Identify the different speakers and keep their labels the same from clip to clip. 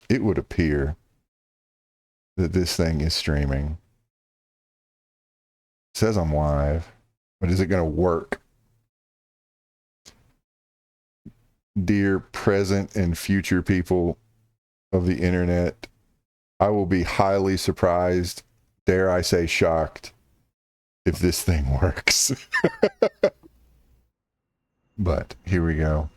Speaker 1: it would appear that this thing is streaming. It says I'm live, but is it going to work? Dear present and future people of the internet, I will be highly surprised, dare I say shocked, if this thing works. But here we go.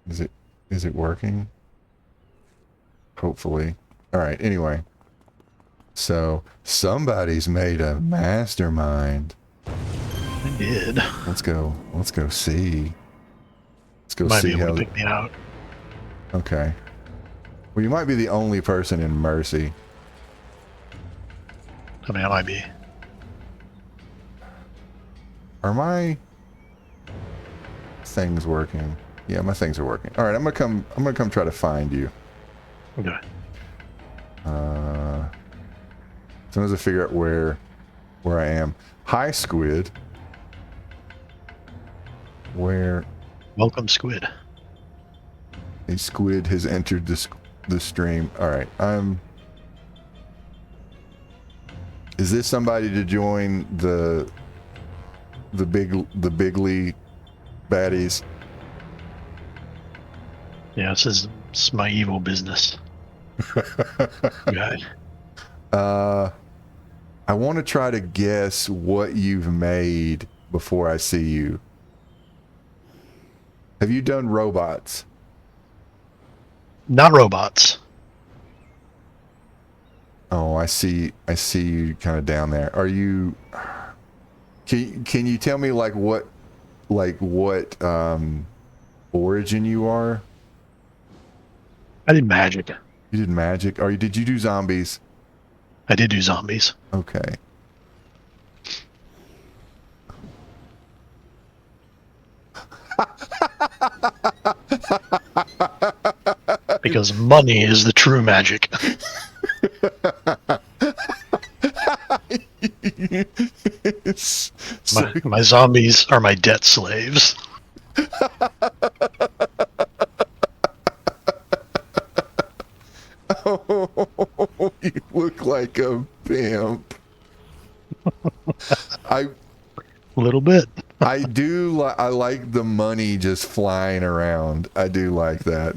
Speaker 1: Is it working? Hopefully. All right, anyway. So, somebody's made a mastermind.
Speaker 2: I did.
Speaker 1: Let's go see. Let's go
Speaker 2: Might
Speaker 1: see
Speaker 2: be able
Speaker 1: how.
Speaker 2: to pick me out.
Speaker 1: Okay. Well, you might be the only person in Mercy.
Speaker 2: I mean, I might be.
Speaker 1: Are my things working? Yeah, my things are working. All right, I'm gonna come try to find you.
Speaker 2: Okay.
Speaker 1: As soon as I figure out where I am. Hi, Squid. Where
Speaker 2: Welcome, Squid.
Speaker 1: a squid has entered the stream. All right, is this somebody to join the bigly baddies?
Speaker 2: Yeah, it's my evil business. Guy.
Speaker 1: I want to try to guess what you've made before I see you. Have you done robots?
Speaker 2: Not robots.
Speaker 1: Oh, I see you kind of down there. Are you? Can you tell me what origin you are?
Speaker 2: I did magic.
Speaker 1: You did magic. Did you do zombies?
Speaker 2: I did do zombies.
Speaker 1: Okay.
Speaker 2: Because money is the true magic. My zombies are my debt slaves.
Speaker 1: Oh, you look like a pimp. A
Speaker 2: little bit.
Speaker 1: I do. I like the money just flying around. I do like that.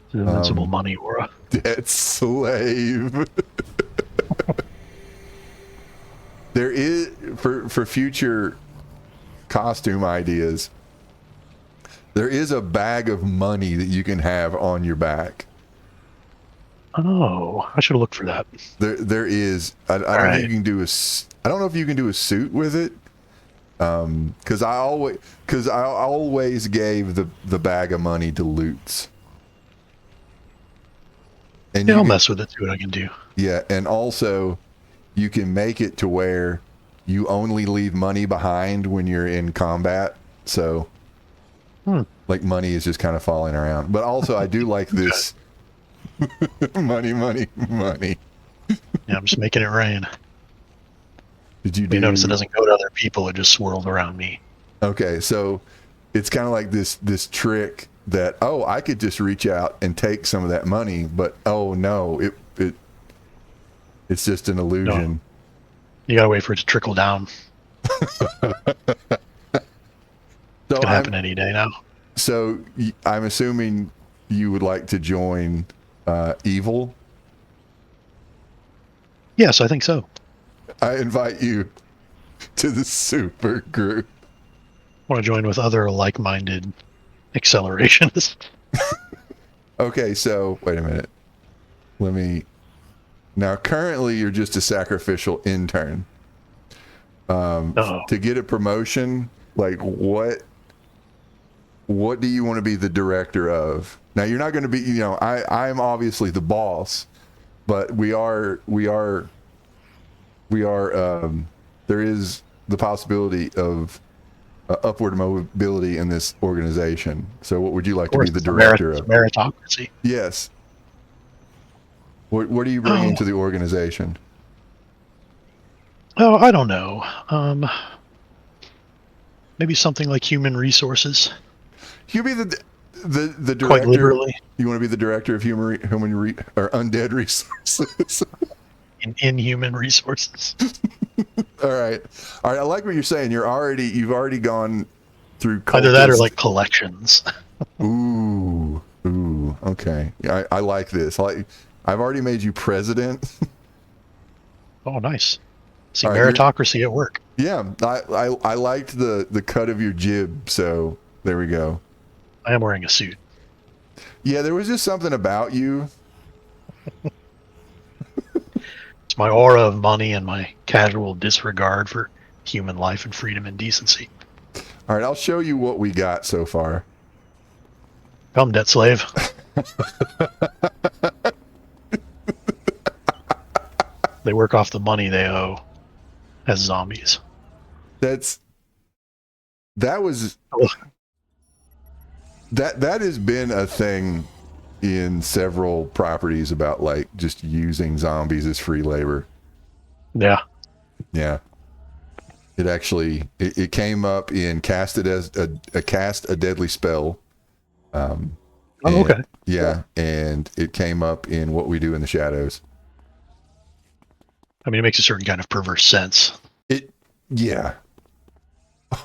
Speaker 2: It's an invincible money aura.
Speaker 1: Debt slave. There is for future costume ideas. There is a bag of money that you can have on your back.
Speaker 2: Oh, I should have looked for that.
Speaker 1: There is. I don't think you can do I don't know if you can do a suit with it. Because I always gave the bag of money to Lutz. And
Speaker 2: yeah, I'll mess with it. See what I can do.
Speaker 1: Yeah, and also you can make it to where you only leave money behind when you're in combat. So, like money is just kind of falling around. But also, I do like this money.
Speaker 2: Yeah, I'm just making it rain.
Speaker 1: Did you
Speaker 2: notice it doesn't go to other people? It just swirls around me.
Speaker 1: Okay, so it's kind of like this trick that I could just reach out and take some of that money, but no, it's just an illusion.
Speaker 2: No. You gotta wait for it to trickle down. It's gonna happen any day now.
Speaker 1: So I'm assuming you would like to join Evil?
Speaker 2: Yes, I think so.
Speaker 1: I invite you to the super group.
Speaker 2: I want to join with other like-minded accelerations.
Speaker 1: Okay, so wait a minute. Now currently you're just a sacrificial intern. To get a promotion, like what do you want to be the director of? Now you're not going to be, I'm obviously the boss, but there is the possibility of upward mobility in this organization. So what would you like to be the director of?
Speaker 2: Meritocracy.
Speaker 1: Yes. What are you bringing to the organization?
Speaker 2: Oh, I don't know.
Speaker 3: Maybe something like human resources.
Speaker 1: You be the director.
Speaker 3: Quite literally.
Speaker 1: You want to be the director of or undead resources.
Speaker 3: In human resources.
Speaker 1: All right. I like what you're saying. You've already gone through
Speaker 3: Either that or like collections.
Speaker 1: Ooh. Okay. I like this. I've already made you president.
Speaker 3: Oh, nice. See,
Speaker 1: right,
Speaker 3: meritocracy at work.
Speaker 1: Yeah, I liked the cut of your jib, so there we go.
Speaker 3: I am wearing a suit.
Speaker 1: Yeah, there was just something about you.
Speaker 3: It's my aura of money and my casual disregard for human life and freedom and decency.
Speaker 1: All right, I'll show you what we got so far.
Speaker 3: Come, debt slave. They work off the money they owe as zombies. That
Speaker 1: has been a thing in several properties about like just using zombies as free labor.
Speaker 3: Yeah.
Speaker 1: It actually it came up in cast a deadly spell.
Speaker 3: Okay.
Speaker 1: Yeah, and it came up in What We Do in the Shadows.
Speaker 3: I mean, it makes a certain kind of perverse sense.
Speaker 1: Yeah.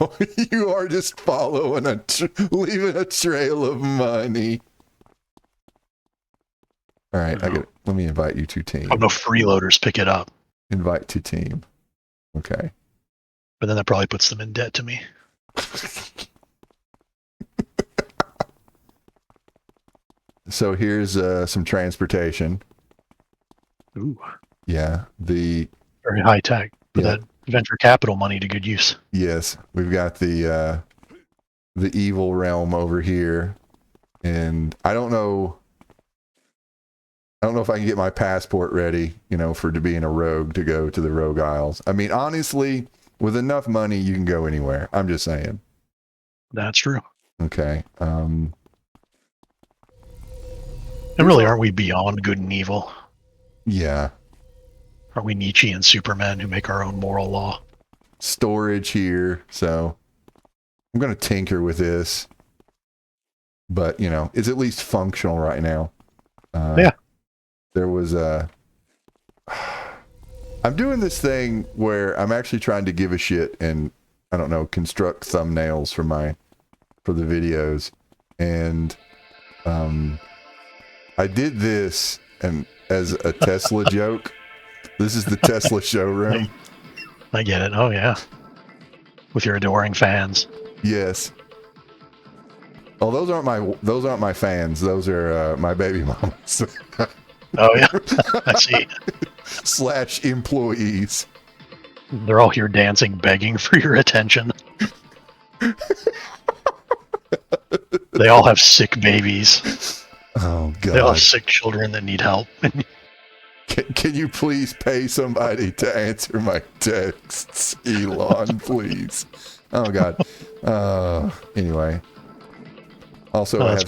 Speaker 1: Oh, you are just following leaving a trail of money. All right, let me invite you to team.
Speaker 3: Oh, no freeloaders pick it up.
Speaker 1: Invite to team. Okay.
Speaker 3: But then that probably puts them in debt to me.
Speaker 1: So here's some transportation.
Speaker 3: Ooh.
Speaker 1: Yeah, very
Speaker 3: high tech. Put that venture capital money to good use.
Speaker 1: Yes, we've got the evil realm over here, and I don't know if I can get my passport ready, for being a rogue to go to the Rogue Isles. I mean, honestly, with enough money, you can go anywhere. I'm just saying.
Speaker 3: That's true.
Speaker 1: Okay.
Speaker 3: And really, aren't we beyond good and evil?
Speaker 1: Yeah.
Speaker 3: Aren't we Nietzsche and Superman who make our own moral law?
Speaker 1: Storage here, so I'm going to tinker with this. But, it's at least functional right now.
Speaker 3: Yeah.
Speaker 1: There was I'm doing this thing where I'm actually trying to give a shit and, I don't know, construct thumbnails for the videos. And I did this and as a Tesla joke. This is the Tesla showroom.
Speaker 3: I get it. Oh, yeah. With your adoring fans.
Speaker 1: Yes. Oh, those aren't my fans. Those are my baby mamas.
Speaker 3: Oh, yeah. I see.
Speaker 1: / employees.
Speaker 3: They're all here dancing, begging for your attention. They all have sick babies.
Speaker 1: Oh, God.
Speaker 3: They all have sick children that need help.
Speaker 1: Can you please pay somebody to answer my texts, Elon, please? Oh, God. Anyway. Also, I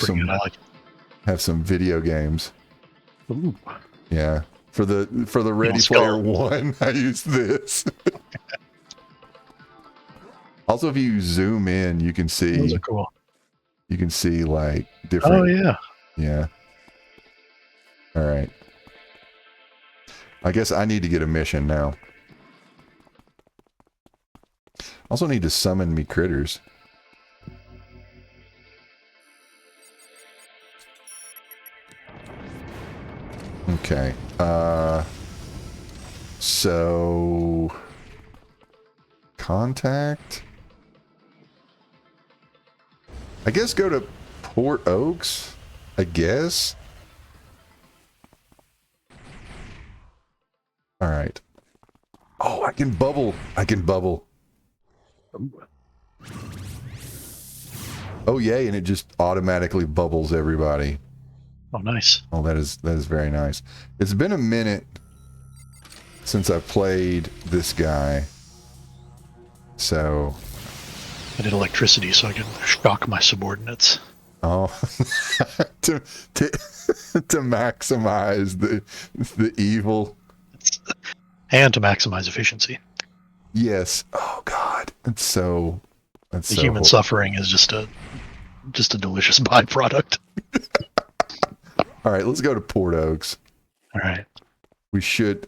Speaker 1: have some video games.
Speaker 3: Ooh.
Speaker 1: Yeah. For the Ready Player One, I use this. Also, if you zoom in, you can see.
Speaker 3: Those are cool.
Speaker 1: You can see like different.
Speaker 3: Oh, yeah.
Speaker 1: Yeah. All right. I guess I need to get a mission now. Also need to summon me critters. Okay. So contact. I guess go to Port Oaks. I guess. All right. Oh, I can bubble. Oh, yay, and it just automatically bubbles everybody.
Speaker 3: Oh, nice.
Speaker 1: Oh, that is very nice. It's been a minute since I played this guy. So
Speaker 3: I did electricity so I could shock my subordinates.
Speaker 1: Oh, to maximize the evil.
Speaker 3: And to maximize efficiency.
Speaker 1: Yes. Oh, God. It's so That's
Speaker 3: the
Speaker 1: so
Speaker 3: human suffering is just a delicious byproduct.
Speaker 1: All right, let's go to Port Oaks.
Speaker 3: All right.
Speaker 1: We should.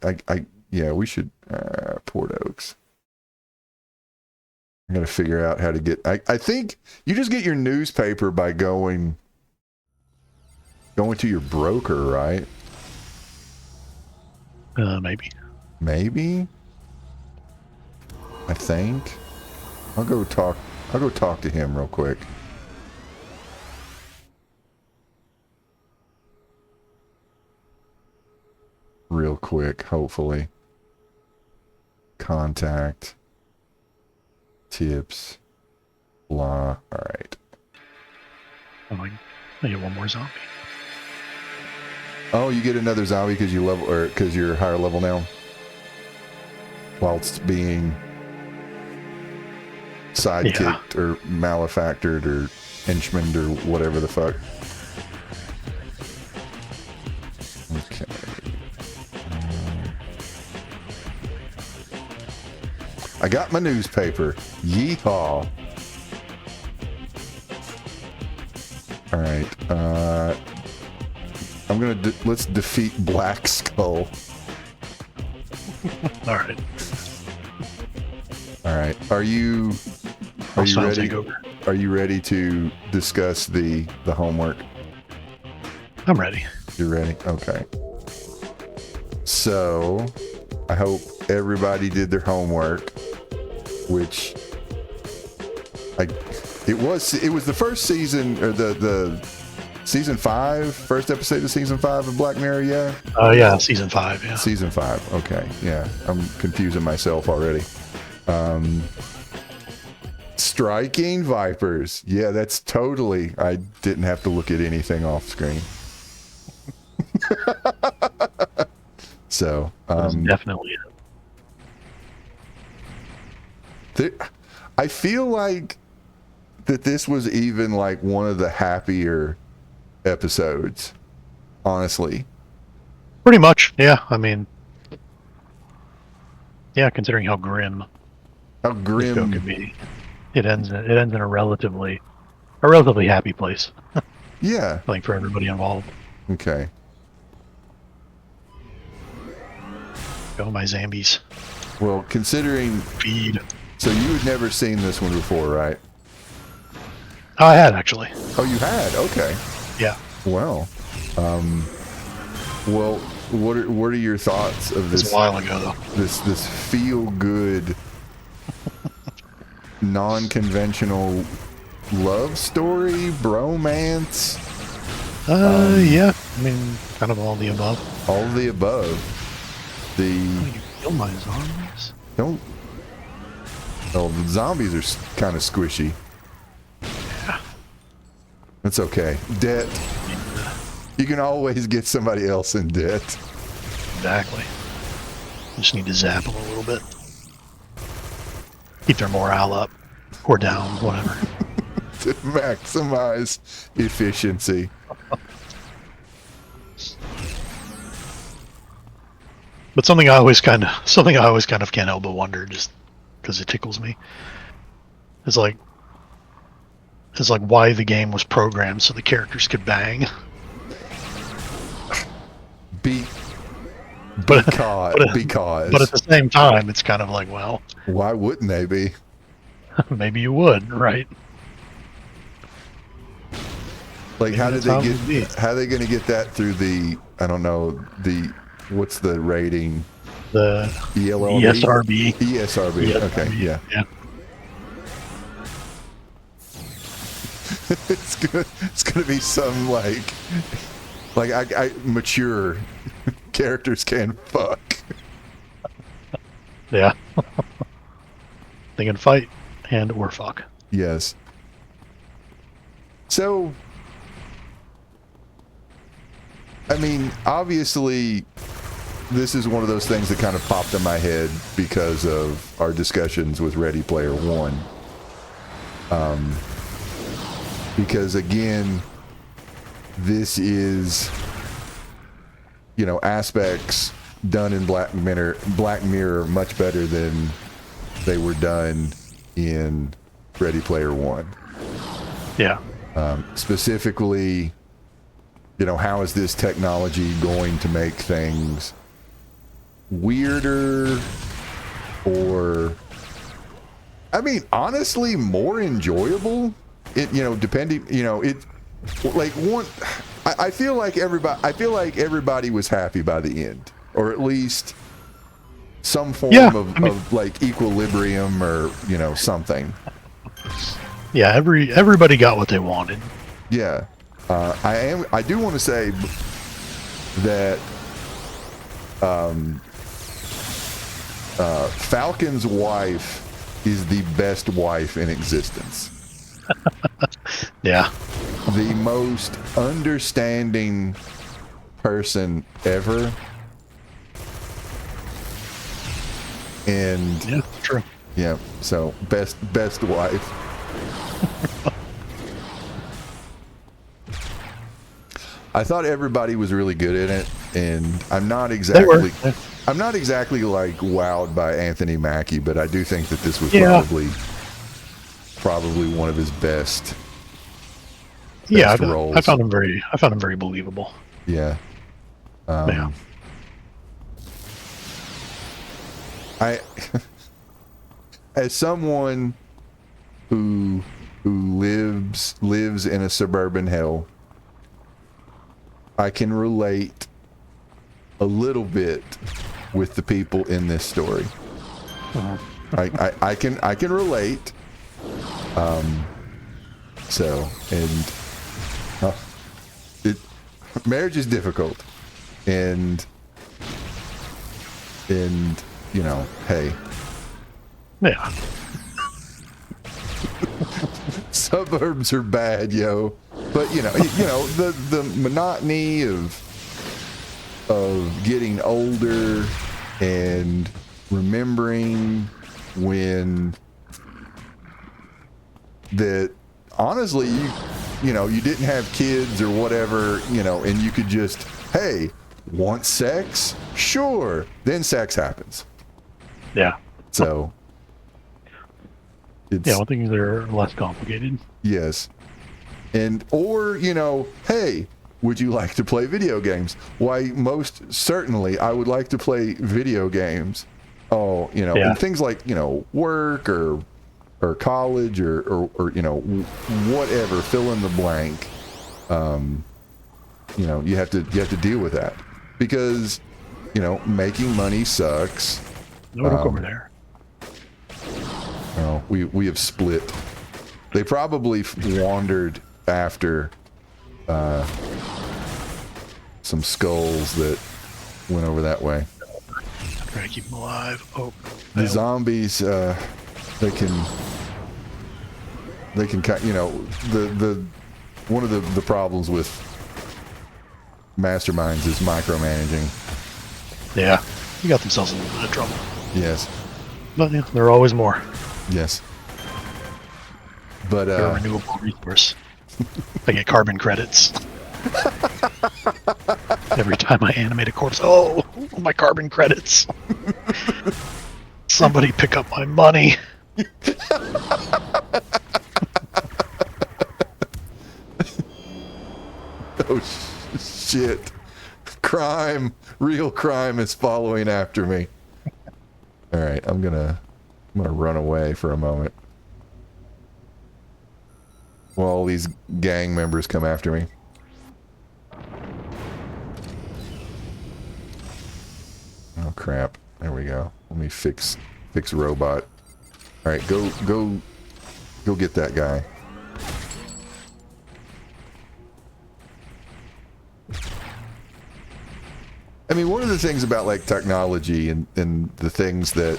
Speaker 1: We should. Port Oaks. I got to figure out how to get. I think you just get your newspaper by going to your broker, right?
Speaker 3: Maybe.
Speaker 1: Maybe. I think. I'll go talk to him real quick. Real quick, hopefully. Contact. Tips. Blah. All right.
Speaker 3: Oh, I get one more zombie.
Speaker 1: Oh, you get another zombie because you level, or because you're higher level now, whilst being sidekicked or malefactored or henchmaned or whatever the fuck. Okay. I got my newspaper. Yeehaw. All right. I'm gonna let's defeat Black Skull.
Speaker 3: All right.
Speaker 1: All right. Are you ready? Are you ready to discuss the homework?
Speaker 3: I'm ready.
Speaker 1: You're ready? Okay. So, I hope everybody did their homework, which it was the first season, or the season 5, first episode of season 5 of Black Mirror, yeah?
Speaker 3: Yeah, season 5, yeah.
Speaker 1: Season 5, okay, yeah. I'm confusing myself already. Striking Vipers. Yeah, that's totally, I didn't have to look at anything off screen. So,
Speaker 3: definitely
Speaker 1: I feel like that this was even like one of the happier episodes, honestly.
Speaker 3: pretty much, yeah. I mean, yeah, considering how grim
Speaker 1: How
Speaker 3: the show
Speaker 1: grim.
Speaker 3: could be, it ends in a relatively happy place.
Speaker 1: Yeah.
Speaker 3: I think for everybody involved.
Speaker 1: Okay.
Speaker 3: Go my zombies.
Speaker 1: Well, considering,
Speaker 3: Feed.
Speaker 1: so you had never seen this one before, right?
Speaker 3: Oh, I had actually.
Speaker 1: Oh, you had? Okay.
Speaker 3: Yeah.
Speaker 1: Well, what are your thoughts of
Speaker 3: It was
Speaker 1: this?
Speaker 3: a while ago, though.
Speaker 1: This feel good, non-conventional love story, bromance?
Speaker 3: Yeah. I mean, kind of all the above.
Speaker 1: All of the above.
Speaker 3: Oh, you kill my zombies?
Speaker 1: Don't. Oh, the zombies are kind of squishy.
Speaker 3: Yeah.
Speaker 1: That's okay. Debt. You can always get somebody else in debt.
Speaker 3: Exactly. Just need to zap them a little bit. Keep their morale up. Or down, whatever.
Speaker 1: To maximize efficiency.
Speaker 3: But something I always kind of can't help but wonder, just because it tickles me, is like why the game was programmed so the characters could bang.
Speaker 1: Because.
Speaker 3: But at the same time, it's kind of like, well,
Speaker 1: Why wouldn't they be?
Speaker 3: maybe you would, right?
Speaker 1: Like,
Speaker 3: Maybe
Speaker 1: how did
Speaker 3: that's how
Speaker 1: they
Speaker 3: it would be.
Speaker 1: get? How are they going to get that through the? I don't know what's the rating?
Speaker 3: The
Speaker 1: ELLB?
Speaker 3: ESRB.
Speaker 1: ESRB. Okay, yeah.
Speaker 3: Yeah.
Speaker 1: It's gonna be some like I mature characters can fuck.
Speaker 3: Yeah. They can fight and or fuck.
Speaker 1: Yes. So, I mean, obviously, this is one of those things that kind of popped in my head because of our discussions with Ready Player One. Because again, this is, aspects done in Black Mirror much better than they were done in Ready Player One.
Speaker 3: Yeah.
Speaker 1: Specifically, how is this technology going to make things weirder, or, I mean, honestly, more enjoyable? Depending, like one. I feel like everybody was happy by the end, or at least some form of like equilibrium, or something.
Speaker 3: Yeah, everybody got what they wanted.
Speaker 1: Yeah, I do want to say that Falcon's wife is the best wife in existence.
Speaker 3: Yeah.
Speaker 1: The most understanding person ever. And
Speaker 3: yeah, true.
Speaker 1: Yeah, so best wife. I thought everybody was really good in it, and I'm not exactly like wowed by Anthony Mackie, but I do think that this was probably one of his best. Roles.
Speaker 3: I found him very believable.
Speaker 1: Yeah. I, as someone who lives in a suburban hell, I can relate a little bit with the people in this story. I can relate. Marriage is difficult, and hey.
Speaker 3: Yeah.
Speaker 1: Suburbs are bad, yo. But the monotony of getting older and remembering when that honestly you didn't have kids or whatever, and you could just, hey, want sex? Sure. Then sex happens.
Speaker 3: Yeah.
Speaker 1: So it's,
Speaker 3: I think they're less complicated.
Speaker 1: Yes. Or, hey, would you like to play video games? Why, most certainly I would like to play video games. Oh, and things like, work or college or whatever, fill in the blank. You have to deal with that because, making money sucks.
Speaker 3: No, don't go over there.
Speaker 1: We have split. They probably wandered after some skulls that went over that way.
Speaker 3: I'm trying to keep them alive. Oh,
Speaker 1: the zombies, they can the one of the problems with masterminds is micromanaging.
Speaker 3: Yeah, you got themselves in a little bit of trouble.
Speaker 1: Yes,
Speaker 3: but yeah, there are always more.
Speaker 1: Yes, but
Speaker 3: they're a renewable resource. I get carbon credits every time I animate a corpse. Oh, my carbon credits! Somebody pick up my money.
Speaker 1: Oh shit! Real crime is following after me. All right, I'm gonna run away for a moment while all these gang members come after me. Oh crap! There we go. Let me fix robot. All right, go get that guy. I mean, one of the things about like technology and the things that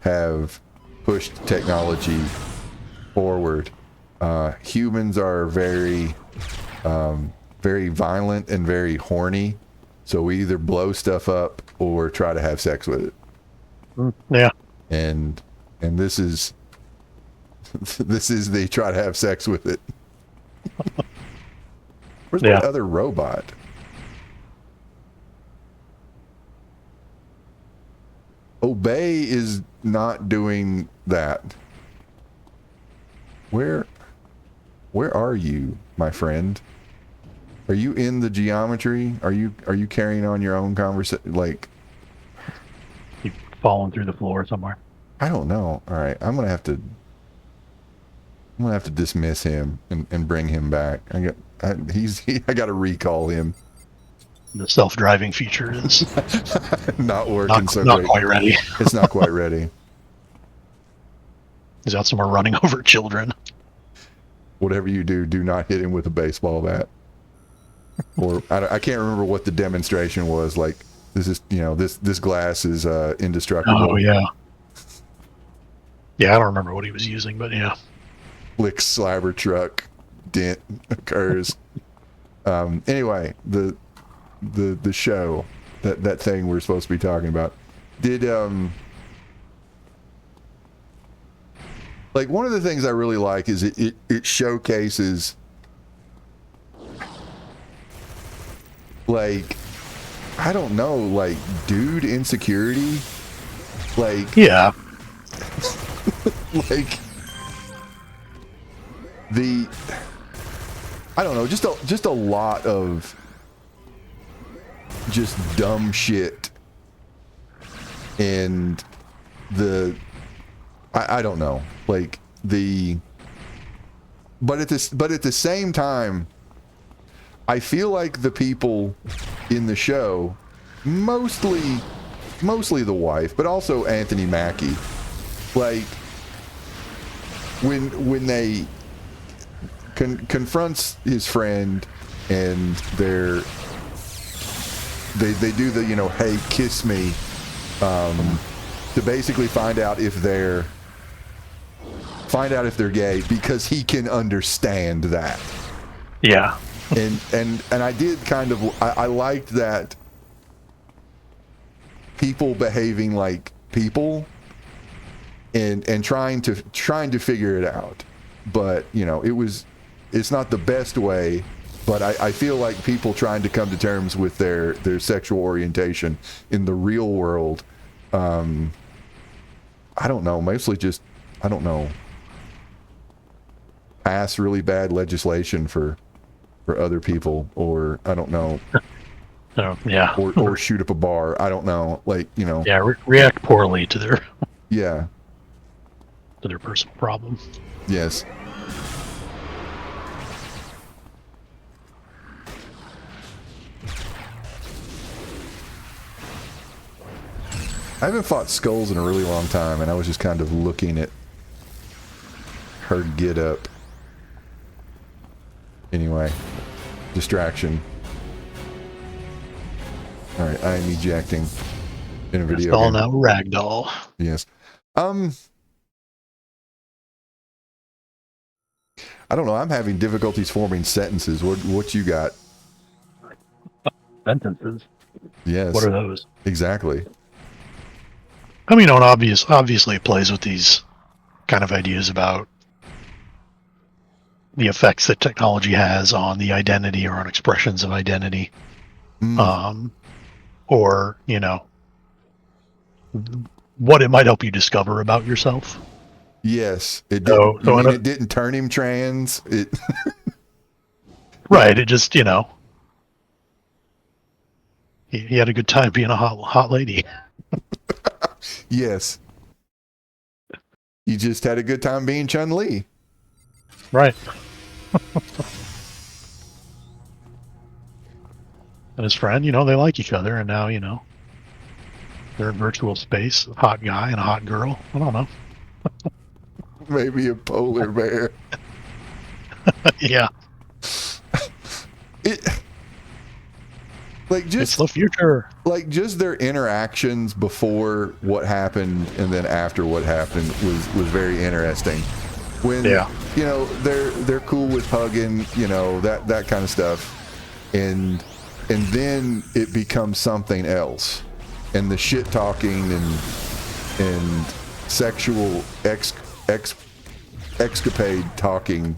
Speaker 1: have pushed technology forward, humans are very, very violent and very horny. So we either blow stuff up or try to have sex with it.
Speaker 3: Yeah.
Speaker 1: And this is they try to have sex with it. Where's my other robot? Obey is not doing that. Where are you, my friend? Are you in the geometry? Are you carrying on your own conversation? Like,
Speaker 3: He's falling through the floor somewhere.
Speaker 1: I don't know. All right, I'm gonna have to dismiss him and bring him back. I got to recall him.
Speaker 3: The self-driving feature is
Speaker 1: Not working so
Speaker 3: not
Speaker 1: great.
Speaker 3: quite ready.
Speaker 1: It's not quite ready.
Speaker 3: He's out somewhere running over children.
Speaker 1: Whatever you do, do not hit him with a baseball bat. Or I can't remember what the demonstration was. Like, this is, this glass is indestructible.
Speaker 3: Oh yeah. Yeah, I don't remember what he was using, but yeah.
Speaker 1: Flick slabber truck dent occurs. Anyway, the show, that thing we're supposed to be talking about, did like, one of the things I really like is it showcases, like, I don't know, like, dude insecurity, like,
Speaker 3: Yeah.
Speaker 1: like, I don't know, just a lot of just dumb shit, and I don't know, like, but at the same time, I feel like the people in the show, mostly the wife, but also Anthony Mackie, like, when they confronts his friend, and they do the, hey, kiss me, to basically find out if they're gay, because he can understand that.
Speaker 3: Yeah.
Speaker 1: and I did kind of, I liked that, people behaving like people, and trying to figure it out, but it's not the best way, but I feel like people trying to come to terms with their sexual orientation in the real world, I don't know, mostly just, I don't know, pass really bad legislation for other people, or I don't know,
Speaker 3: Yeah.
Speaker 1: or shoot up a bar, I don't know, like,
Speaker 3: Yeah, react poorly to their personal problem.
Speaker 1: Yes. I haven't fought skulls in a really long time, and I was just kind of looking at her get up. Anyway, distraction. All right, I am ejecting in a video.
Speaker 3: All now ragdoll.
Speaker 1: Yes. I don't know. I'm having difficulties forming sentences. What you got?
Speaker 3: Sentences.
Speaker 1: Yes.
Speaker 3: What are those?
Speaker 1: Exactly.
Speaker 3: I mean, obviously it plays with these kind of ideas about the effects that technology has on the identity or on expressions of identity. Or, what it might help you discover about yourself.
Speaker 1: Yes. It didn't turn him trans.
Speaker 3: Right. It just, he had a good time being a hot lady.
Speaker 1: Yes. You just had a good time being Chun-Li.
Speaker 3: Right. And his friend, they like each other, and now, they're in virtual space, a hot guy and a hot girl. I don't know.
Speaker 1: Maybe a polar bear.
Speaker 3: Yeah. It's the future.
Speaker 1: Like, just their interactions before what happened and then after what happened was very interesting. When they're cool with hugging, that kind of stuff, and then it becomes something else, and the shit talking and sexual escapade talking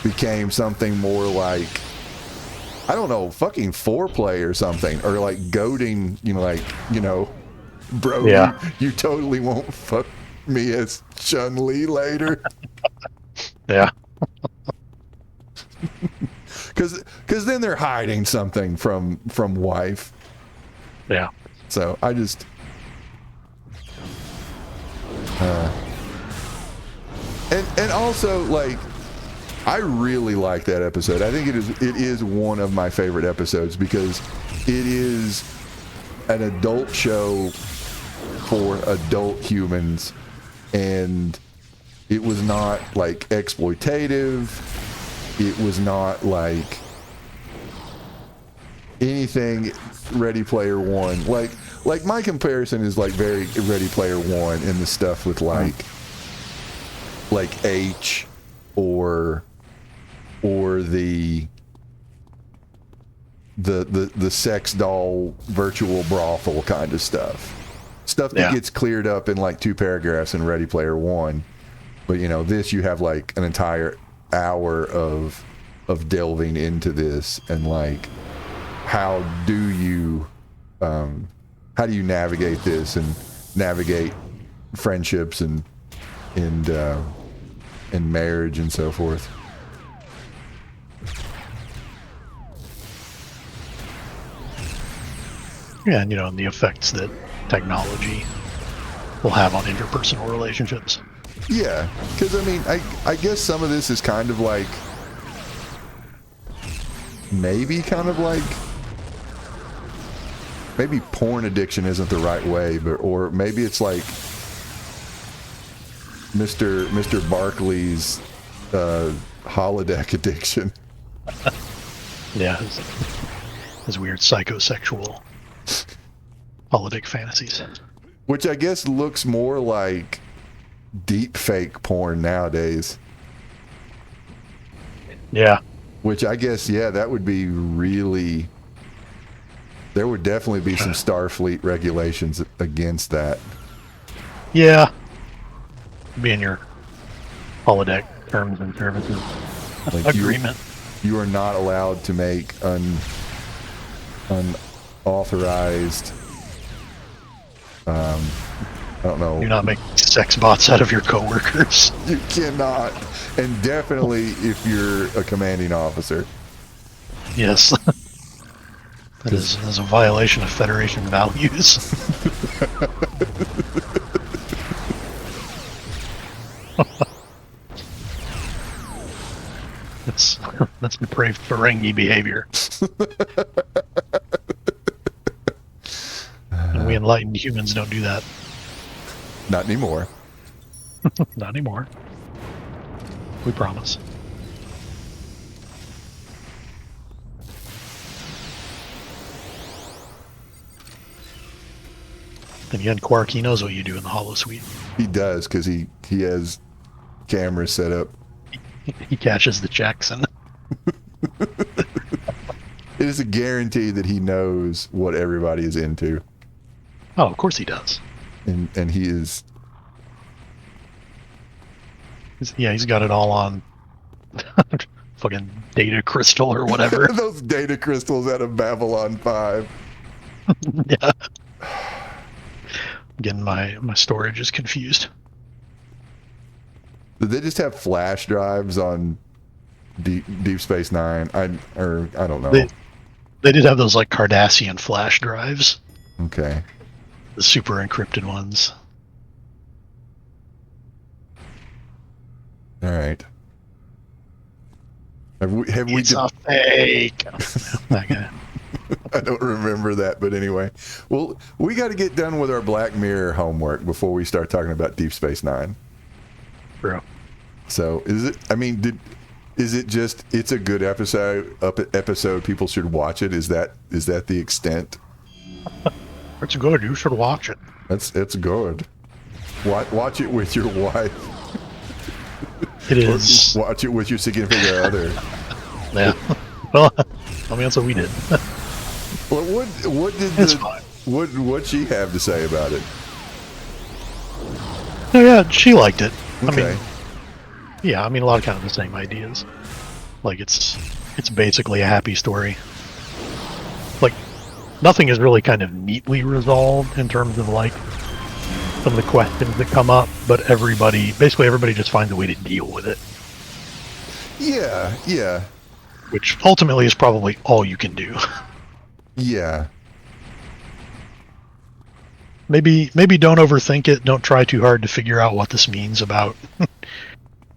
Speaker 1: became something more like, I don't know, fucking foreplay or something, or like goading, bro, you totally won't fuck me as Chun-Li later.
Speaker 3: Yeah.
Speaker 1: Because then they're hiding something from wife.
Speaker 3: Yeah.
Speaker 1: So I just and also, like, I really like that episode. I think it is one of my favorite episodes because it is an adult show for adult humans, and it was not like exploitative. It was not like anything Ready Player One. Like my comparison is like very Ready Player One in the stuff with like H or the sex doll virtual brothel kind of stuff that gets cleared up in like 2 paragraphs in Ready Player One. But this, you have like an entire hour of delving into this, and like how do you navigate this and navigate friendships and marriage and so forth.
Speaker 3: Yeah, and the effects that technology will have on interpersonal relationships.
Speaker 1: Yeah, because I mean, I guess some of this is kind of like, maybe porn addiction isn't the right way, or maybe it's like Mr. Barkley's holodeck addiction.
Speaker 3: Yeah, his weird psychosexual holodeck fantasies.
Speaker 1: Which I guess looks more like deep fake porn nowadays.
Speaker 3: Yeah.
Speaker 1: Which I guess, that would be really... There would definitely be some Starfleet regulations against that.
Speaker 3: Yeah. Be in your holodeck terms and services agreement.
Speaker 1: You are not allowed to make unauthorized... I don't know.
Speaker 3: Do not make sex bots out of your coworkers.
Speaker 1: You cannot. And definitely if you're a commanding officer.
Speaker 3: Yes. That is a violation of Federation values. That's depraved Ferengi behavior. And we enlightened humans don't do that.
Speaker 1: Not anymore.
Speaker 3: Not anymore. We promise. And again, Quark, he knows what you do in the holosuite.
Speaker 1: He does, because he has cameras set up.
Speaker 3: He cashes the checks and...
Speaker 1: It is a guarantee that he knows what everybody is into.
Speaker 3: Oh, of course he does.
Speaker 1: And he is...
Speaker 3: He's got it all on fucking data crystal or whatever.
Speaker 1: Those data crystals out of Babylon 5.
Speaker 3: Yeah. Again, my storage is confused.
Speaker 1: Did they just have flash drives on Deep Space Nine? I don't know.
Speaker 3: They did have those like Cardassian flash drives.
Speaker 1: Okay.
Speaker 3: The super encrypted ones.
Speaker 1: All right. Have we?
Speaker 3: It's a fake. That guy.
Speaker 1: I don't remember that, but anyway. Well, we got to get done with our Black Mirror homework before we start talking about Deep Space Nine.
Speaker 3: Bro.
Speaker 1: So, is it? I mean, is it just? It's a good episode. People should watch it. Is that the extent?
Speaker 3: It's good. You should watch it.
Speaker 1: It's good. Watch it with your wife.
Speaker 3: It is.
Speaker 1: Or watch it with your significant other.
Speaker 3: Yeah. Well, I mean, that's what we did.
Speaker 1: Well, what did what'd she have to say about it?
Speaker 3: Oh yeah, she liked it.
Speaker 1: Okay.
Speaker 3: I mean, a lot of kind of the same ideas. Like it's basically a happy story. Like nothing is really kind of neatly resolved in terms of like some of the questions that come up, but basically everybody just finds a way to deal with it.
Speaker 1: Yeah.
Speaker 3: which ultimately is probably all you can do.
Speaker 1: Yeah.
Speaker 3: Maybe don't overthink it. Don't try too hard to figure out what this means about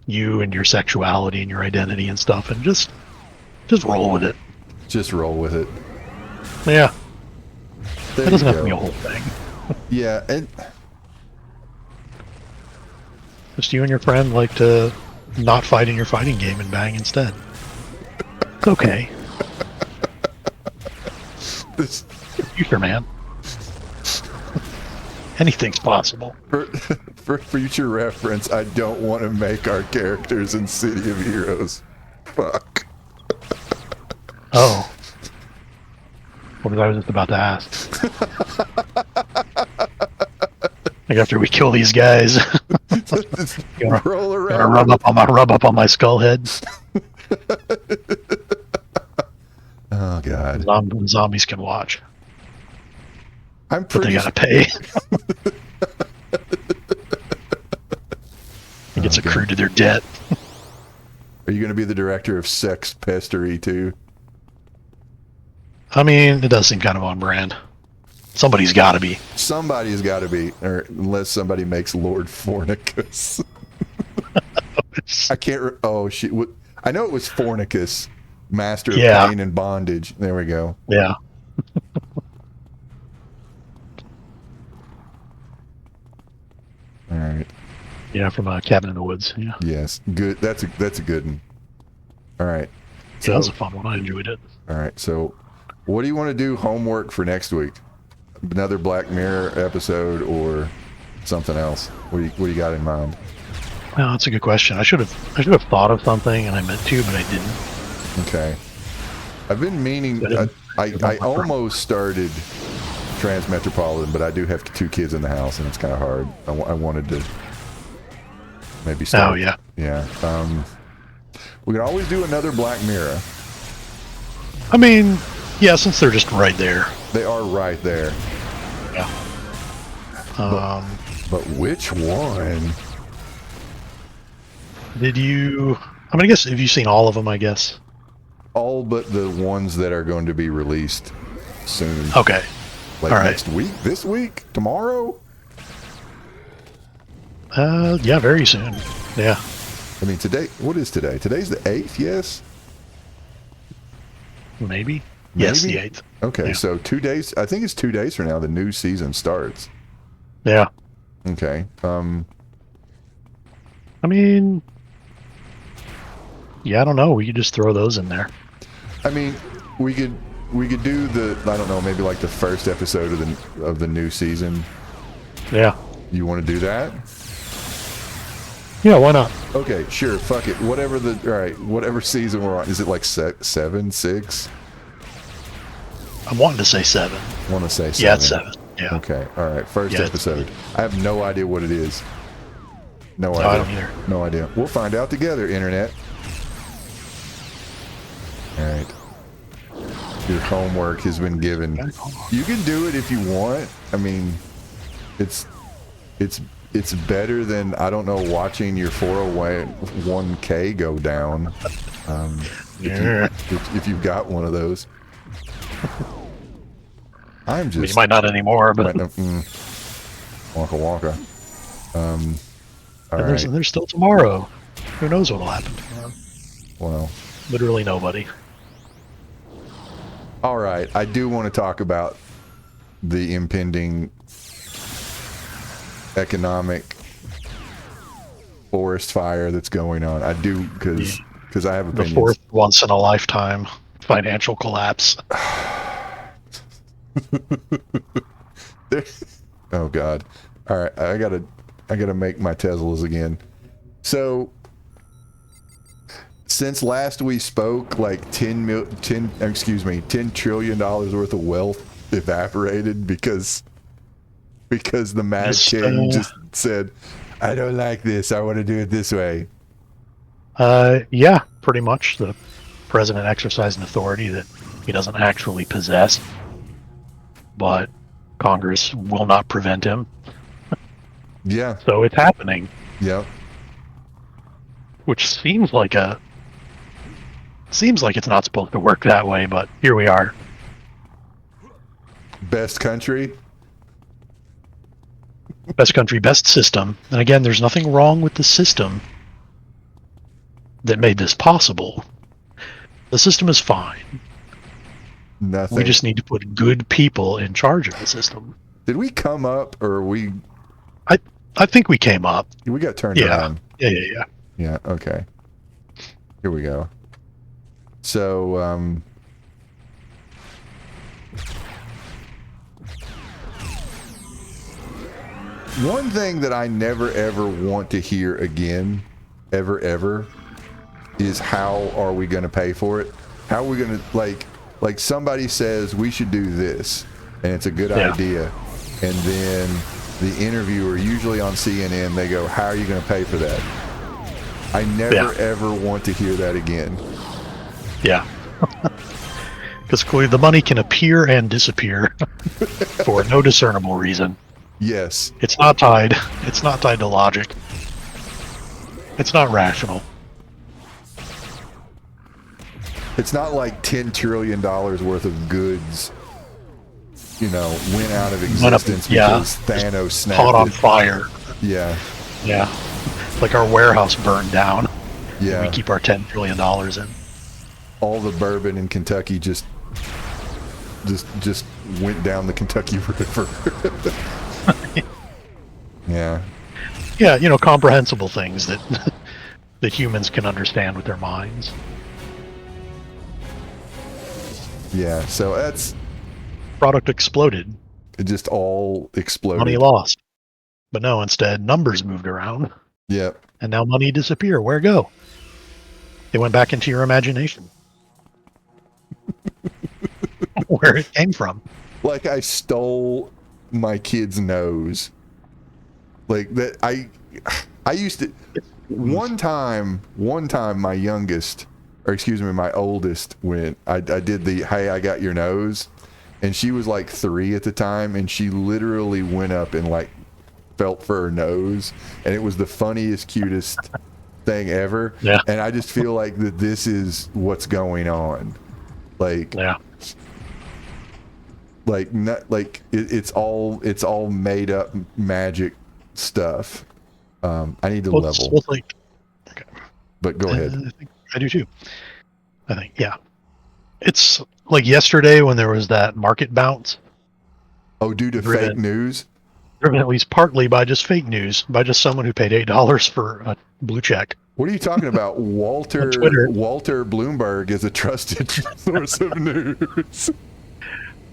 Speaker 3: you and your sexuality and your identity and stuff, and just roll with it.
Speaker 1: Just roll with it.
Speaker 3: Yeah.
Speaker 1: There
Speaker 3: That doesn't
Speaker 1: you
Speaker 3: have to be a
Speaker 1: go.
Speaker 3: whole thing.
Speaker 1: Yeah, and
Speaker 3: Just you and your friend like to not fight in your fighting game and bang instead. It's okay.
Speaker 1: this,
Speaker 3: Future, man. Anything's possible.
Speaker 1: for future reference, I don't want to make our characters in City of Heroes. Fuck.
Speaker 3: Oh. What was I just about to ask? Like after we kill these guys,
Speaker 1: Roll
Speaker 3: gonna
Speaker 1: around.
Speaker 3: rub up on my skull head.
Speaker 1: Oh god.
Speaker 3: Zombies can watch,
Speaker 1: I'm
Speaker 3: but they
Speaker 1: pretty
Speaker 3: gotta pay. It gets
Speaker 1: Okay.
Speaker 3: accrued to their debt.
Speaker 1: Are you going to be the director of Sex Pestery too?
Speaker 3: I mean, it does seem kind of on brand. Somebody's got to be.
Speaker 1: Somebody's got to be, or unless somebody makes Lord Fornicus. I can't. Oh shit! I know it was Fornicus, Master of
Speaker 3: Yeah.
Speaker 1: Pain and Bondage. There we go.
Speaker 3: Yeah.
Speaker 1: All right.
Speaker 3: Yeah, from Cabin in the Woods. Yeah.
Speaker 1: Yes. Good. That's a good one. All right.
Speaker 3: So that was a fun one. I enjoyed it.
Speaker 1: All right. So, what do you want to do homework for next week? Another Black Mirror episode or something else? What do you got in mind?
Speaker 3: Well, that's a good question. I should have thought of something, and I meant to, but I didn't.
Speaker 1: Okay. I've been meaning. I almost started Transmetropolitan, but I do have 2 kids in the house, and it's kind of hard. I wanted to maybe start.
Speaker 3: Oh yeah.
Speaker 1: Yeah. We can always do another Black Mirror.
Speaker 3: I mean, yeah, since they're just right there.
Speaker 1: They are right there.
Speaker 3: Yeah.
Speaker 1: But which one?
Speaker 3: Did you? I mean, I guess have you seen all of them? I guess.
Speaker 1: All but the ones that are going to be released soon.
Speaker 3: Okay.
Speaker 1: Like
Speaker 3: all right.
Speaker 1: next week? This week? Tomorrow?
Speaker 3: Yeah, very soon. Yeah.
Speaker 1: I mean, today. What is today? Today's the 8th. Yes.
Speaker 3: Maybe. Yes, the 8th.
Speaker 1: Okay,
Speaker 3: Yeah.
Speaker 1: so 2 days. I think it's 2 days from now. The new season starts.
Speaker 3: Yeah.
Speaker 1: Okay.
Speaker 3: I mean, yeah, I don't know. We could just throw those in there.
Speaker 1: I mean, we could do the, I don't know, maybe like the first episode of the new season.
Speaker 3: Yeah.
Speaker 1: You want to do that?
Speaker 3: Yeah, why not?
Speaker 1: Okay, sure. Fuck it. Whatever season we're on. Is it like 7, 6?
Speaker 3: I'm wanting to say 7.
Speaker 1: I want to say 7.
Speaker 3: Yeah, it's 7. Yeah.
Speaker 1: Okay. All right. First
Speaker 3: Yeah, it's
Speaker 1: episode. I have no idea what it is. No
Speaker 3: No,
Speaker 1: idea.
Speaker 3: I don't either.
Speaker 1: No idea. We'll find out together, Internet. All right. Your homework has been given. You can do it if you want. I mean, it's better than, I don't know, watching your 401k go down. If you've got one of those. I'm just.
Speaker 3: You might not anymore, but
Speaker 1: Wonka wonka. All
Speaker 3: and
Speaker 1: right.
Speaker 3: there's still tomorrow. Who knows what'll happen tomorrow?
Speaker 1: Well.
Speaker 3: Literally nobody.
Speaker 1: All right. I do want to talk about the impending economic forest fire that's going on. I do because I have
Speaker 3: The
Speaker 1: opinions.
Speaker 3: 4th once in a lifetime financial collapse.
Speaker 1: Oh God! All right, I gotta make my Teslas again. So since last we spoke, like $10 trillion worth of wealth evaporated because the Mad King just said, "I don't like this. I want to do it this way."
Speaker 3: Yeah, pretty much. The president exercised an authority that he doesn't actually possess, but Congress will not prevent him.
Speaker 1: Yeah.
Speaker 3: So it's happening,
Speaker 1: Yep.
Speaker 3: which seems like a Seems like it's not supposed to work that way, but here we are.
Speaker 1: Best country?
Speaker 3: Best country, best system. And again, there's nothing wrong with the system that made this possible. The system is fine.
Speaker 1: Nothing.
Speaker 3: We just need to put good people in charge of the system.
Speaker 1: Did we come up, or we
Speaker 3: I think we came up.
Speaker 1: we got turned around?
Speaker 3: Yeah.
Speaker 1: Yeah, okay. Here we go. So, one thing that I never ever want to hear again, ever, is how are we going to pay for it? How are we going to, like somebody says we should do this, and it's a good idea, and then the interviewer, usually on CNN, they go, how are you going to pay for that? I never ever want to hear that again.
Speaker 3: Yeah. Because clearly the money can appear and disappear for no discernible reason.
Speaker 1: Yes.
Speaker 3: It's not tied. It's not tied to logic. It's not rational.
Speaker 1: It's not like $10 trillion worth of goods, went out of existence because Thanos snapped
Speaker 3: caught on
Speaker 1: it.
Speaker 3: fire.
Speaker 1: Yeah.
Speaker 3: Yeah. Like our warehouse burned down.
Speaker 1: Yeah.
Speaker 3: We keep our $10 trillion in.
Speaker 1: All the bourbon in Kentucky just went down the Kentucky River. Yeah.
Speaker 3: Yeah, comprehensible things that that humans can understand with their minds.
Speaker 1: Yeah, so that's...
Speaker 3: Product exploded.
Speaker 1: It just all exploded.
Speaker 3: Money lost. But no, instead, numbers moved around.
Speaker 1: Yep.
Speaker 3: And now money disappear. Where go? It went back into your imagination. Where it came from.
Speaker 1: Like I stole my kid's nose. Like that I used to one time my youngest, or excuse me, my oldest went, I did the, hey, I got your nose, and she was like 3 at the time, and she literally went up and like felt for her nose, and it was the funniest, cutest thing ever.
Speaker 3: Yeah.
Speaker 1: And I just feel like that this is what's going on. Like,
Speaker 3: Yeah.
Speaker 1: like not like it's all made up magic stuff. I need to level.
Speaker 3: Well, like, okay.
Speaker 1: But go ahead.
Speaker 3: I think I do too. I think, yeah. It's like yesterday when there was that market bounce.
Speaker 1: Oh, due to fake news?
Speaker 3: Driven at least partly by just fake news, by just someone who paid $8 for a blue check.
Speaker 1: What are you talking about? Walter Bloomberg is a trusted source of news.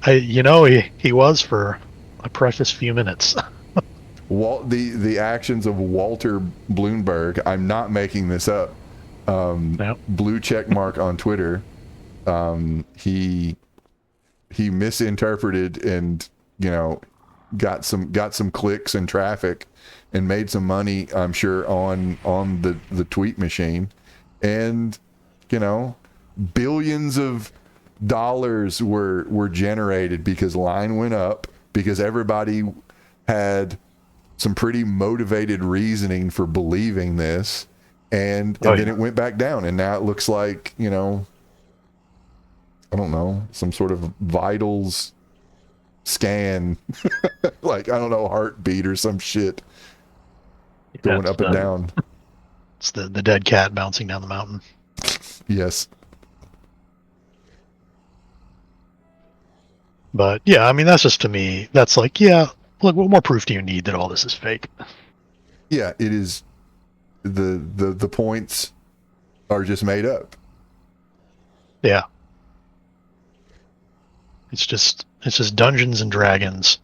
Speaker 3: He was for a precious few minutes.
Speaker 1: The actions of Walter Bloomberg, I'm not making this up. Blue check mark on Twitter. He misinterpreted and got some clicks and traffic and made some money, I'm sure, on the tweet machine, and billions of dollars were generated because line went up, because everybody had some pretty motivated reasoning for believing this, and then it went back down, and now it looks like I don't know, some sort of vitals scan, like, I don't know, heartbeat or some shit going up and down.
Speaker 3: It's the dead cat bouncing down the mountain.
Speaker 1: Yes.
Speaker 3: But yeah, I mean, that's just, to me, that's like, yeah, look, what more proof do you need that all this is fake?
Speaker 1: Yeah, it is. The points are just made up.
Speaker 3: Yeah. It's just Dungeons and Dragons.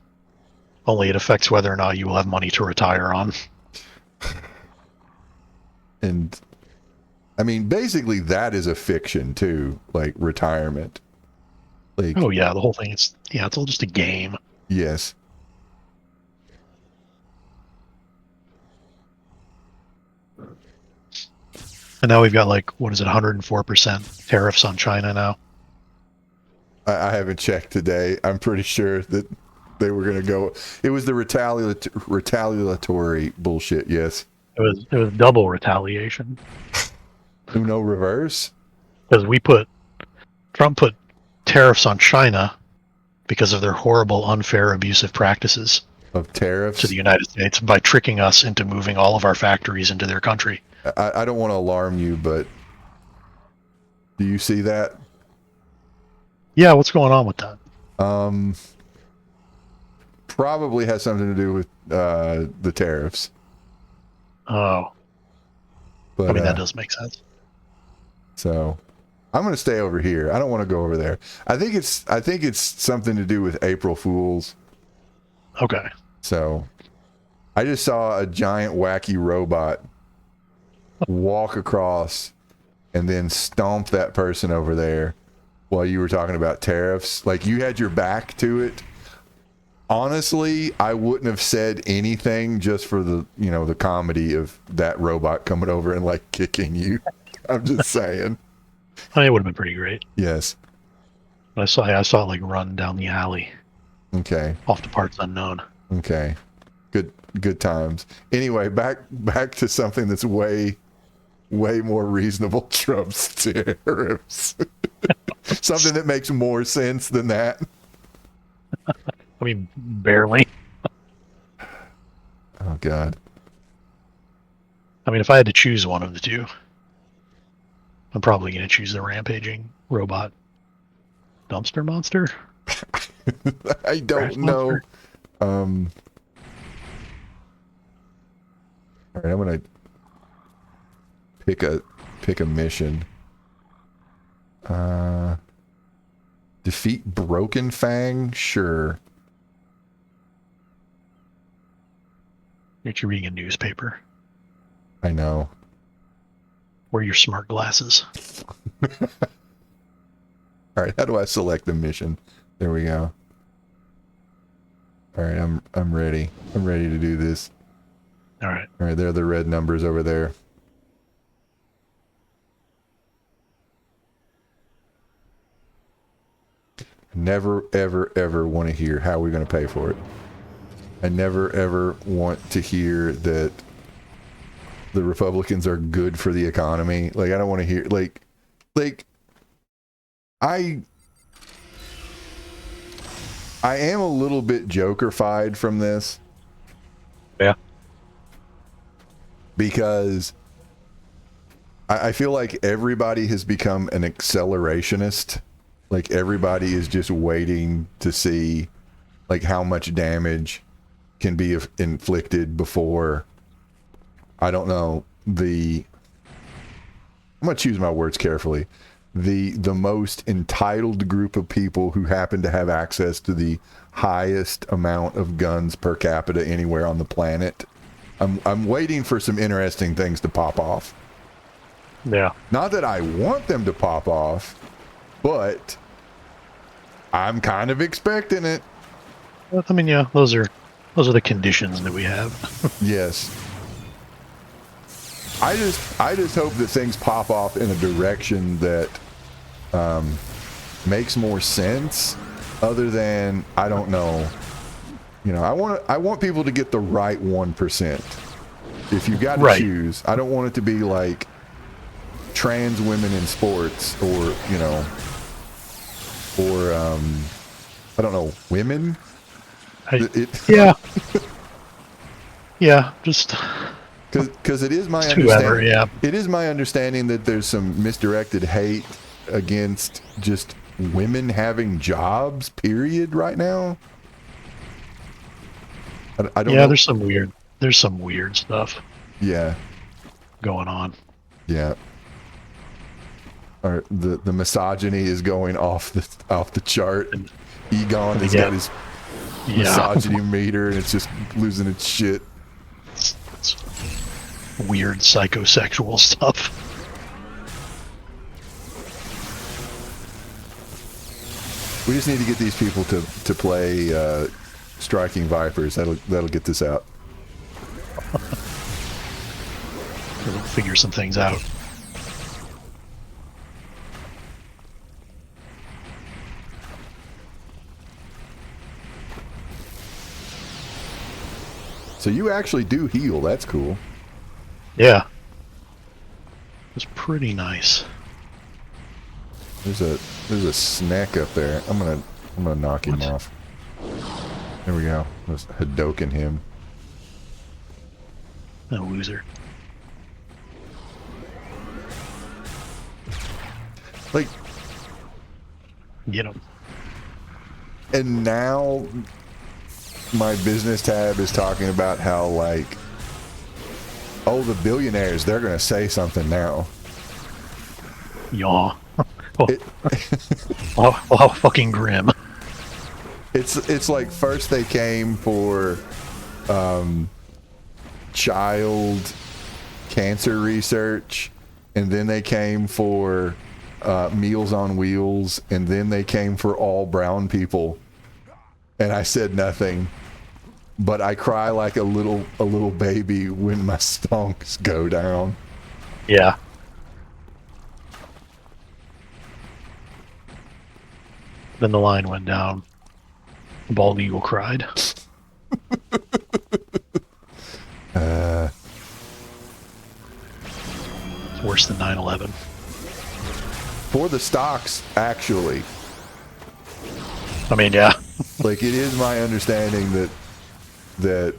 Speaker 3: Only it affects whether or not you will have money to retire on.
Speaker 1: And I mean, basically that is a fiction too, like retirement. Like,
Speaker 3: oh yeah, the whole thing is, it's all just a game.
Speaker 1: Yes.
Speaker 3: And now we've got, like, what is it, 104% tariffs on China now?
Speaker 1: I haven't checked today. I'm pretty sure that they were going to go. It was the retaliatory bullshit. Yes.
Speaker 3: It was double retaliation.
Speaker 1: No reverse.
Speaker 3: Because Trump put tariffs on China because of their horrible, unfair, abusive practices
Speaker 1: Of tariffs
Speaker 3: to the United States by tricking us into moving all of our factories into their country.
Speaker 1: I don't want to alarm you, but do you see that?
Speaker 3: Yeah, what's going on with that?
Speaker 1: Probably has something to do with the tariffs.
Speaker 3: Oh,
Speaker 1: But
Speaker 3: I mean, that does make sense.
Speaker 1: So I'm going to stay over here. I don't want to go over there. I think it's something to do with April Fools.
Speaker 3: Okay.
Speaker 1: So I just saw a giant wacky robot walk across and then stomp that person over there while you were talking about tariffs. Like, you had your back to it. Honestly, I wouldn't have said anything just for the, the comedy of that robot coming over and like kicking you. I'm just saying.
Speaker 3: I mean, it would have been pretty great.
Speaker 1: Yes.
Speaker 3: I saw it like run down the alley.
Speaker 1: Okay.
Speaker 3: Off to parts unknown.
Speaker 1: Okay. Good times. Anyway, back to something that's way more reasonable. Trump's tariffs. Something that makes more sense than that.
Speaker 3: I mean, barely.
Speaker 1: Oh, God.
Speaker 3: I mean, if I had to choose one of the two, I'm probably going to choose the rampaging robot dumpster monster.
Speaker 1: I don't know. All right, I'm going to pick a mission. Defeat Broken Fang? Sure.
Speaker 3: You're reading a newspaper.
Speaker 1: I know.
Speaker 3: Wear your smart glasses.
Speaker 1: All right, how do I select the mission? There we go. All right, I'm ready. I'm ready to do this.
Speaker 3: All right.
Speaker 1: All right, there are the red numbers over there. Never, ever, ever want to hear how we're going to pay for it. I never, ever want to hear that the Republicans are good for the economy. Like, I don't want to hear, like, I am a little bit joker-fied from this.
Speaker 3: Yeah.
Speaker 1: Because I feel like everybody has become an accelerationist. Like, everybody is just waiting to see, like, how much damage can be inflicted before, I don't know, I'm going to choose my words carefully, the most entitled group of people who happen to have access to the highest amount of guns per capita anywhere on the planet. I'm waiting for some interesting things to pop off.
Speaker 3: Yeah.
Speaker 1: Not that I want them to pop off, but I'm kind of expecting it.
Speaker 3: I mean, yeah, those are the conditions that we have.
Speaker 1: Yes. I just hope that things pop off in a direction that makes more sense, other than, I don't know. I want people to get the right 1%. If you got to choose, I don't want it to be like trans women in sports, or I don't know, women.
Speaker 3: Yeah. Yeah, just
Speaker 1: because it is my
Speaker 3: understanding. Whoever, yeah.
Speaker 1: It is my understanding that there's some misdirected hate against just women having jobs, period, right now. I don't know.
Speaker 3: There's some weird stuff.
Speaker 1: Yeah.
Speaker 3: Going on.
Speaker 1: Yeah. Or the misogyny is going off the chart. And Egon has got his misogyny meter, and it's just losing its shit.
Speaker 3: It's weird psychosexual stuff.
Speaker 1: We just need to get these people to play Striking Vipers. That'll get this out.
Speaker 3: We'll figure some things out.
Speaker 1: So you actually do heal. That's cool.
Speaker 3: Yeah. It's pretty nice.
Speaker 1: There's a snack up there. I'm gonna knock him off. There we go. Let's Hadoken him.
Speaker 3: A loser.
Speaker 1: Like,
Speaker 3: Get him.
Speaker 1: and now my business tab is talking about how, like, oh, the billionaires, they're gonna say something now.
Speaker 3: Yaw. Oh,
Speaker 1: It,
Speaker 3: how fucking grim.
Speaker 1: it's like first they came for child cancer research, and then they came for Meals on Wheels, and then they came for all brown people. And I said nothing, but I cry like a little baby when my stonks go down.
Speaker 3: Yeah. Then the line went down. The bald eagle cried. It's worse than 9/11.
Speaker 1: For the stocks, actually.
Speaker 3: I mean, yeah.
Speaker 1: Like, it is my understanding that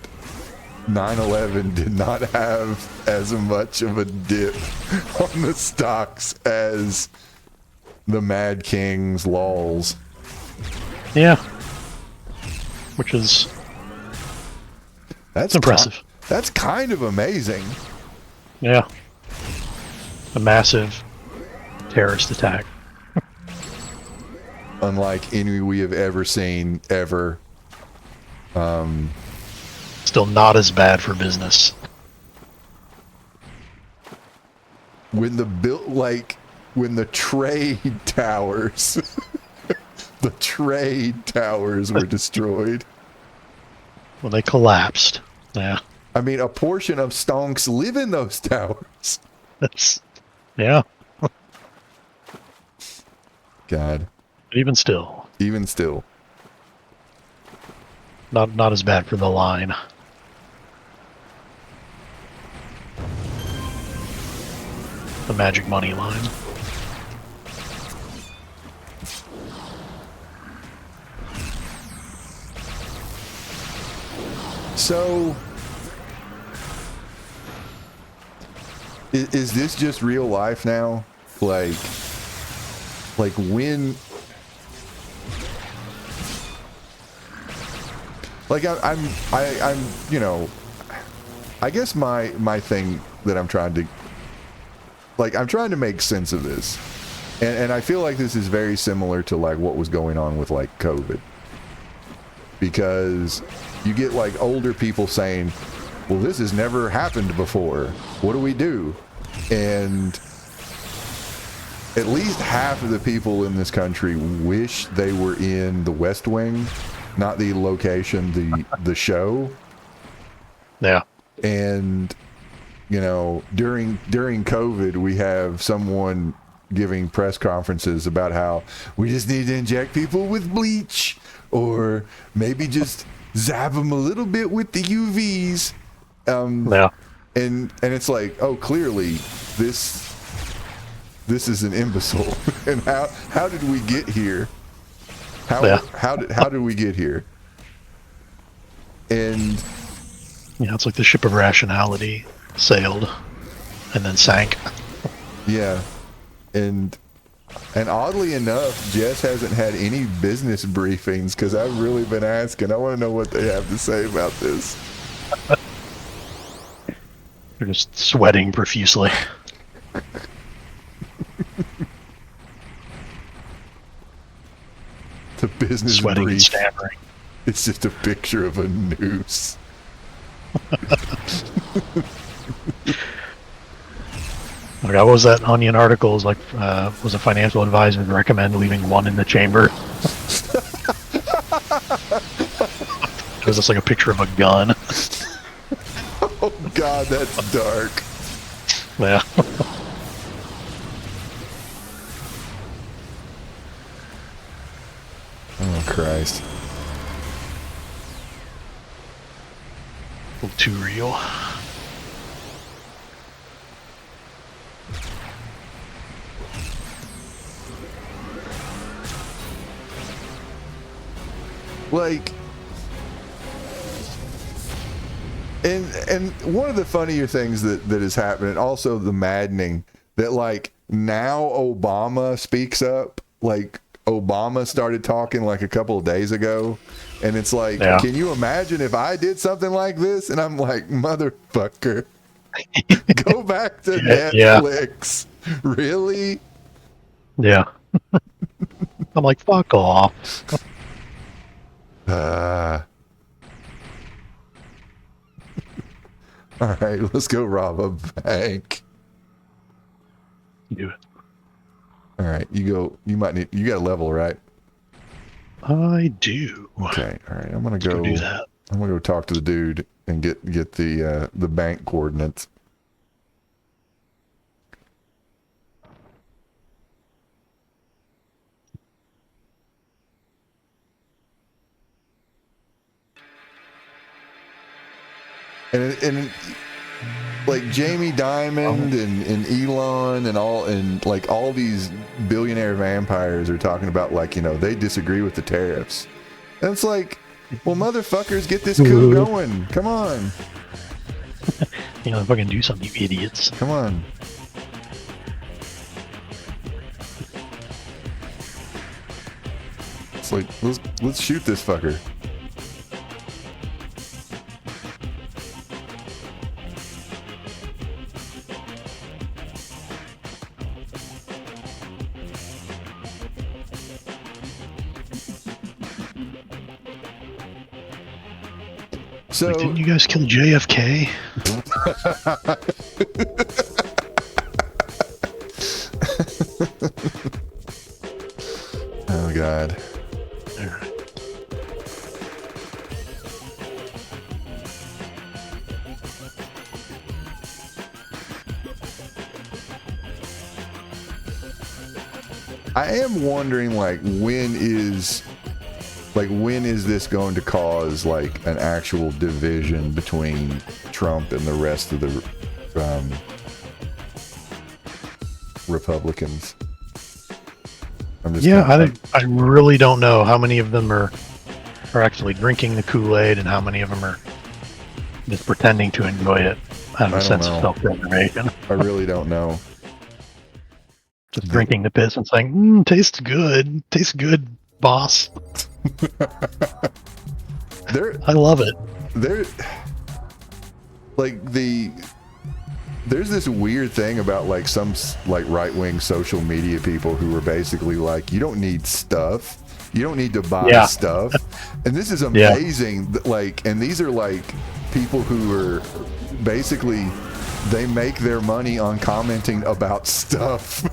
Speaker 1: 9/11 did not have as much of a dip on the stocks as the Mad King's lols.
Speaker 3: Yeah. Which is
Speaker 1: That's
Speaker 3: impressive.
Speaker 1: That's kind of amazing.
Speaker 3: Yeah. A massive terrorist attack.
Speaker 1: Unlike any we have ever seen ever.
Speaker 3: Still not as bad for business.
Speaker 1: When the trade towers the trade towers were destroyed.
Speaker 3: When they collapsed. Yeah.
Speaker 1: I mean, a portion of Stonks live in those towers.
Speaker 3: That's, yeah.
Speaker 1: God.
Speaker 3: But even still.
Speaker 1: Even still.
Speaker 3: Not as bad for the line. The magic money line.
Speaker 1: So, is this just real life now? Like when? Like I'm you know, I guess my thing that I'm trying to make sense of this, and I feel like this is very similar to like what was going on with like COVID, because you get like older people saying, well, this has never happened before, what do we do? And at least half of the people in this country wish they were in the West Wing, not the location, the show.
Speaker 3: Yeah.
Speaker 1: And you know, during COVID, we have someone giving press conferences about how we just need to inject people with bleach, or maybe just zap them a little bit with the UVs.
Speaker 3: Yeah.
Speaker 1: And it's like, oh, clearly this is an imbecile. And how did we get here? How did we get here? And
Speaker 3: Yeah, it's like the ship of rationality sailed and then sank.
Speaker 1: yeah, and oddly enough, Jess hasn't had any business briefings because I've really been asking. I want to know what they have to say about this.
Speaker 3: They're just sweating profusely.
Speaker 1: The business
Speaker 3: Sweating and
Speaker 1: brief.
Speaker 3: stammering.
Speaker 1: It's just a picture of a noose.
Speaker 3: Like, what was that Onion article? It was like, was a financial advisor recommend leaving one in the chamber? It was just like a picture of a gun.
Speaker 1: Oh God, that's dark.
Speaker 3: Yeah.
Speaker 1: Oh Christ.
Speaker 3: A little too real.
Speaker 1: Like, and one of the funnier things that is happening, also the maddening, that like now Obama speaks up. Like Obama started talking like a couple of days ago, and it's like, can you imagine if I did something like this? And I'm like, motherfucker, go back to Netflix. Really?
Speaker 3: Yeah. I'm like, fuck off.
Speaker 1: All right, let's go rob a bank.
Speaker 3: Do it.
Speaker 1: All right, you go. You might need. You got a level, right?
Speaker 3: I do.
Speaker 1: Okay. All right, I'm gonna
Speaker 3: go do that.
Speaker 1: I'm gonna go talk to the dude and get the bank coordinates. And like Jamie Dimon and Elon and all these billionaire vampires are talking about, like, you know, they disagree with the tariffs. And it's like, well, motherfuckers, get this coup going. Come on.
Speaker 3: You know, fucking do something, you idiots.
Speaker 1: Come on. It's like, let's shoot this fucker. So,
Speaker 3: like, didn't you guys kill JFK?
Speaker 1: Oh God.
Speaker 3: All right.
Speaker 1: I am wondering, like, when is this going to cause like an actual division between Trump and the rest of the Republicans?
Speaker 3: I really don't know how many of them are actually drinking the Kool-Aid and how many of them are just pretending to enjoy it out of a sense of self-preservation.
Speaker 1: I really don't know.
Speaker 3: Just drinking the piss and saying, tastes good, boss. I love it.
Speaker 1: There's this weird thing about like some like right-wing social media people who are basically like, you don't need stuff, you don't need to buy stuff, and this is amazing. Like, and these are like people who are basically, they make their money on commenting about stuff.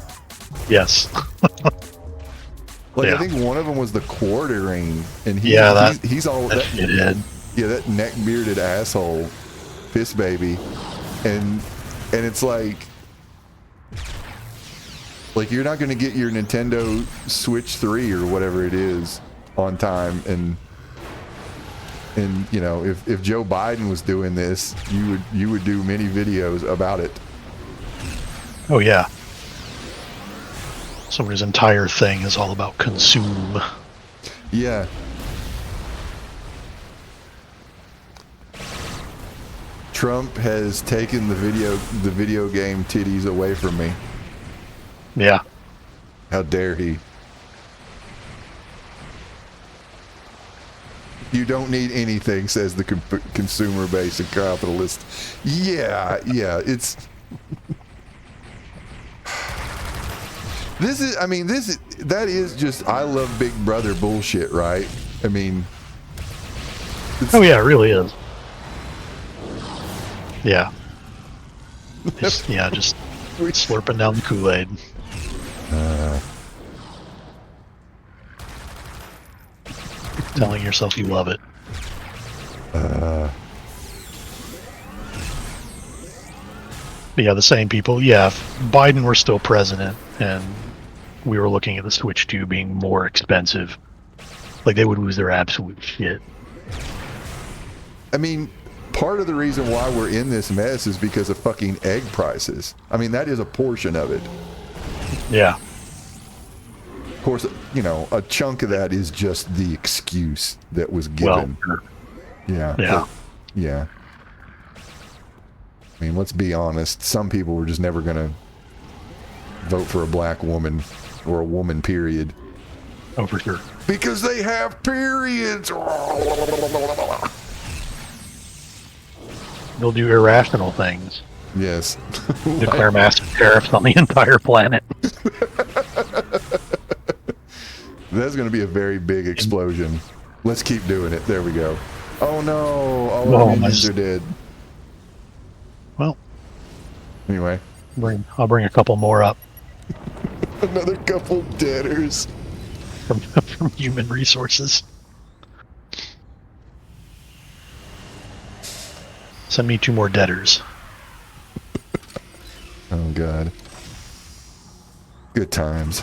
Speaker 3: Yes.
Speaker 1: Like, I think one of them was the Quartering, and he's all that
Speaker 3: shithead.
Speaker 1: Yeah, that neck-bearded asshole, piss baby, and it's like you're not going to get your Nintendo Switch 3 or whatever it is on time, and you know, if Joe Biden was doing this, you would do many videos about it.
Speaker 3: Oh yeah. So his entire thing is all about consume.
Speaker 1: Yeah. Trump has taken the video game titties away from me.
Speaker 3: Yeah.
Speaker 1: How dare he? You don't need anything, says the consumer base and capitalist. Yeah, it's... that is just I love Big Brother bullshit, right? I mean...
Speaker 3: Oh yeah, it really is. Yeah. Just slurping down the Kool-Aid. Telling yourself you love it. But yeah, the same people. Yeah, if Biden were still president and we were looking at the Switch 2 being more expensive, like, they would lose their absolute shit.
Speaker 1: I mean, part of the reason why we're in this mess is because of fucking egg prices. I mean, that is a portion of it.
Speaker 3: Yeah.
Speaker 1: course, you know, a chunk of that is just the excuse that was given.
Speaker 3: Well,
Speaker 1: yeah.
Speaker 3: yeah.
Speaker 1: Yeah. I mean, let's be honest. Some people were just never going to vote for a black woman or a woman, period.
Speaker 3: Oh, for sure.
Speaker 1: Because they have periods.
Speaker 3: They'll do irrational things.
Speaker 1: Yes.
Speaker 3: Declare massive tariffs on the entire planet.
Speaker 1: That's going to be a very big explosion. Let's keep doing it. There we go. Oh no! All
Speaker 3: Oh,
Speaker 1: our minions are dead.
Speaker 3: Well,
Speaker 1: Anyway,
Speaker 3: I'll bring a couple more up
Speaker 1: another couple deaders.
Speaker 3: from human resources. Send me 2 more deaders.
Speaker 1: Oh god. Good times.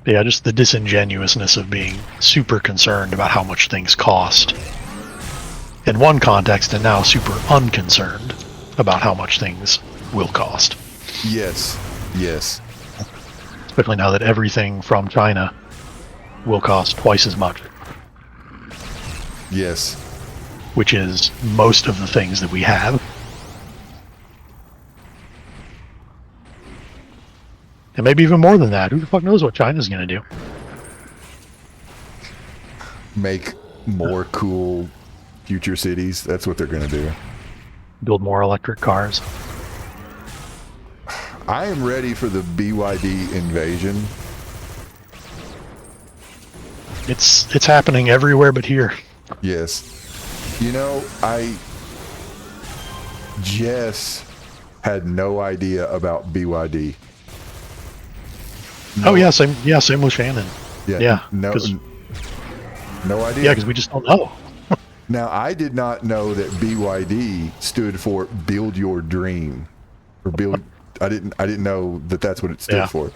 Speaker 3: Yeah, just the disingenuousness of being super concerned about how much things cost in one context, and now super unconcerned about how much things will cost.
Speaker 1: Yes. Yes.
Speaker 3: Especially now that everything from China will cost twice as much,
Speaker 1: Yes.
Speaker 3: which is most of the things that we have. And maybe even more than that. Who the fuck knows what China's going to do?
Speaker 1: Make more cool future cities. That's what they're going to do.
Speaker 3: Build more electric cars.
Speaker 1: I am ready for the BYD invasion.
Speaker 3: It's happening everywhere but here.
Speaker 1: Yes. You know, Jess had no idea about BYD.
Speaker 3: Oh yeah, same with Shannon. Yeah,
Speaker 1: no idea.
Speaker 3: Yeah, because we just don't know.
Speaker 1: Now, I did not know that BYD stood for Build Your Dream, or build. I didn't know that that's what it stood for.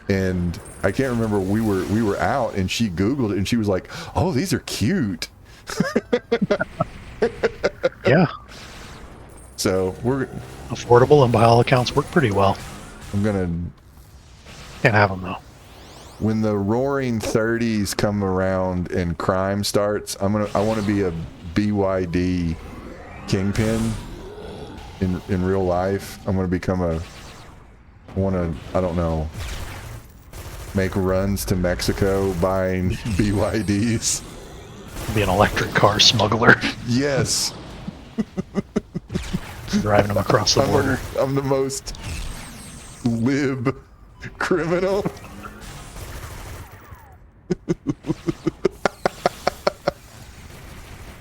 Speaker 1: And I can't remember. We were out, and she Googled it, and she was like, "Oh, these are cute."
Speaker 3: Yeah.
Speaker 1: So we're
Speaker 3: Affordable and by all accounts work pretty well.
Speaker 1: I'm gonna.
Speaker 3: Can't have them though.
Speaker 1: When the roaring 30s come around and crime starts, I want to be a BYD kingpin in real life. I'm going to become I don't know, make runs to Mexico buying BYDs.
Speaker 3: Be an electric car smuggler.
Speaker 1: Yes.
Speaker 3: Driving them across the border.
Speaker 1: I'm the most lib criminal.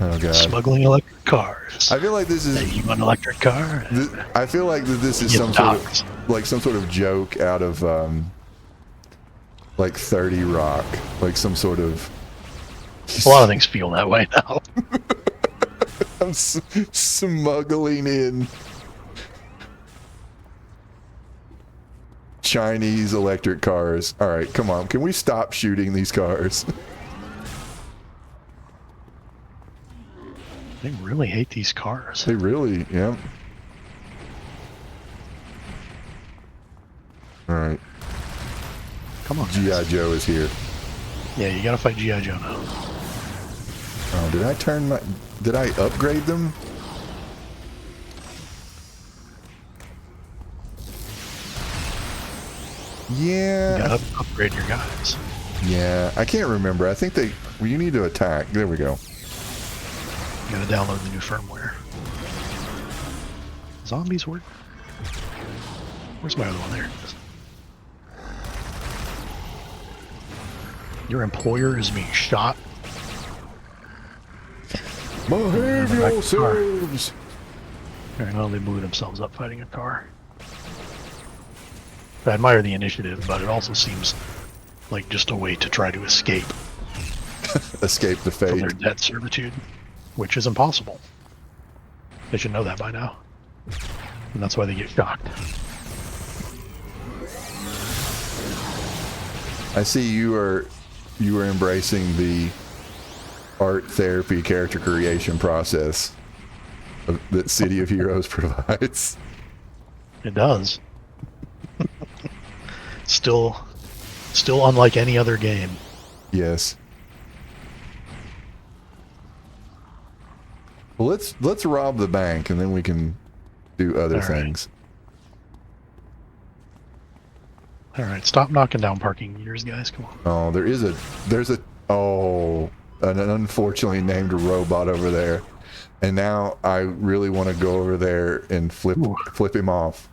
Speaker 1: Oh god.
Speaker 3: Smuggling electric cars.
Speaker 1: I feel like this is.
Speaker 3: Hey, you want an electric car?
Speaker 1: I feel like that this is
Speaker 3: Get
Speaker 1: some
Speaker 3: dogs.
Speaker 1: some sort of joke out of like 30 Rock, like some sort of.
Speaker 3: A lot of things feel that way now.
Speaker 1: I'm smuggling in Chinese electric cars. All right, come on. Can we stop shooting these cars?
Speaker 3: They really hate these cars.
Speaker 1: They really, yeah. All right.
Speaker 3: Come on,
Speaker 1: G.I.
Speaker 3: guys.
Speaker 1: Joe is here.
Speaker 3: Yeah, you gotta fight G.I. Joe now.
Speaker 1: Oh, did I upgrade them? Yeah.
Speaker 3: You gotta upgrade your guys.
Speaker 1: Yeah, I can't remember. I think you need to attack. There we go.
Speaker 3: You gotta download the new firmware. Zombies work? Where's my other one? There it is. Your employer is being shot.
Speaker 1: Behave
Speaker 3: Back to the car.
Speaker 1: yourselves!
Speaker 3: Alright, well, they blew themselves up fighting a car. I admire the initiative, but it also seems like just a way to try to escape
Speaker 1: Escape the
Speaker 3: from
Speaker 1: fate.
Speaker 3: their debt servitude, which is impossible. They should know that by now. And that's why they get shocked.
Speaker 1: I see you are embracing the art therapy character creation process that City of Heroes provides.
Speaker 3: It does. Still unlike any other game.
Speaker 1: Yes. Well, let's rob the bank and then we can do other things.
Speaker 3: All right, stop knocking down parking meters, guys. Come on.
Speaker 1: Oh, there's an unfortunately named robot over there, and now I really want to go over there and flip him off.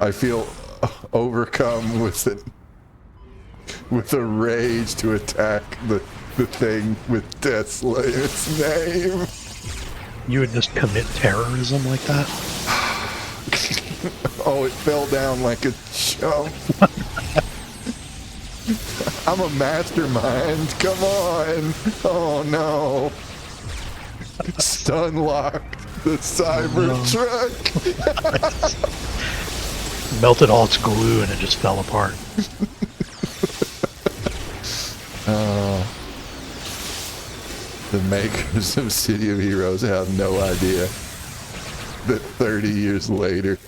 Speaker 1: I feel overcome with a rage to attack the thing with Tesla in its name.
Speaker 3: You would just commit terrorism like that?
Speaker 1: Oh, it fell down like a chump. I'm a mastermind. Come on. Oh no. Stun locked the Cybertruck.
Speaker 3: Melted all its glue and it just fell apart.
Speaker 1: Oh. The makers of City of Heroes have no idea that 30 years later.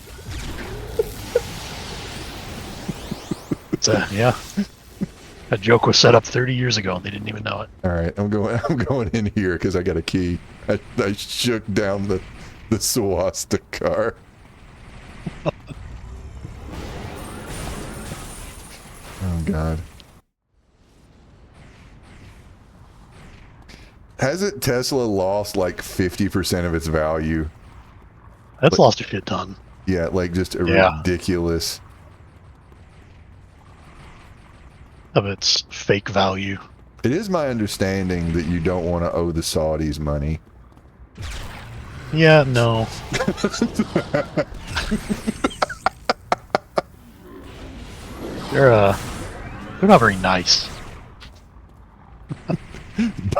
Speaker 3: Yeah. That joke was set up 30 years ago and they didn't even know it.
Speaker 1: All right, I'm going in here because I got a key. I shook down the swastika car. Oh God. Hasn't Tesla lost like 50% of its value?
Speaker 3: That's lost a shit ton.
Speaker 1: Yeah, like just a ridiculous.
Speaker 3: Of its fake value.
Speaker 1: It is my understanding that you don't want to owe the Saudis money.
Speaker 3: Yeah, no. They're not very nice.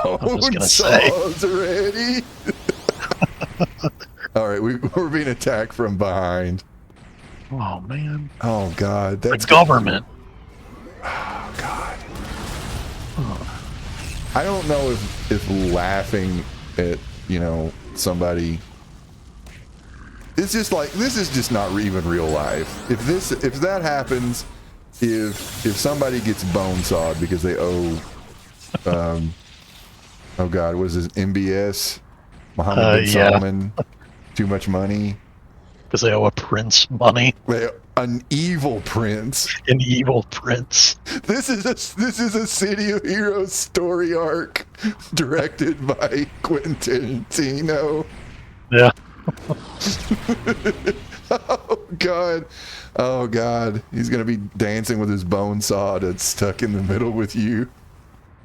Speaker 3: I'm just gonna say.
Speaker 1: Ready? All right, we're being attacked from behind.
Speaker 3: Oh man.
Speaker 1: Oh God, that's
Speaker 3: the government.
Speaker 1: Oh God. I don't know if laughing at somebody. It's just like this is just not even real life. If that happens, if somebody gets bone sawed because they owe, oh God, what is this MBS, Mohammed bin Salman, too much money
Speaker 3: because they owe a prince money.
Speaker 1: An evil prince.
Speaker 3: An evil prince.
Speaker 1: This is a City of Heroes story arc directed by Quentin Tarantino.
Speaker 3: Yeah.
Speaker 1: Oh God, he's gonna be dancing with his bone saw that's stuck in the middle with you.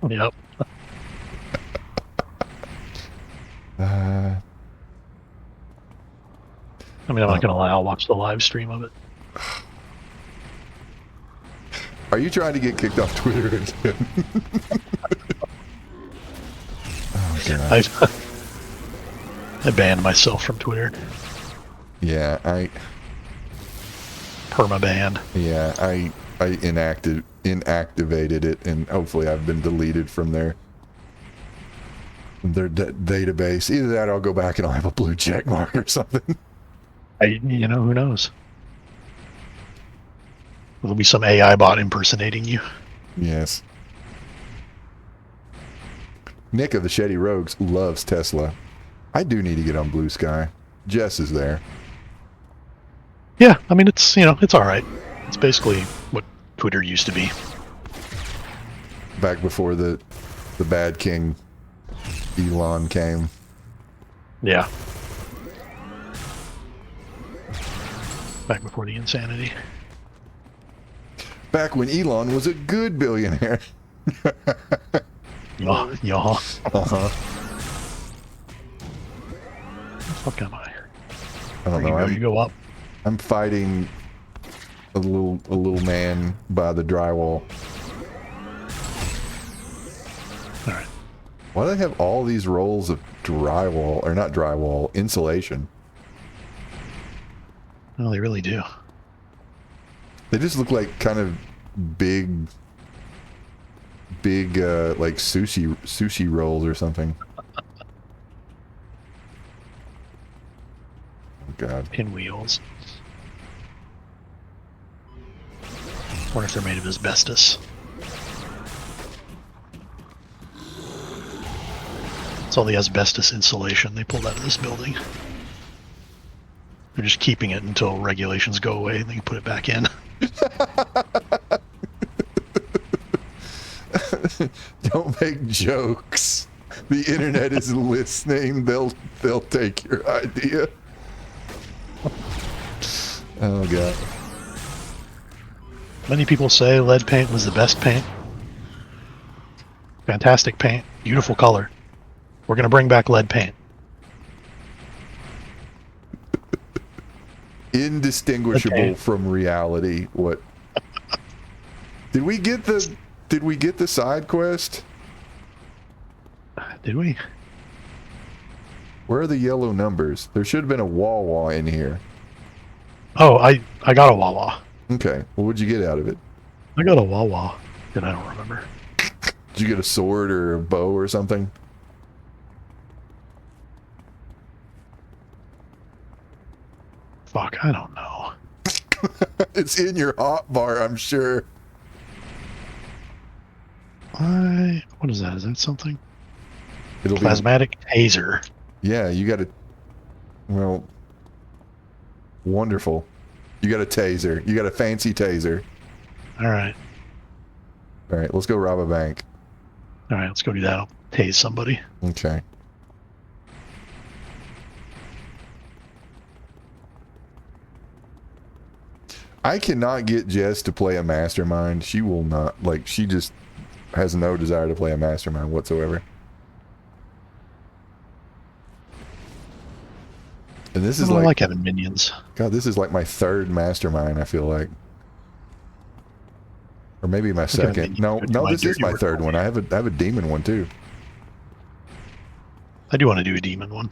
Speaker 3: Yep. I mean, I'm not gonna lie. I'll watch the live stream of it.
Speaker 1: Are you trying to get kicked off Twitter again? Oh God.
Speaker 3: I banned myself from Twitter.
Speaker 1: Yeah,
Speaker 3: permaban.
Speaker 1: Yeah, I inactivated it, and hopefully I've been deleted from their database. Either that, or I'll go back and I'll have a blue check mark or something.
Speaker 3: Who knows? There'll be some AI bot impersonating you.
Speaker 1: Yes. Nick of the Shady Rogues loves Tesla. I do need to get on Blue Sky. Jess is there.
Speaker 3: Yeah, I mean it's it's all right. It's basically what Twitter used to be.
Speaker 1: Back before the bad king Elon came.
Speaker 3: Yeah. Back before the insanity.
Speaker 1: Back when Elon was a good billionaire.
Speaker 3: Yeah.
Speaker 1: Uh-huh.
Speaker 3: What am I?
Speaker 1: I don't know.
Speaker 3: You go up.
Speaker 1: I'm fighting a little man by the drywall.
Speaker 3: All right.
Speaker 1: Why do they have all these rolls of drywall, or not drywall, insulation?
Speaker 3: No, they really do.
Speaker 1: They just look like kind of big like sushi rolls or something. Oh God.
Speaker 3: Pinwheels. wonder if they're made of asbestos. It's all the asbestos insulation they pulled out of this building. They're just keeping it until regulations go away and they can put it back in.
Speaker 1: Don't make jokes. The internet is listening. They'll take your idea. Oh god.
Speaker 3: Many people say lead paint was the best paint. Fantastic paint, beautiful color. We're gonna bring back lead paint.
Speaker 1: Indistinguishable from reality. What? Did we get the side quest?
Speaker 3: Did we?
Speaker 1: Where are the yellow numbers? There should have been a Wawa in here.
Speaker 3: Oh, I got a Wawa.
Speaker 1: Okay. Well, what'd you get out of it?
Speaker 3: I got a Wawa that I don't remember.
Speaker 1: Did you get a sword or a bow or something?
Speaker 3: Fuck, I don't know.
Speaker 1: It's in your hotbar, I'm sure.
Speaker 3: What is that? Is that something?
Speaker 1: It'll
Speaker 3: Plasmatic taser.
Speaker 1: Yeah, you got a... Well... Wonderful. You got a taser. You got a fancy taser.
Speaker 3: Alright.
Speaker 1: Alright, let's go rob a bank.
Speaker 3: Alright, let's go do that. I'll tase somebody.
Speaker 1: Okay. I cannot get Jess to play a mastermind. She will not. Like, she just has no desire to play a mastermind whatsoever. And this is
Speaker 3: I
Speaker 1: like
Speaker 3: having minions.
Speaker 1: God, this is like my third mastermind, I feel like. Or maybe my second. No, this is my third one. I have a demon one too.
Speaker 3: I do want to do a demon one.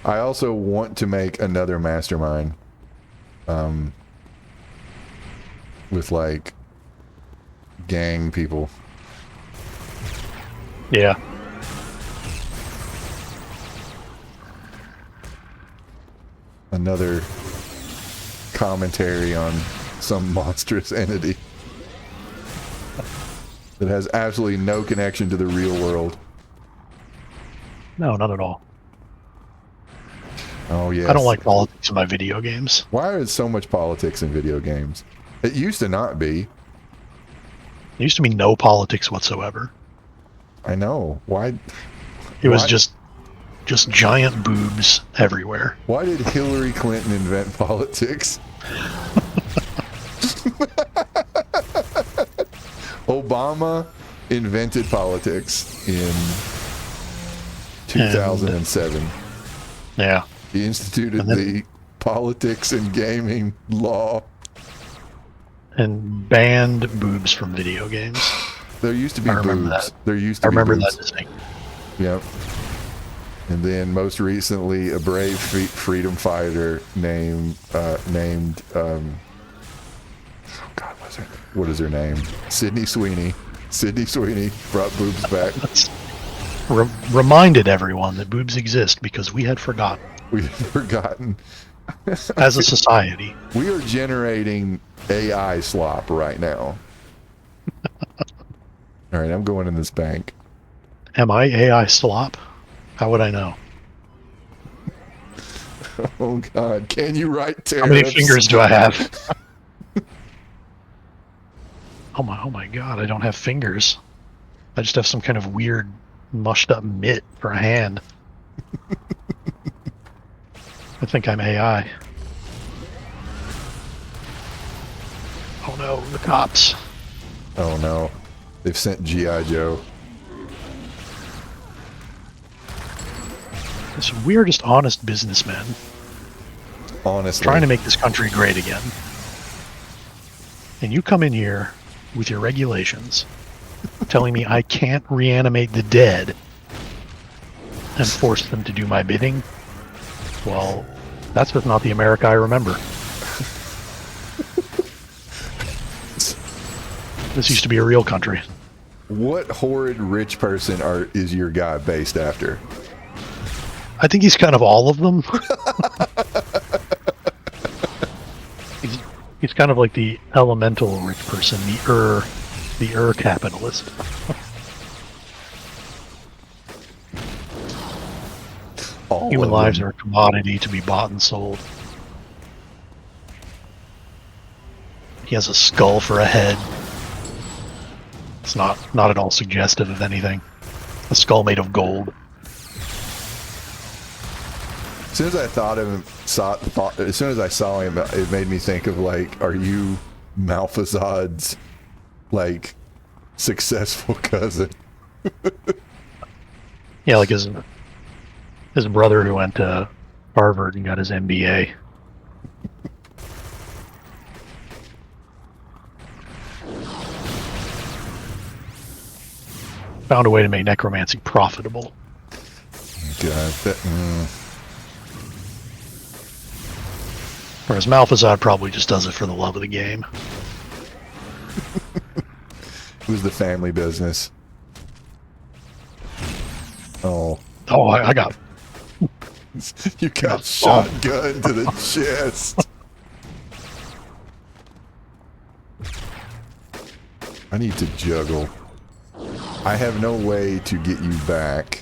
Speaker 1: I also want to make another mastermind. With like gang people.
Speaker 3: Yeah.
Speaker 1: Another commentary on some monstrous entity that has absolutely no connection to the real world.
Speaker 3: No, not at all.
Speaker 1: Oh yeah.
Speaker 3: I don't like politics in my video games.
Speaker 1: Why is so much politics in video games? It used to not be.
Speaker 3: There used to be no politics whatsoever.
Speaker 1: I know. Why?
Speaker 3: It was just giant boobs everywhere.
Speaker 1: Why did Hillary Clinton invent politics? Obama invented politics in 2007.
Speaker 3: Yeah.
Speaker 1: He instituted the politics and gaming law.
Speaker 3: And banned boobs from video games.
Speaker 1: There used to be
Speaker 3: boobs.
Speaker 1: That. There used to be
Speaker 3: remember
Speaker 1: boobs.
Speaker 3: that distinct.
Speaker 1: Yep. And then most recently, a brave freedom fighter named God, what is her name? Sydney Sweeney. Sydney Sweeney brought boobs back.
Speaker 3: Reminded everyone that boobs exist because we had forgotten.
Speaker 1: We had forgotten.
Speaker 3: As a society.
Speaker 1: We are generating AI slop right now. All right, I'm going in this bank.
Speaker 3: Am I AI slop? How would I know?
Speaker 1: Oh God! Can you write tariffs?
Speaker 3: How many fingers do I have? Oh my God! I don't have fingers. I just have some kind of weird, mushed up mitt for a hand. I think I'm AI. Oh no, the cops.
Speaker 1: Oh no, they've sent G.I. Joe.
Speaker 3: Some weirdest honest businessmen.
Speaker 1: Honestly.
Speaker 3: Trying to make this country great again. And you come in here with your regulations telling me I can't reanimate the dead and force them to do my bidding. Well, that's just not the America I remember. This used to be a real country.
Speaker 1: What horrid rich person is your guy based after?
Speaker 3: I think he's kind of all of them. He's kind of like the elemental rich person, the capitalist. Human lives are a commodity to be bought and sold. He has a skull for a head. It's not at all suggestive of anything. A skull made of gold.
Speaker 1: As soon as I as soon as I saw him, it made me think of like, are you Malfazad's like successful cousin?
Speaker 3: Yeah, like his brother who went to Harvard and got his MBA. Found a way to make necromancy profitable.
Speaker 1: God,
Speaker 3: Whereas Malfazad probably just does it for the love of the game.
Speaker 1: It was the family business. Oh,
Speaker 3: I got...
Speaker 1: You got shotgun to the chest. I need to juggle. I have no way to get you back.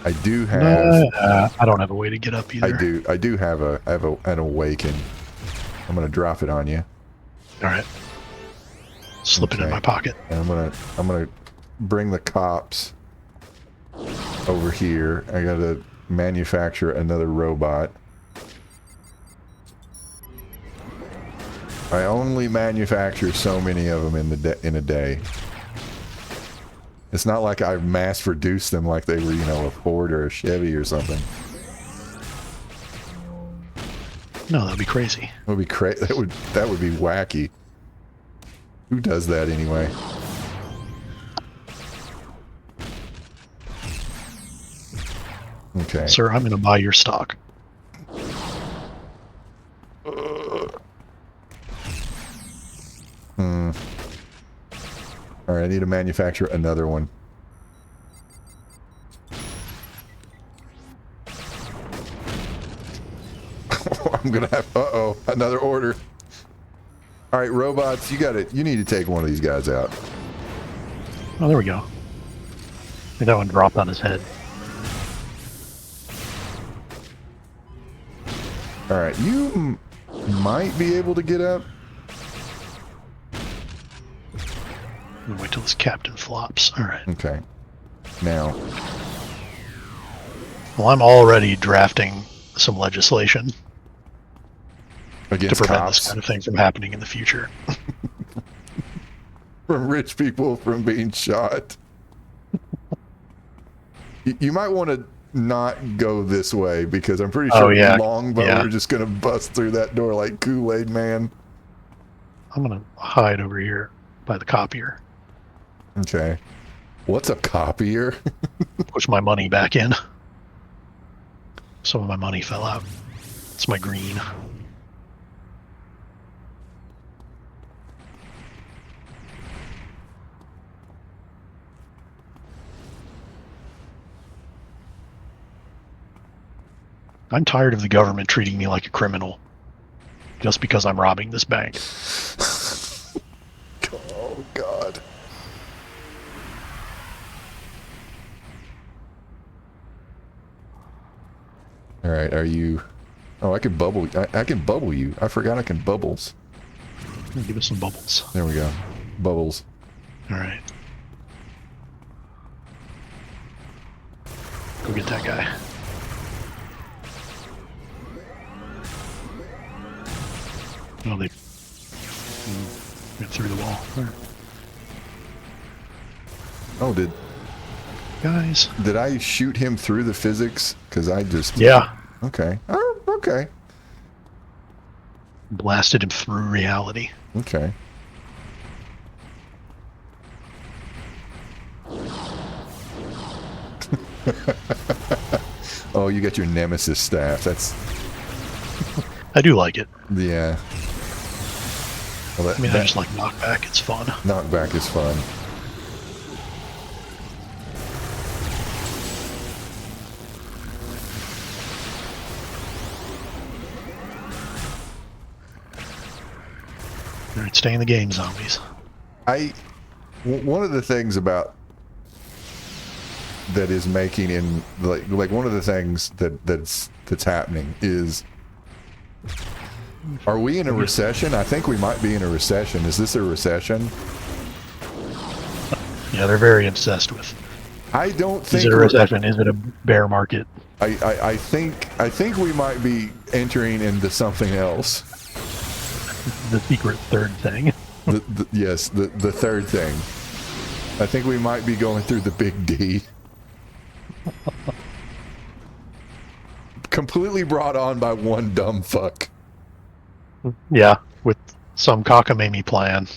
Speaker 1: I do have.
Speaker 3: I don't have a way to get up either.
Speaker 1: I do have an awaken. I'm gonna drop it on you.
Speaker 3: All right. Slip it in my pocket.
Speaker 1: And I'm gonna bring the cops over here. I gotta manufacture another robot. I only manufacture so many of them in a day. It's not like I've mass-produced them like they were, you know, a Ford or a Chevy or something.
Speaker 3: No, that'd be crazy.
Speaker 1: That would be that would be wacky. Who does that anyway? Okay.
Speaker 3: Sir, I'm going to buy your stock.
Speaker 1: Alright, I need to manufacture another one. I'm gonna have... Uh-oh, another order. Alright, robots, you need to take one of these guys out.
Speaker 3: Oh, there we go. I think that one dropped on his head.
Speaker 1: Alright, you might be able to get up.
Speaker 3: Wait till this captain flops. Alright.
Speaker 1: Okay. Now.
Speaker 3: Well, I'm already drafting some legislation
Speaker 1: against
Speaker 3: to prevent
Speaker 1: cops.
Speaker 3: this kind of thing from happening in the future.
Speaker 1: From rich people from being shot. You might want to not go this way because I'm pretty sure Longbow are just going to bust through that door like Kool-Aid Man.
Speaker 3: I'm going to hide over here by the copier.
Speaker 1: Okay. What's a copier?
Speaker 3: Push my money back in. Some of my money fell out. It's my green. I'm tired of the government treating me like a criminal just because I'm robbing this bank.
Speaker 1: Oh, God. All right, are you... Oh, I can bubble. I can bubble you. I forgot I can bubbles.
Speaker 3: Give us some bubbles.
Speaker 1: There we go. Bubbles.
Speaker 3: All right. Go get that guy. Oh, they went through the wall. There.
Speaker 1: Oh,
Speaker 3: Guys.
Speaker 1: Did I shoot him through the physics? Because I just...
Speaker 3: Yeah.
Speaker 1: Okay. Oh, okay.
Speaker 3: Blasted him through reality.
Speaker 1: Okay. Oh, you got your nemesis staff. That's...
Speaker 3: I do like it.
Speaker 1: Yeah. Well,
Speaker 3: I just like knockback. It's fun.
Speaker 1: Knockback is fun.
Speaker 3: All right, stay in the game, zombies.
Speaker 1: One of the things about that is making in like one of the things that's happening is, are we in a recession? I think we might be in a recession. Is this a recession?
Speaker 3: Yeah, they're very obsessed with.
Speaker 1: I don't think.
Speaker 3: Is it a recession? Is it a bear market?
Speaker 1: I think we might be entering into something else.
Speaker 3: The secret third thing.
Speaker 1: Yes, the third thing. I think we might be going through the big D. Completely brought on by one dumb fuck.
Speaker 3: Yeah, with some cockamamie plan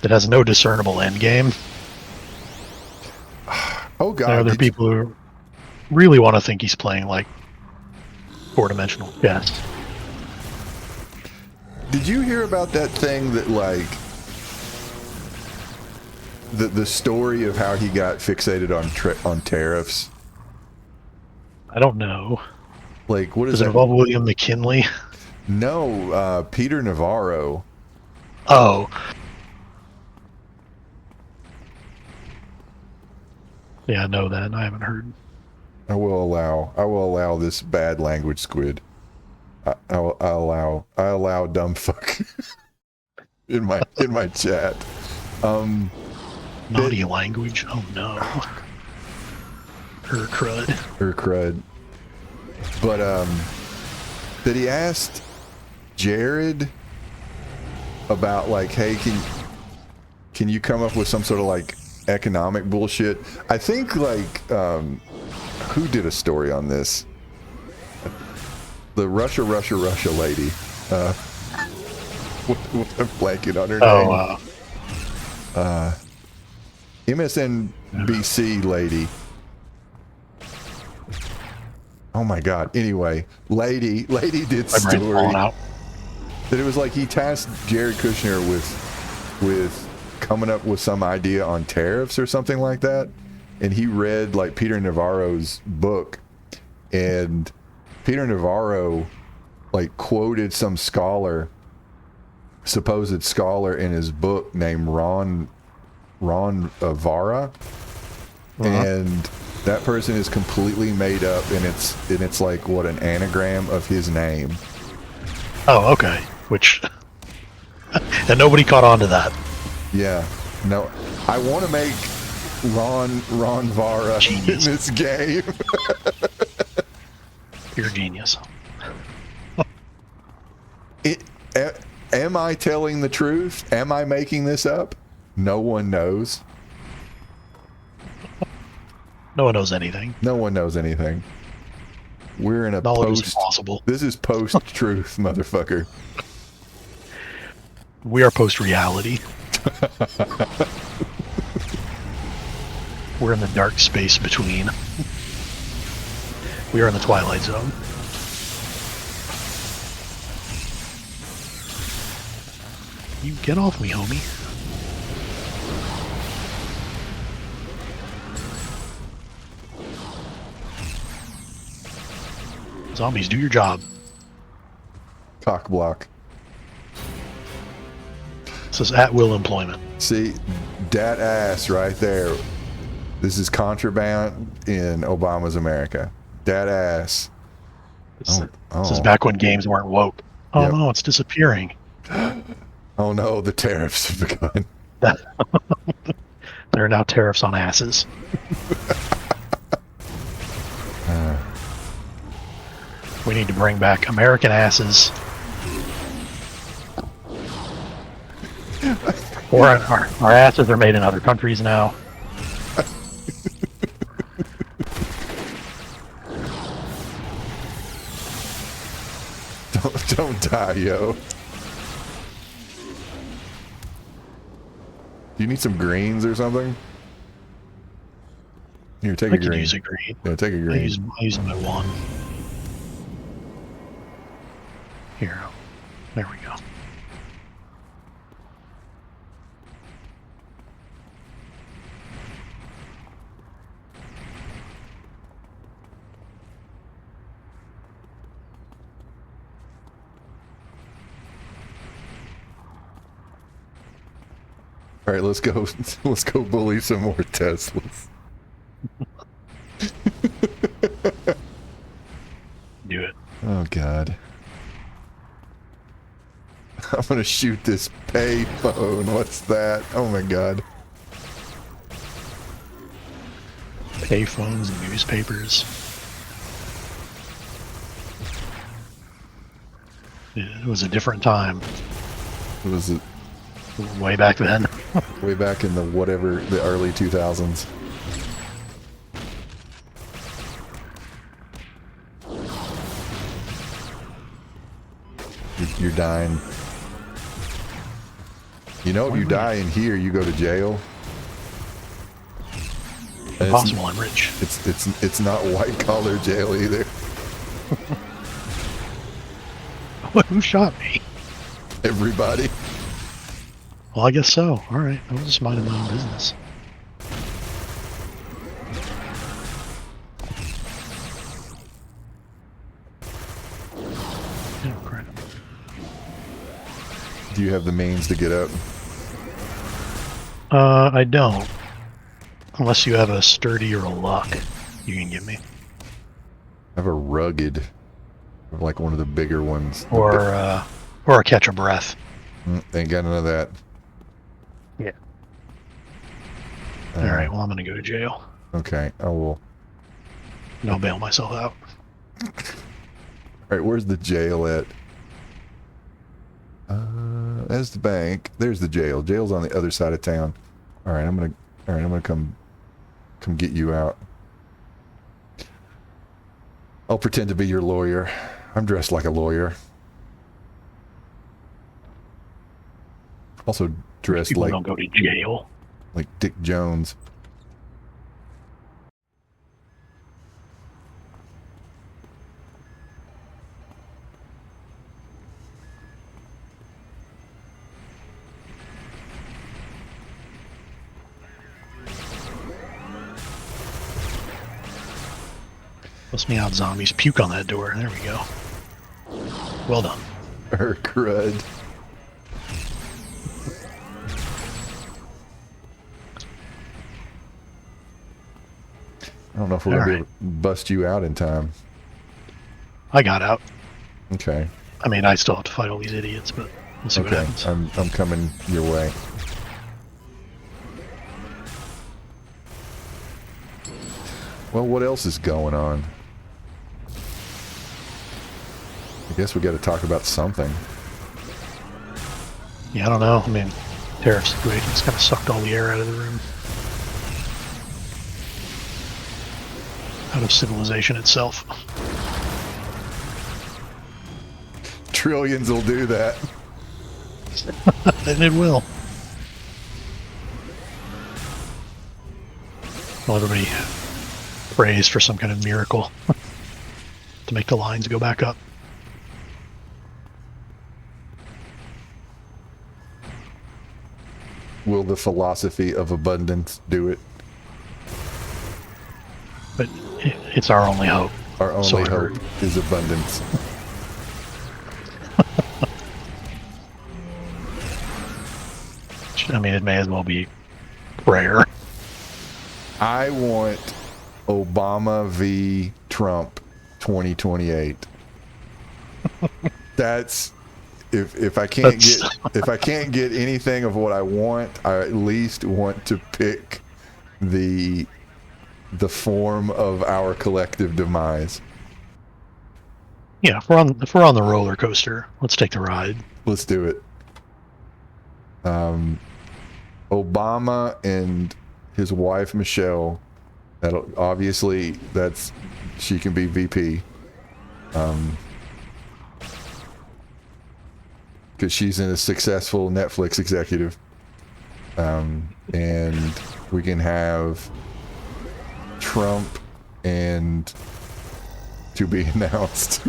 Speaker 3: that has no discernible end game.
Speaker 1: Oh god.
Speaker 3: There are other people who really want to think he's playing like four-dimensional chess.
Speaker 1: Did you hear about that thing that like the story of how he got fixated on tariffs?
Speaker 3: I don't know.
Speaker 1: Like, what is
Speaker 3: Does
Speaker 1: that?
Speaker 3: it involve William McKinley?
Speaker 1: No, Peter Navarro.
Speaker 3: Oh. Yeah, I know that. I haven't heard.
Speaker 1: I will allow this bad language, Squid. I allow dumb fuck in my chat.
Speaker 3: Naughty language. Oh no. Her crud.
Speaker 1: But that he asked Jared about like, hey, can you come up with some sort of like economic bullshit? I think like who did a story on this? The Russia lady. I'm blanking on her name. MSNBC lady. Oh my god. Anyway, lady did story that it was like he tasked Jared Kushner with coming up with some idea on tariffs or something like that, and he read like Peter Navarro's book, and Peter Navarro like quoted some supposed scholar in his book named Ron Vara, and that person is completely made up, and it's like what, an anagram of his name.
Speaker 3: Oh, okay. Which and nobody caught on to that.
Speaker 1: Yeah. No, I want to make Ron Vara
Speaker 3: Genius.
Speaker 1: in this game.
Speaker 3: You're a genius.
Speaker 1: Am I telling the truth? Am I making this up? No one knows.
Speaker 3: No one knows anything.
Speaker 1: No one knows anything. We're in a
Speaker 3: Knowledge is impossible.
Speaker 1: This is post-truth, motherfucker.
Speaker 3: We are post-reality. We're in the dark space between. We are in the Twilight Zone. You get off me, homie. Zombies, do your job.
Speaker 1: Cock block.
Speaker 3: This is at-will employment.
Speaker 1: See, dat ass right there. This is contraband in Obama's America. Dat ass.
Speaker 3: This is back when games weren't woke. Oh
Speaker 1: Yep.
Speaker 3: no, it's disappearing.
Speaker 1: Oh no, the tariffs have begun.
Speaker 3: There are now tariffs on asses. We need to bring back American asses. Or our asses are made in other countries now.
Speaker 1: Don't die, yo. Do you need some greens or something? Here, take
Speaker 3: I
Speaker 1: a
Speaker 3: could
Speaker 1: green.
Speaker 3: use a green.
Speaker 1: Yeah, take a
Speaker 3: I
Speaker 1: green.
Speaker 3: use my one. Here. There we go.
Speaker 1: All right, let's go. Let's go bully some more Teslas.
Speaker 3: Do it.
Speaker 1: Oh God. I'm gonna shoot this payphone. What's that? Oh my God.
Speaker 3: Payphones and newspapers. It was a different time.
Speaker 1: Was it
Speaker 3: Way back then.
Speaker 1: way back in the early 2000s? You're dying. You know, if you die in here, you go to jail. And
Speaker 3: Impossible, I'm rich.
Speaker 1: It's not white collar jail either.
Speaker 3: Who shot me?
Speaker 1: Everybody.
Speaker 3: Well, I guess so. Alright, I was just minding my own business. Oh, crap.
Speaker 1: Do you have the means to get up?
Speaker 3: I don't. Unless you have a sturdy or a luck, you can give me.
Speaker 1: I have a rugged, like one of the bigger ones.
Speaker 3: Or a catch a breath.
Speaker 1: Ain't got none of that.
Speaker 3: Yeah. Alright, well, I'm gonna go to jail.
Speaker 1: Okay, I will.
Speaker 3: And I'll bail myself out.
Speaker 1: Alright, where's the jail at? There's the bank. There's the jail. Jail's on the other side of town. Alright, I'm gonna come get you out. I'll pretend to be your lawyer. I'm dressed like a lawyer. Also dressed
Speaker 3: People
Speaker 1: like
Speaker 3: don't go to jail.
Speaker 1: like Dick Jones.
Speaker 3: Let's me out, zombies. Puke on that door. There we go. Well done.
Speaker 1: Her crud. I don't know if we're gonna be able to bust you out in time.
Speaker 3: I got out.
Speaker 1: Okay.
Speaker 3: I mean, I still have to fight all these idiots, but we'll see what
Speaker 1: Okay.
Speaker 3: happens.
Speaker 1: I'm coming your way. Well, what else is going on? I guess we got to talk about something.
Speaker 3: Yeah, I don't know. I mean, tariff situation's kind of sucked all the air out of the room. Out of civilization itself.
Speaker 1: Trillions will do that.
Speaker 3: And it will. Well, everybody prays for some kind of miracle to make the lines go back up.
Speaker 1: Will the philosophy of abundance do it?
Speaker 3: But it's our only hope.
Speaker 1: Our only
Speaker 3: So I
Speaker 1: hope
Speaker 3: heard.
Speaker 1: is abundance.
Speaker 3: I mean, it may as well be prayer.
Speaker 1: I want Obama v. Trump 2028. That's if I can't get anything of what I want, I at least want to pick the form of our collective demise.
Speaker 3: Yeah, if we're on the roller coaster, let's take the ride.
Speaker 1: Let's do it. Obama and his wife Michelle. She can be VP. Because she's a successful Netflix executive. And we can have Trump and to be announced.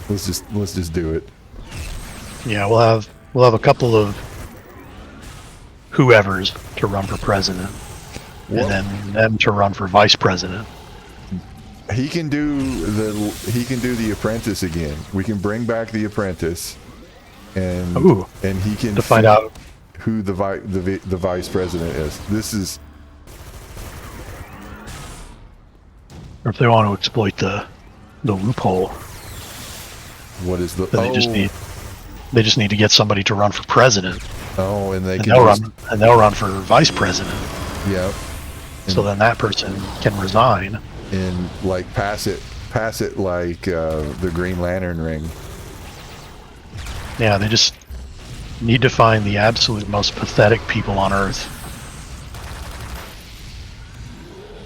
Speaker 1: let's just do it.
Speaker 3: Yeah, we'll have a couple of whoever's to run for president,
Speaker 1: Well-
Speaker 3: and then them to run for vice president.
Speaker 1: He can do the Apprentice again. We can bring back the Apprentice, and
Speaker 3: Ooh,
Speaker 1: and he can
Speaker 3: to find out
Speaker 1: who the vice president is. This is
Speaker 3: or if they want to exploit the loophole.
Speaker 1: what is the
Speaker 3: They just need to get somebody to run for president.
Speaker 1: Oh, and
Speaker 3: they'll run for vice president.
Speaker 1: Yep.
Speaker 3: So then that person can resign
Speaker 1: and like pass it like the Green Lantern ring.
Speaker 3: Yeah, they just need to find the absolute most pathetic people on Earth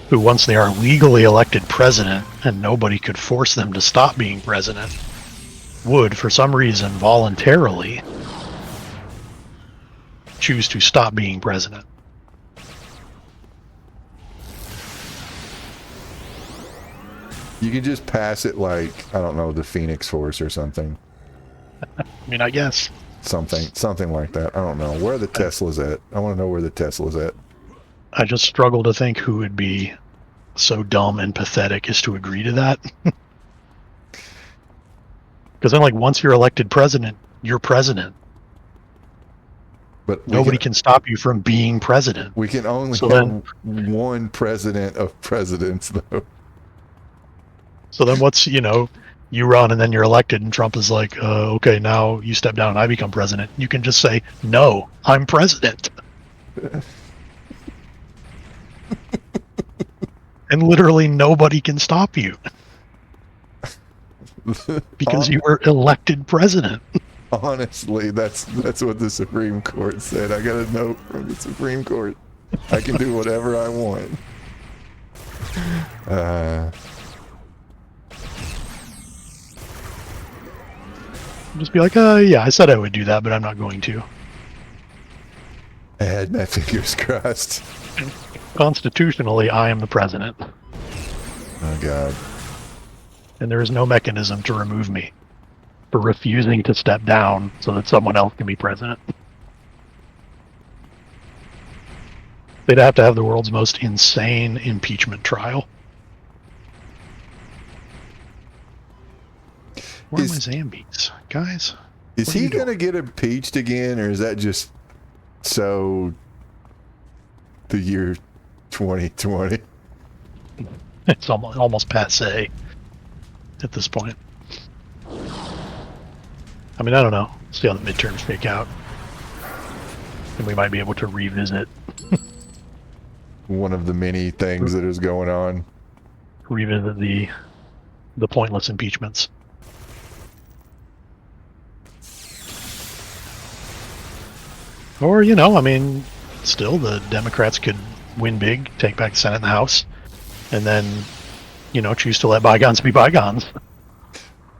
Speaker 3: who, once they are legally elected president and nobody could force them to stop being president, would, for some reason, voluntarily choose to stop being president.
Speaker 1: You can just pass it like, I don't know, the Phoenix Force or something.
Speaker 3: I mean, I guess.
Speaker 1: Something like that. I don't know. Where are the Teslas at? I want to know where the Tesla's at.
Speaker 3: I just struggle to think who would be so dumb and pathetic as to agree to that. Because then, like, once you're elected president, you're president.
Speaker 1: But
Speaker 3: nobody can stop you from being president.
Speaker 1: We can only have one president of presidents, though.
Speaker 3: So then what's, you run and then you're elected and Trump is like, okay, now you step down and I become president. You can just say, no, I'm president. And literally nobody can stop you. Because you were elected president.
Speaker 1: Honestly, that's what the Supreme Court said. I got a note from the Supreme Court. I can do whatever I want.
Speaker 3: Just be like, yeah, I said I would do that, but I'm not going to.
Speaker 1: I had my fingers crossed.
Speaker 3: Constitutionally, I am the president.
Speaker 1: Oh, God.
Speaker 3: And there is no mechanism to remove me for refusing to step down so that someone else can be president. They'd have to have the world's most insane impeachment trial. Where are my Zambies? Guys?
Speaker 1: Is he going to get impeached again, or is that just so the year 2020?
Speaker 3: It's almost passe at this point. I mean, I don't know. See how the midterms shake out. And we might be able to revisit.
Speaker 1: One of the many things that is going on.
Speaker 3: Revisit the pointless impeachments. Or, I mean, still the Democrats could win big, take back the Senate and the House, and then, choose to let bygones be bygones.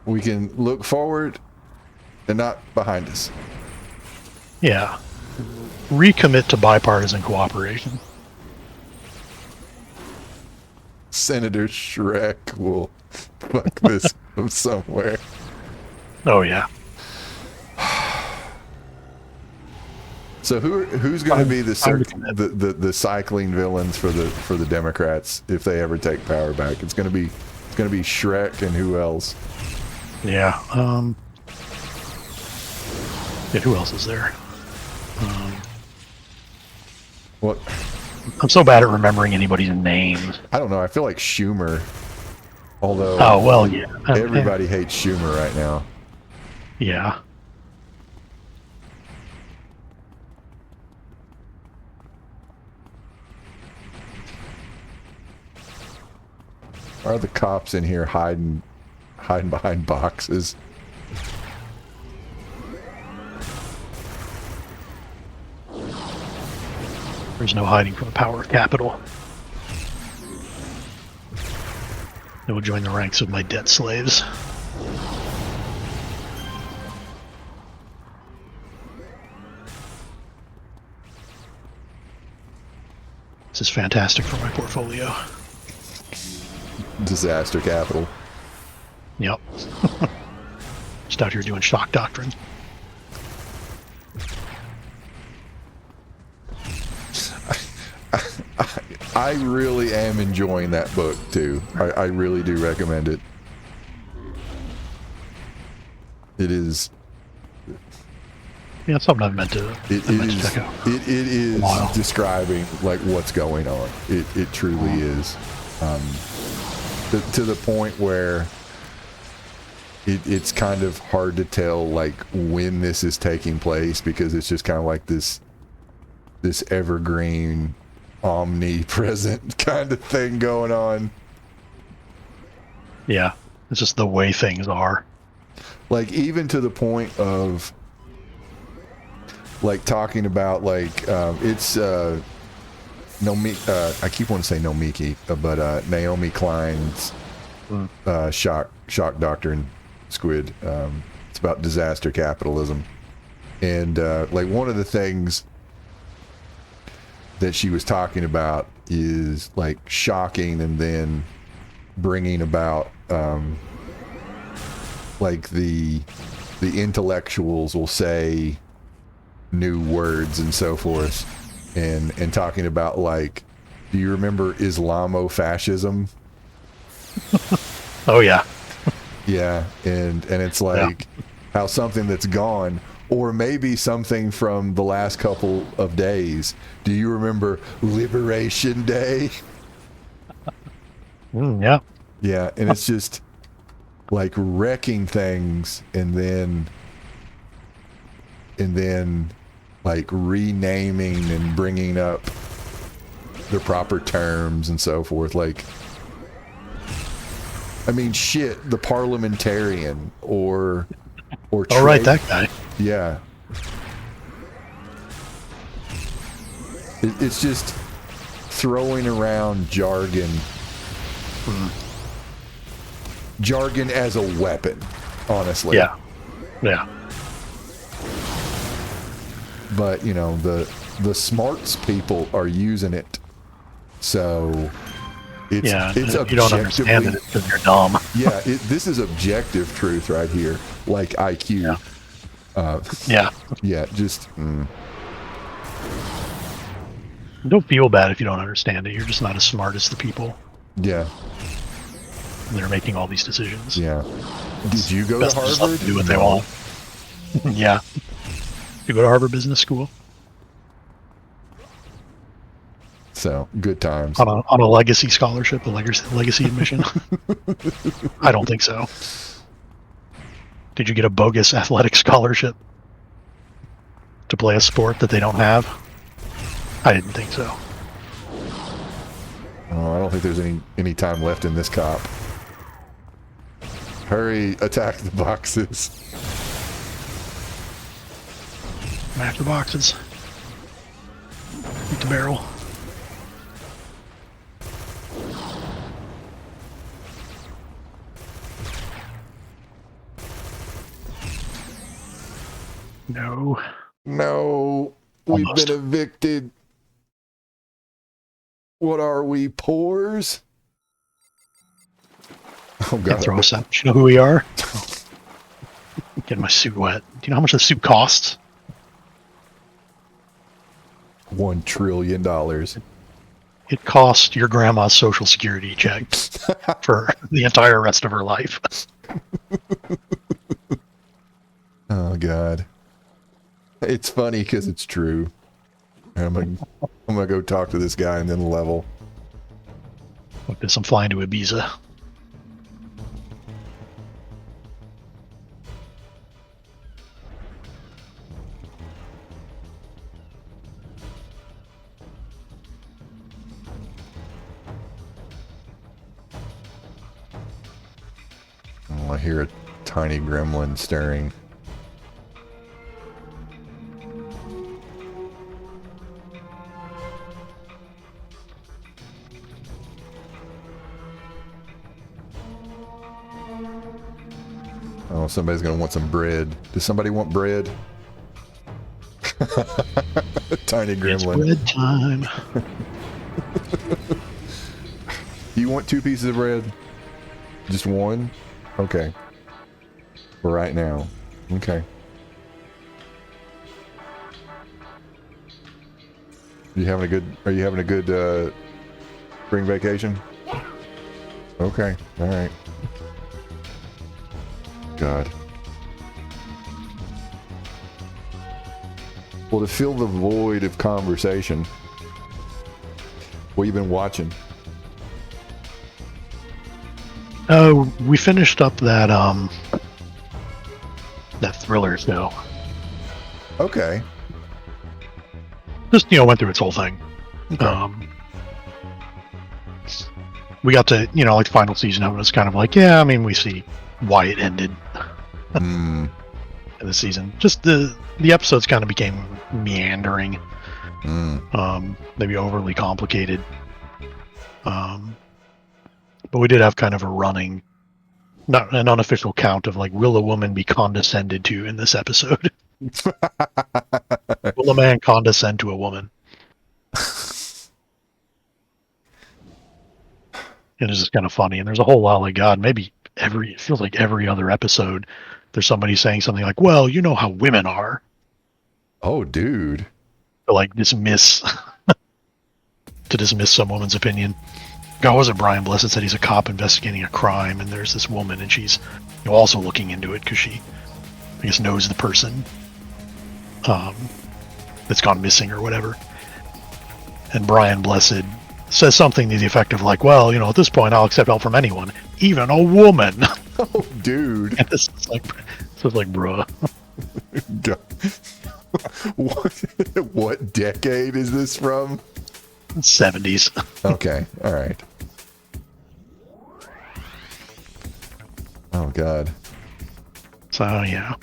Speaker 1: We can look forward and not behind us.
Speaker 3: Yeah. Recommit to bipartisan cooperation.
Speaker 1: Senator Shrek will fuck this from somewhere.
Speaker 3: Oh, yeah.
Speaker 1: So who's going to be the cycling villains for the Democrats if they ever take power back? It's going to be Shrek, and who else?
Speaker 3: Yeah. Who else is there?
Speaker 1: What?
Speaker 3: I'm so bad at remembering anybody's names.
Speaker 1: I don't know. I feel like Schumer. Although.
Speaker 3: Oh well, yeah.
Speaker 1: Everybody hates Schumer right now.
Speaker 3: Yeah.
Speaker 1: Are the cops in here hiding behind boxes?
Speaker 3: There's no hiding from the power of capital. I will join the ranks of my debt slaves. This is fantastic for my portfolio.
Speaker 1: Disaster capital.
Speaker 3: Yep. Just out here doing shock doctrine.
Speaker 1: I really am enjoying that book too. I really do recommend it. It is
Speaker 3: Yeah, it's something I've meant to. Check out.
Speaker 1: It is
Speaker 3: Wow.
Speaker 1: describing like what's going on. It truly is. To the point where it's kind of hard to tell like when this is taking place, because it's just kind of like this evergreen, omnipresent kind of thing going on.
Speaker 3: Yeah, it's just the way things are.
Speaker 1: Like even to the point of like talking about like it's I keep wanting to say Nomiki, but Naomi Klein's shock doctrine, Squid. It's about disaster capitalism, and like one of the things that she was talking about is like shocking and then bringing about like the intellectuals will say new words and so forth, and talking about like, do you remember Islamofascism?
Speaker 3: Oh yeah.
Speaker 1: Yeah, and it's like how something that's gone, or maybe something from the last couple of days. Do you remember Liberation Day?
Speaker 3: Yeah.
Speaker 1: Yeah, and it's just like wrecking things, and then like renaming and bringing up the proper terms and so forth. Like, I mean, shit, the parliamentarian or
Speaker 3: Oh, right, that guy.
Speaker 1: Yeah. It's just throwing around jargon. Jargon as a weapon, honestly.
Speaker 3: Yeah. Yeah.
Speaker 1: But, you know, the smarts people are using it. So it's
Speaker 3: if you don't understand it because you're dumb.
Speaker 1: Yeah, this is objective truth right here, like IQ.
Speaker 3: Yeah.
Speaker 1: Yeah, just
Speaker 3: Don't feel bad if you don't understand it. You're just not as smart as the people
Speaker 1: yeah.
Speaker 3: that are making all these decisions.
Speaker 1: Yeah. Did you go to
Speaker 3: Best to just let
Speaker 1: Harvard?
Speaker 3: them do what they want. Yeah. You go to Harvard Business School
Speaker 1: So good times.
Speaker 3: on a legacy scholarship, a legacy admission. I don't think so. Did you get a bogus athletic scholarship to play a sport that they don't have? I didn't think so.
Speaker 1: Oh, I don't think there's any time left in this cop. Hurry, attack the boxes.
Speaker 3: Smash the boxes. Beat the barrel. No.
Speaker 1: No, we've
Speaker 3: Almost.
Speaker 1: been evicted. What are we, pores? Oh,
Speaker 3: Can't
Speaker 1: God.
Speaker 3: throw us out. Do you know who we are? Getting my suit wet. Do you know how much the suit costs?
Speaker 1: $1 trillion.
Speaker 3: It cost your grandma's social security check for the entire rest of her life.
Speaker 1: Oh, God. It's funny because it's true. I'm gonna go talk to this guy and then level.
Speaker 3: Look, this, I'm flying to Ibiza.
Speaker 1: Oh, I hear a tiny gremlin stirring. Oh, somebody's gonna want some bread. Does somebody want bread? Tiny gremlin.
Speaker 3: It's bread time.
Speaker 1: Do you want 2 pieces of bread? Just one? Okay. For right now. Okay. Are you having a good spring vacation? Okay. All right. Well, to fill the void of conversation, what you been watching?
Speaker 3: Oh, we finished up that thriller show.
Speaker 1: Okay.
Speaker 3: Just went through its whole thing.
Speaker 1: Okay.
Speaker 3: We got to like the final season of it was kind of like, yeah, I mean, we see why it ended in the season. Just the episodes kind of became meandering, maybe overly complicated. But we did have kind of a running, not an unofficial count of like, will a woman be condescended to in this episode? Will a man condescend to a woman? And it's just kind of funny. And there's a whole lot like, God, maybe it feels like every other episode, there's somebody saying something like, well, you know how women are.
Speaker 1: Oh, dude.
Speaker 3: To like dismiss some woman's opinion. God, was it Brian Blessed said he's a cop investigating a crime, and there's this woman, and she's also looking into it because she, I guess, knows the person that's gone missing or whatever. And Brian Blessed says something to the effect of like, well, at this point I'll accept help from anyone, even a woman.
Speaker 1: Oh, dude.
Speaker 3: And this is like bruh.
Speaker 1: What decade is this from?
Speaker 3: 70s.
Speaker 1: Okay, all right. Oh, God.
Speaker 3: So, yeah.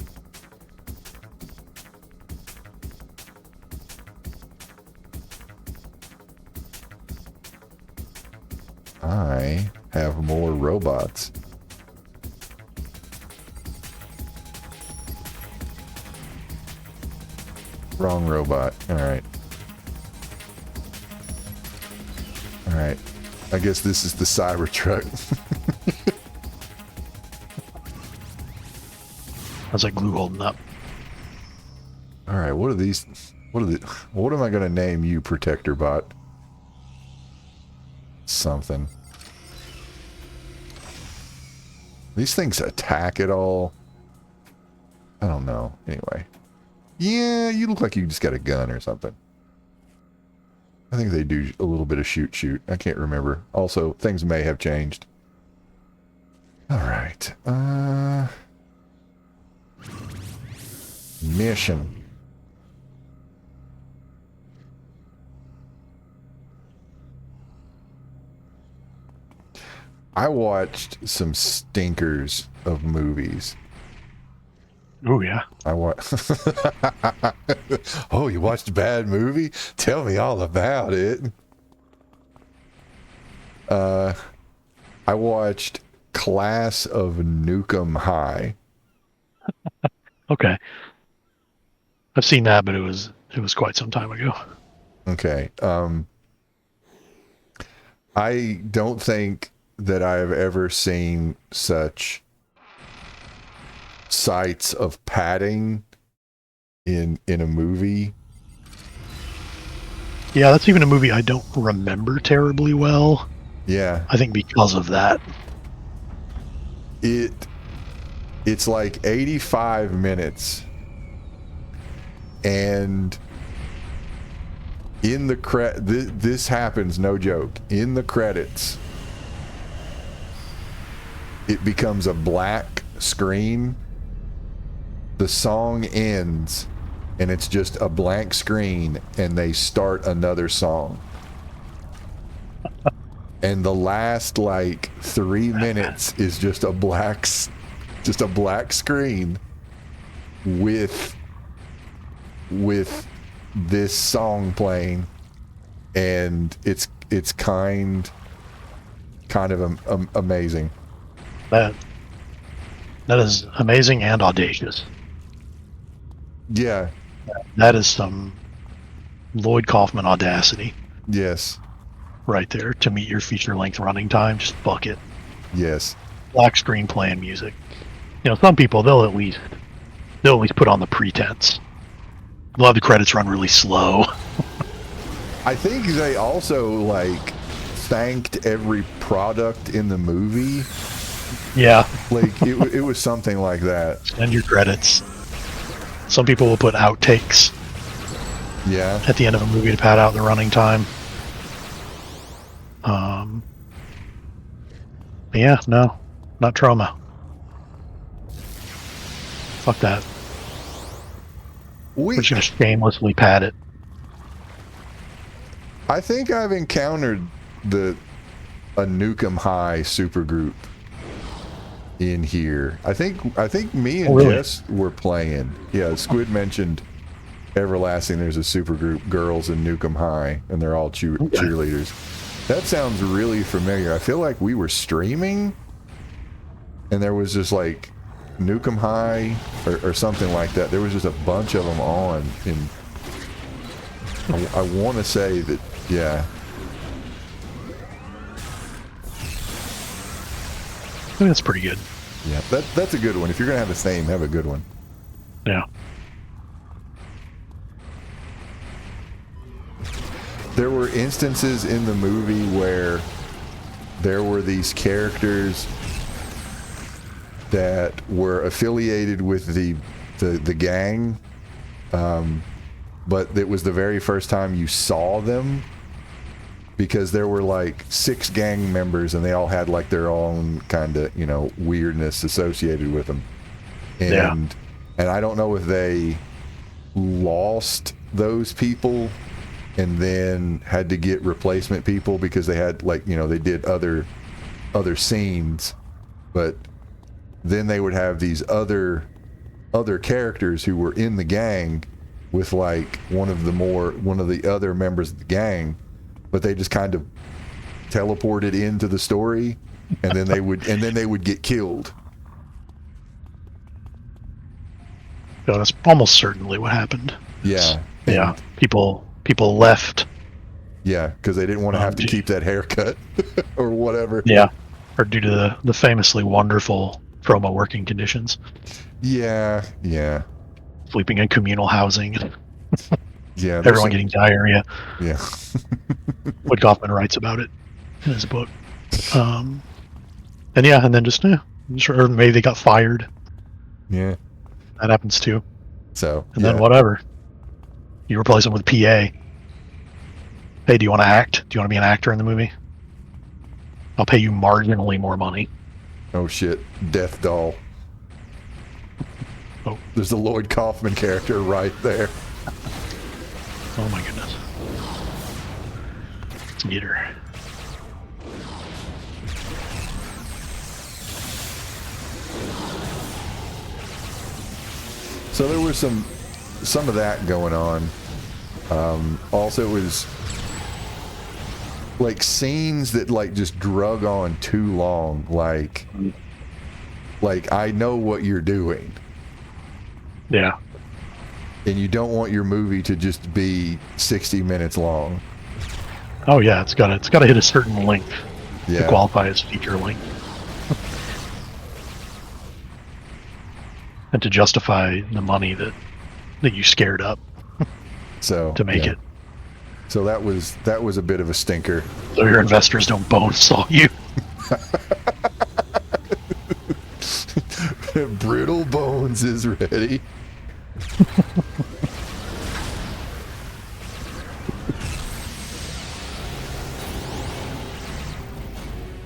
Speaker 1: I have more robots. Wrong robot. All right. All right. I guess this is the Cybertruck.
Speaker 3: How's that glue holding up?
Speaker 1: All right. What are these? What am I going to name you, Protector Bot? Something. These things attack at all? I don't know. Anyway. Yeah, you look like you just got a gun or something. I think they do a little bit of shoot. I can't remember. Also, things may have changed. Alright. Mission. I watched some stinkers of movies.
Speaker 3: Oh, yeah.
Speaker 1: Oh, you watched a bad movie? Tell me all about it. I watched Class of Nukem High.
Speaker 3: Okay. I've seen that, but it was quite some time ago.
Speaker 1: Okay. I don't think that I have ever seen such sights of padding in a movie.
Speaker 3: Yeah, that's even a movie I don't remember terribly well.
Speaker 1: Yeah.
Speaker 3: I think because of that.
Speaker 1: It's like 85 minutes. And in the this happens, no joke. In the credits, it becomes a black screen. The song ends and it's just a blank screen and they start another song. And the last like 3 minutes is just a black screen with this song playing, and it's kind of amazing.
Speaker 3: That is amazing and audacious.
Speaker 1: Yeah.
Speaker 3: That is some Lloyd Kaufman audacity.
Speaker 1: Yes.
Speaker 3: Right there to meet your feature-length running time. Just fuck it.
Speaker 1: Yes.
Speaker 3: Black screen playing music. Some people they'll at least put on the pretense. They'll have the credits run really slow.
Speaker 1: I think they also like thanked every product in the movie.
Speaker 3: Yeah.
Speaker 1: Like it was something like that.
Speaker 3: And your credits. Some people will put outtakes
Speaker 1: Yeah.
Speaker 3: at the end of a movie to pad out the running time. Yeah, no, not trauma. Fuck that. We're just gonna shamelessly pad it.
Speaker 1: I think I've encountered a Nukem High supergroup in here. I think me and Jess were playing. Yeah, Squid mentioned Everlasting. There's a supergroup, girls in Nukem High, and they're all cheerleaders. That sounds really familiar. I feel like we were streaming, and there was just like Nukem High or something like that. There was just a bunch of them on, and I want to say that, yeah.
Speaker 3: I think that's pretty good.
Speaker 1: Yeah, that's a good one. If you're gonna have a name, have a good one.
Speaker 3: Yeah.
Speaker 1: There were instances in the movie where there were these characters that were affiliated with the gang, but it was the very first time you saw them, because there were like 6 gang members and they all had like their own kind of, you know, weirdness associated with them. And I don't know if they lost those people and then had to get replacement people because they had, like, you know, they did other scenes, but then they would have these other characters who were in the gang with like one of the other members of the gang, but they just kind of teleported into the story, and then they would get killed.
Speaker 3: So that's almost certainly what happened.
Speaker 1: Yeah.
Speaker 3: Yeah. People left.
Speaker 1: Yeah, because they didn't want to have to keep that haircut or whatever.
Speaker 3: Yeah. Or due to the famously wonderful promo working conditions.
Speaker 1: Yeah.
Speaker 3: Sleeping in communal housing.
Speaker 1: Yeah.
Speaker 3: Everyone getting diarrhea.
Speaker 1: Yeah.
Speaker 3: Wood Kaufman writes about it in his book. And then just or maybe they got fired.
Speaker 1: Yeah.
Speaker 3: That happens too.
Speaker 1: So,
Speaker 3: and then whatever. You replace them with PA. Hey, do you want to act? Do you want to be an actor in the movie? I'll pay you marginally more money.
Speaker 1: Oh shit. Death Doll.
Speaker 3: Oh.
Speaker 1: There's the Lloyd Kaufman character right there.
Speaker 3: Oh my goodness. Let's get her.
Speaker 1: So there was some of that going on. Also, it was like scenes that like just drug on too long. Like I know what you're doing.
Speaker 3: Yeah.
Speaker 1: And you don't want your movie to just be 60 minutes long.
Speaker 3: Oh yeah, it's gotta hit a certain length to qualify as feature length. And to justify the money that you scared up to make it.
Speaker 1: So that was a bit of a stinker.
Speaker 3: So your investors don't bonesaw you.
Speaker 1: Brittle Bones is ready.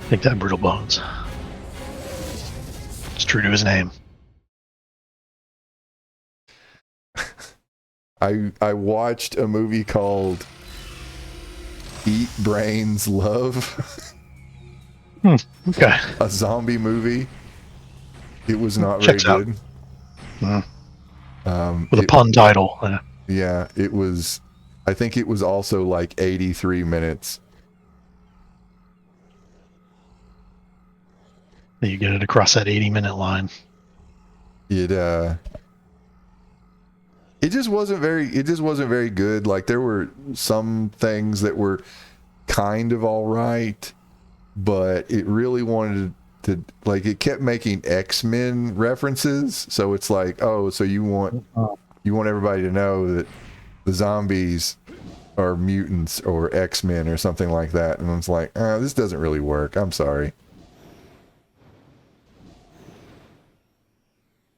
Speaker 3: Take that, Brittle Bones. It's true to his name.
Speaker 1: I watched a movie called Eat Brains Love.
Speaker 3: Okay.
Speaker 1: A zombie movie. It was not very good.
Speaker 3: With a pun title.
Speaker 1: Yeah, it was. I think it was also like 83 minutes.
Speaker 3: You get it across that 80-minute line.
Speaker 1: It just wasn't very good. Like, there were some things that were kind of all right, but it really wanted to, like, it kept making X-Men references. So it's like, oh, so you want everybody to know that the zombies are mutants or X-Men or something like that. And I was like, this doesn't really work. I'm sorry.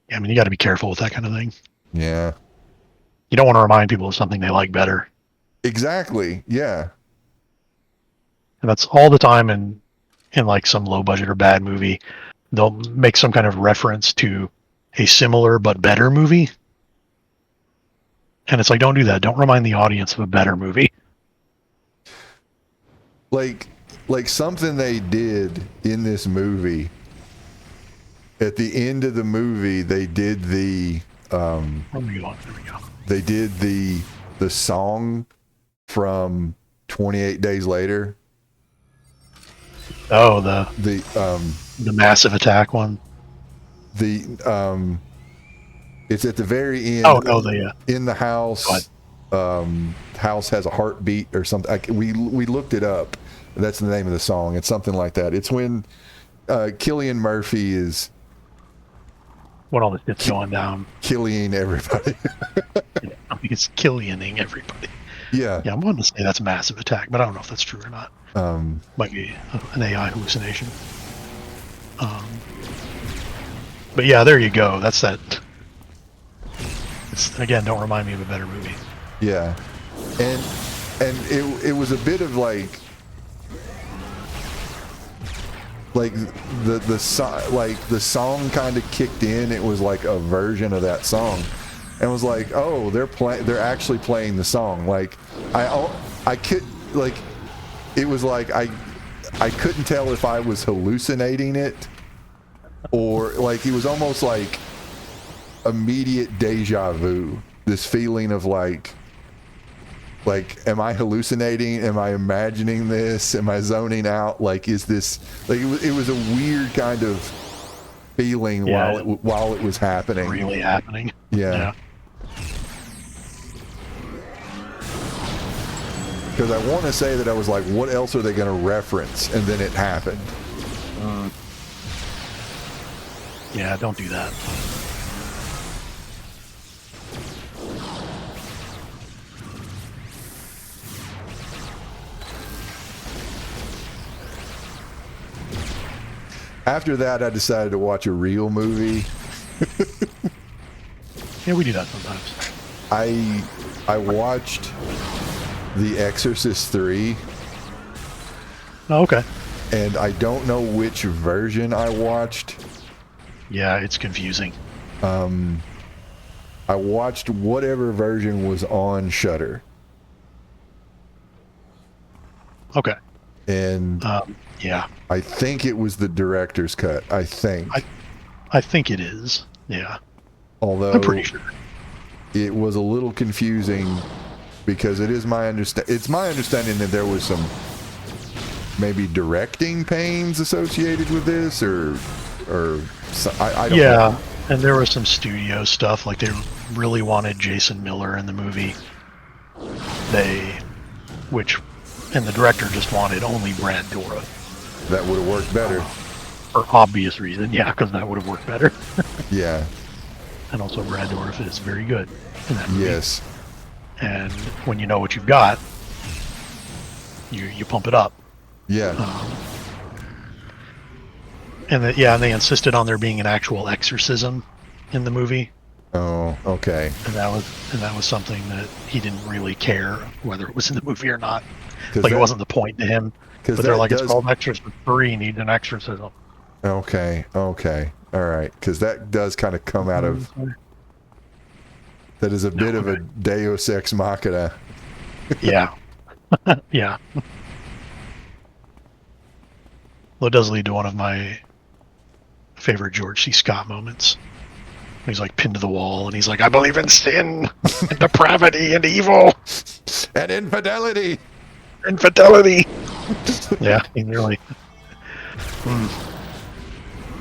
Speaker 3: Yeah, I mean, you got to be careful with that kind of thing.
Speaker 1: Yeah.
Speaker 3: You don't want to remind people of something they like better.
Speaker 1: Exactly. Yeah.
Speaker 3: And that's all the time in like some low budget or bad movie. They'll make some kind of reference to a similar but better movie. And it's like, don't do that. Don't remind the audience of a better movie.
Speaker 1: Like something they did in this movie. At the end of the movie, they did the
Speaker 3: There we go.
Speaker 1: they did the song from 28 Days Later.
Speaker 3: Oh, the Massive Attack one.
Speaker 1: It's at the very end.
Speaker 3: Oh no,
Speaker 1: in the house. House has a heartbeat or something. We looked it up. That's the name of the song. It's something like that. It's when Cillian Murphy is
Speaker 3: when all this shit's going down.
Speaker 1: Killing everybody.
Speaker 3: Yeah, I think it's Killianing everybody.
Speaker 1: Yeah.
Speaker 3: Yeah, I'm wanting to say that's Massive Attack, but I don't know if that's true or not. Might be an AI hallucination. But yeah, there you go. That's that. It's, again, don't remind me of a better movie.
Speaker 1: Yeah, and it was a bit of like the song kind of kicked in. It was like a version of that song, and was like, oh, they're actually playing the song. Like I could like it was like I couldn't tell if I was hallucinating it or like it was almost like immediate deja vu. This feeling of like, am I hallucinating? Am I imagining this? Am I zoning out? Like, is this like it was a weird kind of feeling while it was happening.
Speaker 3: Really happening.
Speaker 1: Yeah. Because I want to say that I was like, what else are they going to reference? And then it happened.
Speaker 3: Yeah, don't do that.
Speaker 1: After that, I decided to watch a real movie.
Speaker 3: Yeah, we do that sometimes.
Speaker 1: I watched The Exorcist 3.
Speaker 3: Oh, okay.
Speaker 1: And I don't know which version I watched.
Speaker 3: Yeah, it's confusing.
Speaker 1: I watched whatever version was on Shudder.
Speaker 3: Okay.
Speaker 1: And
Speaker 3: yeah,
Speaker 1: I think it was the director's cut. I think.
Speaker 3: I think it is. Yeah.
Speaker 1: Although
Speaker 3: I'm pretty sure.
Speaker 1: It was a little confusing because it's my understanding that there was some maybe directing pains associated with this or I don't know.
Speaker 3: Yeah, and there was some studio stuff, like they really wanted Jason Miller in the movie. And the director just wanted only Brad Dourif.
Speaker 1: That would have worked better.
Speaker 3: For obvious reason, yeah, because that would have worked better.
Speaker 1: Yeah.
Speaker 3: And also Brad Dourif is very good in that movie.
Speaker 1: Yes.
Speaker 3: And when you know what you've got, you pump it up.
Speaker 1: Yeah.
Speaker 3: And they insisted on there being an actual exorcism in the movie.
Speaker 1: Oh, okay.
Speaker 3: And that was something that he didn't really care whether it was in the movie or not. Like, it wasn't the point to him. But they're like, it's called Exorcist 3, needs an exorcism.
Speaker 1: Okay. All right. Because that does kind of come out of... That is a bit of a Deus Ex Machina.
Speaker 3: Yeah. Yeah. Well, it does lead to one of my favorite George C. Scott moments. He's like pinned to the wall, and he's like, I believe in sin, and depravity, and evil.
Speaker 1: And infidelity.
Speaker 3: Infidelity. Yeah, he really...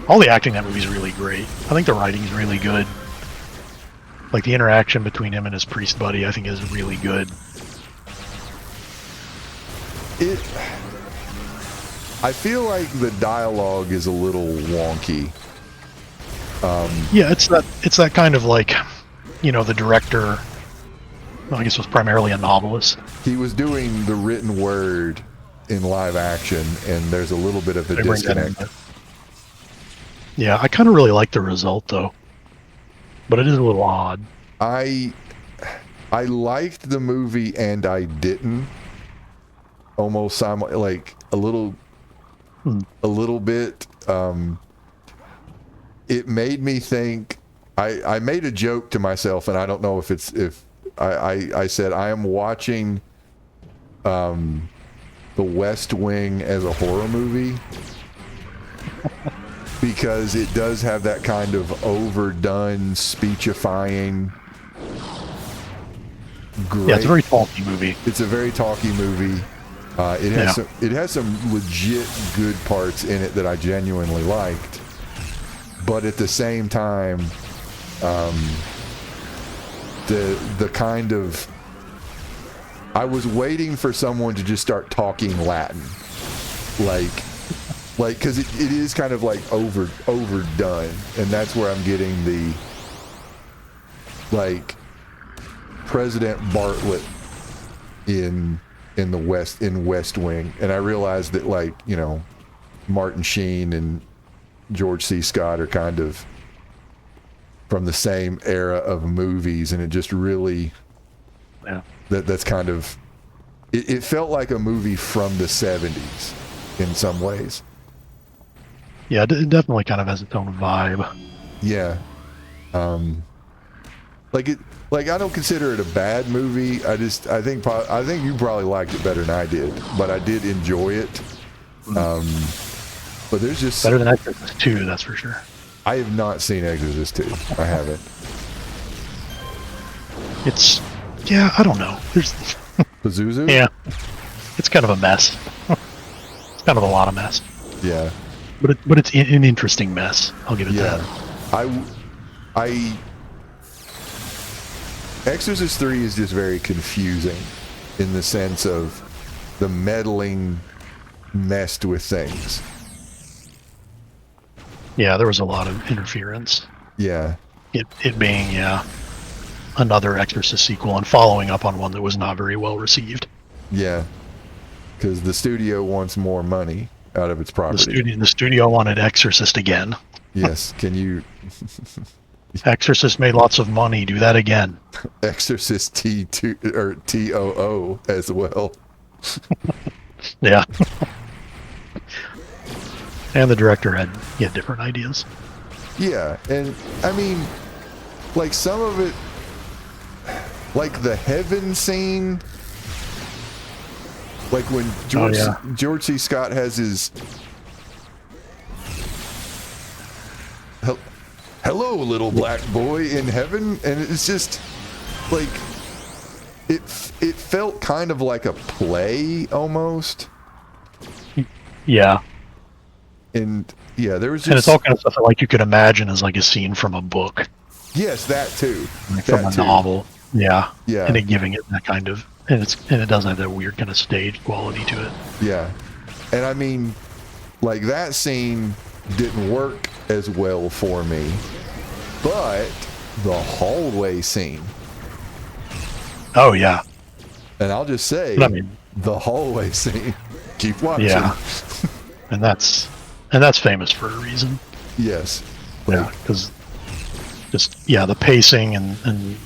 Speaker 3: All the acting in that movie is really great. I think the writing is really good. Like, the interaction between him and his priest buddy, I think, is really good.
Speaker 1: I feel like the dialogue is a little wonky.
Speaker 3: Yeah, it's that kind of like, the director, I guess was primarily a novelist.
Speaker 1: He was doing the written word in live action, and there's a little bit of a disconnect. Yeah,
Speaker 3: I kind of really like the result, though. But it is a little odd.
Speaker 1: I liked the movie and I didn't. Almost like a little bit. It made me think. I made a joke to myself, and I don't know if I said I am watching The West Wing as a horror movie because it does have that kind of overdone speechifying. Great.
Speaker 3: Yeah, it's a very talky movie.
Speaker 1: It's a very talky movie. It has some legit good parts in it that I genuinely liked, but at the same time, the kind of I was waiting for someone to just start talking Latin, like because it is kind of like overdone, and that's where I'm getting the like President Bartlett in West Wing, and I realized that, like, you know, Martin Sheen and George C. Scott are kind of from the same era of movies, and it just really that's kind of it felt like a movie from the 70s in some ways.
Speaker 3: Yeah, it definitely kind of has its own vibe.
Speaker 1: Yeah. Like I don't consider it a bad movie. I think you probably liked it better than I did, but I did enjoy it. But there's just
Speaker 3: better than Exorcist 2, that's for sure.
Speaker 1: I have not seen Exorcist 2. I haven't.
Speaker 3: I don't know. There's
Speaker 1: Pazuzu?
Speaker 3: Yeah. It's kind of a mess. It's kind of a lot of mess.
Speaker 1: Yeah.
Speaker 3: But it's an interesting mess. I'll give it that.
Speaker 1: I Exorcist 3 is just very confusing in the sense of the meddling messed with things.
Speaker 3: Yeah, there was a lot of interference.
Speaker 1: Yeah.
Speaker 3: It being, another Exorcist sequel and following up on one that was not very well received.
Speaker 1: Yeah. Because the studio wants more money out of its property.
Speaker 3: The studio wanted Exorcist again.
Speaker 1: Yes. Can you...
Speaker 3: Exorcist made lots of money. Do that again.
Speaker 1: Exorcist T2 or TOO as well.
Speaker 3: Yeah. And the director had different ideas.
Speaker 1: Yeah, and I mean, like some of it, like the heaven scene, like when George C. Scott has his hello, little black boy in heaven, and it's just like it felt kind of like a play almost.
Speaker 3: Yeah.
Speaker 1: And yeah, there was just...
Speaker 3: And it's all kind of stuff that, like, you could imagine as like a scene from a book.
Speaker 1: Yes, that too.
Speaker 3: Like from a novel. Yeah.
Speaker 1: Yeah.
Speaker 3: And it giving it that kind of... And it does have that weird kind of stage quality to it.
Speaker 1: Yeah. And I mean, like, that scene didn't work as well for me, but the hallway scene...
Speaker 3: Oh, yeah.
Speaker 1: And I'll just say, the hallway scene. Keep watching.
Speaker 3: Yeah. And that's famous for a reason.
Speaker 1: Yes.
Speaker 3: Yeah, because the pacing and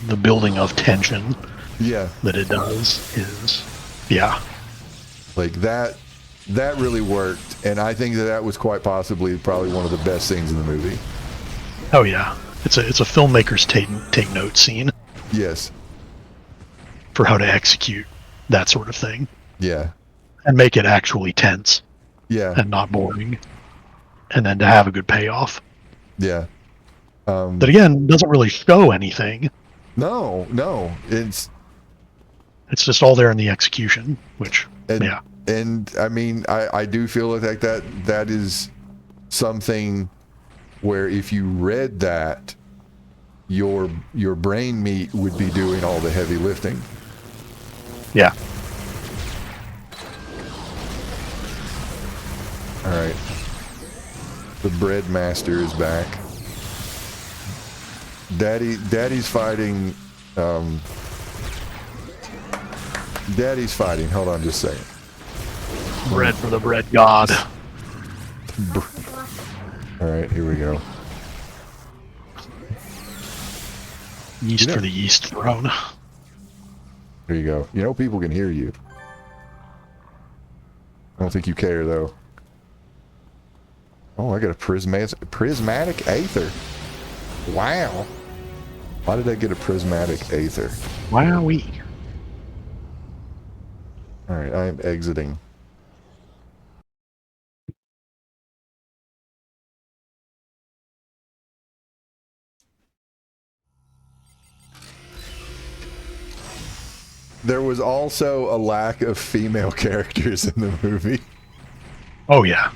Speaker 3: the building of tension that it does is,
Speaker 1: like that really worked, and I think that was quite possibly probably one of the best scenes in the movie.
Speaker 3: Oh yeah, it's a filmmaker's take note scene.
Speaker 1: Yes.
Speaker 3: For how to execute that sort of thing.
Speaker 1: Yeah.
Speaker 3: And make it actually tense.
Speaker 1: Yeah.
Speaker 3: And not boring. And then to have a good payoff.
Speaker 1: Yeah.
Speaker 3: That again doesn't really show anything.
Speaker 1: No. It's
Speaker 3: just all there in the execution, which
Speaker 1: And I mean, I do feel like that is something where if you read that, your brain meat would be doing all the heavy lifting.
Speaker 3: Yeah.
Speaker 1: All right. The bread master is back. Daddy's fighting. Daddy's fighting. Hold on, just a second.
Speaker 3: Bread for the bread god.
Speaker 1: All right, here we go.
Speaker 3: Yeast for the yeast throne.
Speaker 1: There you go. You know people can hear you. I don't think you care, though. Oh, I got a prismatic aether. Wow. Why did I get a prismatic aether?
Speaker 3: Wowee.
Speaker 1: Alright, I am exiting. There was also a lack of female characters in the movie.
Speaker 3: Oh yeah.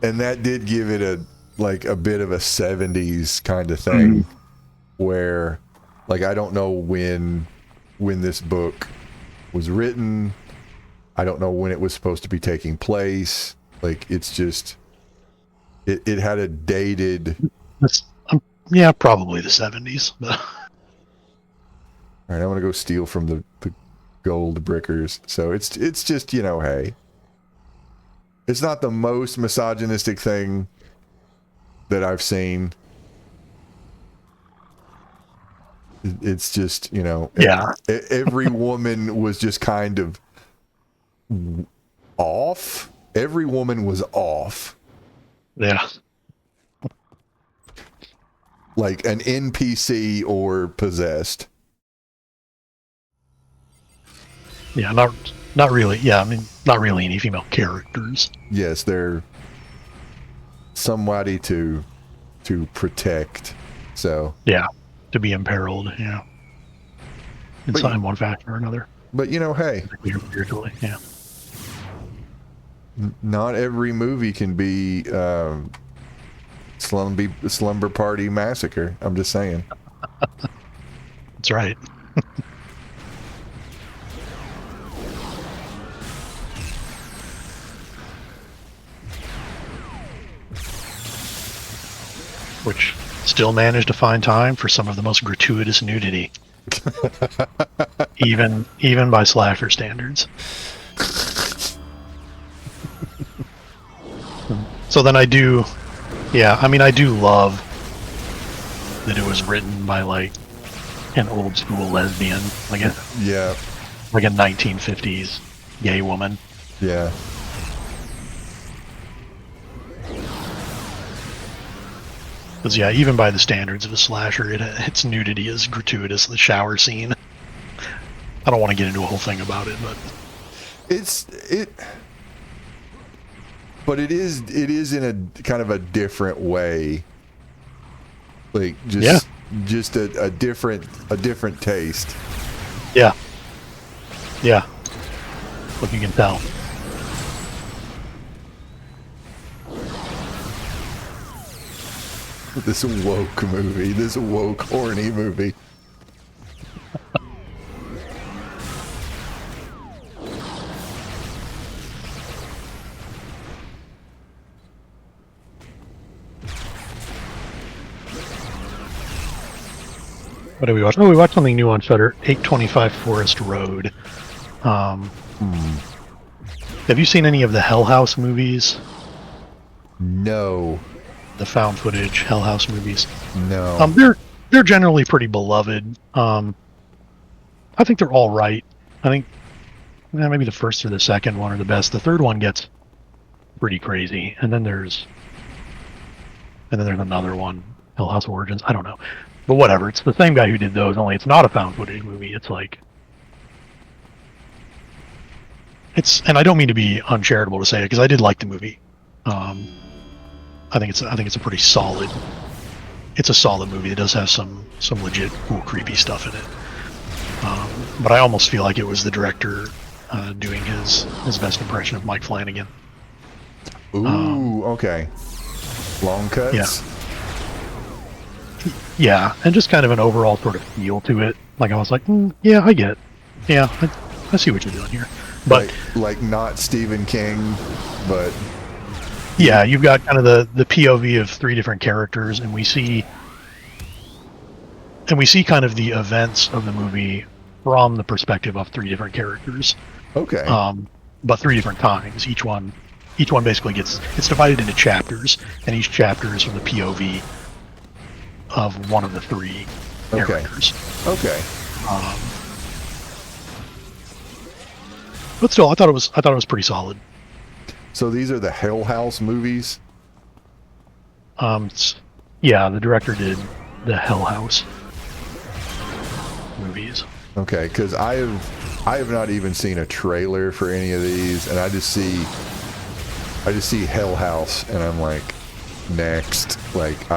Speaker 1: And that did give it a bit of a 70s kind of thing where like I don't know when this book was written. I don't know when it was supposed to be taking place. Like it's just it had a dated
Speaker 3: Yeah, probably the 70s. But
Speaker 1: all right, I want to go steal from the gold brickers. So it's just, you know, hey. It's not the most misogynistic thing that I've seen. It's just, you know,
Speaker 3: yeah.
Speaker 1: Every woman was just kind of off. Every woman was off.
Speaker 3: Yeah.
Speaker 1: Like an NPC or possessed.
Speaker 3: Yeah, not really. Yeah, I mean, not really any female characters.
Speaker 1: Yes, they're somebody to protect. So
Speaker 3: yeah, to be imperiled. Yeah, in one fashion or another.
Speaker 1: But you know, hey,
Speaker 3: spiritually, yeah.
Speaker 1: Not every movie can be Slumber Party Massacre. I'm just saying.
Speaker 3: That's right. Which still managed to find time for some of the most gratuitous nudity, even by slasher standards. So then I do love that it was written by like an old school lesbian, like a 1950s gay woman.
Speaker 1: Yeah.
Speaker 3: Because yeah, even by the standards of a slasher, its nudity is gratuitous. The shower scene. I don't want to get into a whole thing about it, but
Speaker 1: it is in a kind of a different way. Like just a different taste.
Speaker 3: Yeah. Yeah. Look, you can tell.
Speaker 1: This woke movie. This woke horny movie.
Speaker 3: What did we watch? Oh, we watched something new on Shudder. 825 Forest Road. Have you seen any of the Hell House movies?
Speaker 1: No.
Speaker 3: The found footage Hell House movies?
Speaker 1: No.
Speaker 3: They're generally pretty beloved. I think they're all right. I think maybe the first or the second one are the best. The third one gets pretty crazy, and then there's another one, Hell House Origins. I don't know. But whatever, it's the same guy who did those, only it's not a found footage movie. It's like... and I don't mean to be uncharitable to say it, because I did like the movie. I think it's a pretty solid... It's a solid movie. It does have some legit cool, creepy stuff in it. But I almost feel like it was the director doing his best impression of Mike Flanagan.
Speaker 1: Ooh, okay. Long cuts?
Speaker 3: Yeah. Yeah, and just kind of an overall sort of feel to it. Like I was like, yeah, I get it. Yeah, I see what you're doing here. But
Speaker 1: like not Stephen King, but
Speaker 3: yeah, you've got kind of the POV of three different characters, and we see kind of the events of the movie from the perspective of three different characters.
Speaker 1: Okay.
Speaker 3: But three different times. Each one basically it's divided into chapters, and each chapter is from the POV of one of the three characters.
Speaker 1: Okay.
Speaker 3: But still, I thought it was pretty solid.
Speaker 1: So these are the Hell House movies?
Speaker 3: Yeah, the director did the Hell House movies.
Speaker 1: Okay, because I have not even seen a trailer for any of these, and I just see Hell House, and I'm like, next. Like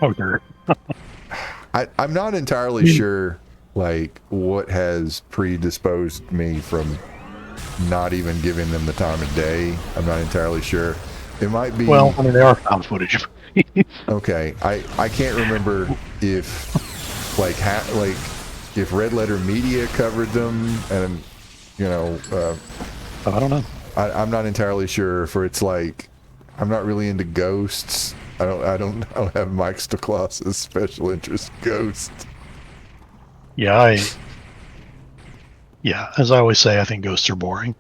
Speaker 3: Okay.
Speaker 1: I'm not entirely sure like what has predisposed me from not even giving them the time of day. I'm not entirely sure. It might be.
Speaker 3: Well, I mean, they are found footage.
Speaker 1: Okay, I can't remember if like if Red Letter Media covered them, and you know,
Speaker 3: I don't know.
Speaker 1: I'm not entirely sure if it's like I'm not really into ghosts. I don't have Mike Stoklaus's special interest ghosts.
Speaker 3: Yeah, as I always say, I think ghosts are boring.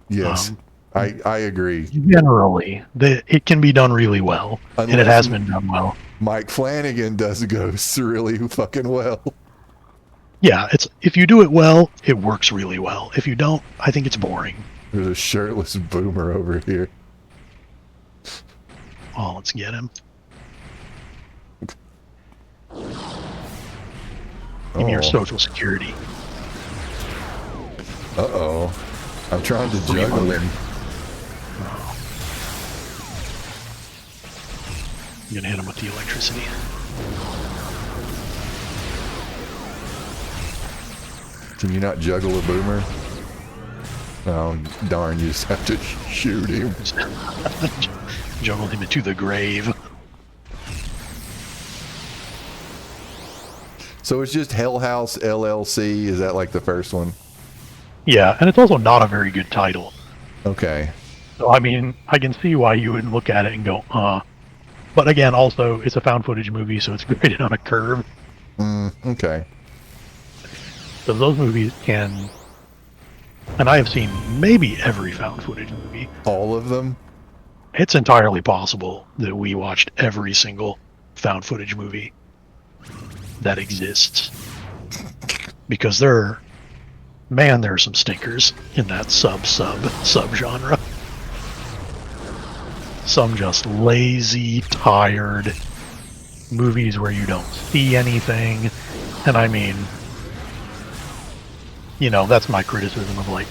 Speaker 1: Yes, I agree.
Speaker 3: Generally, it can be done really well, and it has been done well.
Speaker 1: Mike Flanagan does ghosts really fucking well.
Speaker 3: Yeah, if you do it well, it works really well. If you don't, I think it's boring.
Speaker 1: There's a shirtless boomer over here.
Speaker 3: Oh, let's get him. Give me your social security.
Speaker 1: Uh-oh. I'm trying to juggle him.
Speaker 3: I'm gonna hit him with the electricity.
Speaker 1: Can you not juggle a boomer? Oh, darn, you just have to shoot him.
Speaker 3: Juggle him into the grave.
Speaker 1: So it's just Hell House LLC? Is that like the first one?
Speaker 3: Yeah, and it's also not a very good title.
Speaker 1: Okay.
Speaker 3: So, I mean, I can see why you would look at it and go, But again, also, it's a found footage movie, so it's graded on a curve.
Speaker 1: Okay.
Speaker 3: So those movies can... And I have seen maybe every found footage movie.
Speaker 1: All of them?
Speaker 3: It's entirely possible that we watched every single found footage movie that exists. Because there are some stinkers in that sub-genre. Some just lazy, tired movies where you don't see anything. And I mean, you know, that's my criticism of like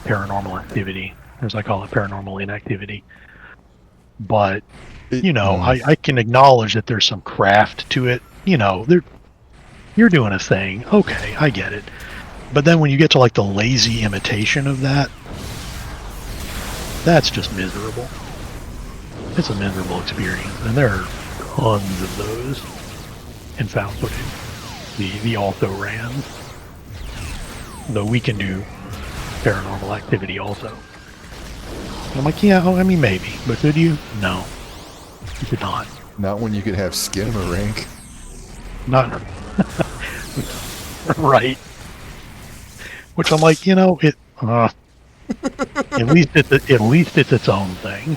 Speaker 3: Paranormal Activity, as I call it, Paranormal Inactivity. But, you know, I can acknowledge that there's some craft to it. You know, you're doing a thing. Okay, I get it. But then when you get to like the lazy imitation of that, that's just miserable. It's a miserable experience, and there are tons of those in found footage. The also ran. Though we can do Paranormal Activity also. And I'm like, yeah, I mean maybe, but could you? No, you could not.
Speaker 1: Not when you could have Skinamarink.
Speaker 3: Not right. Which I'm like, you know, it. At least it's its own thing.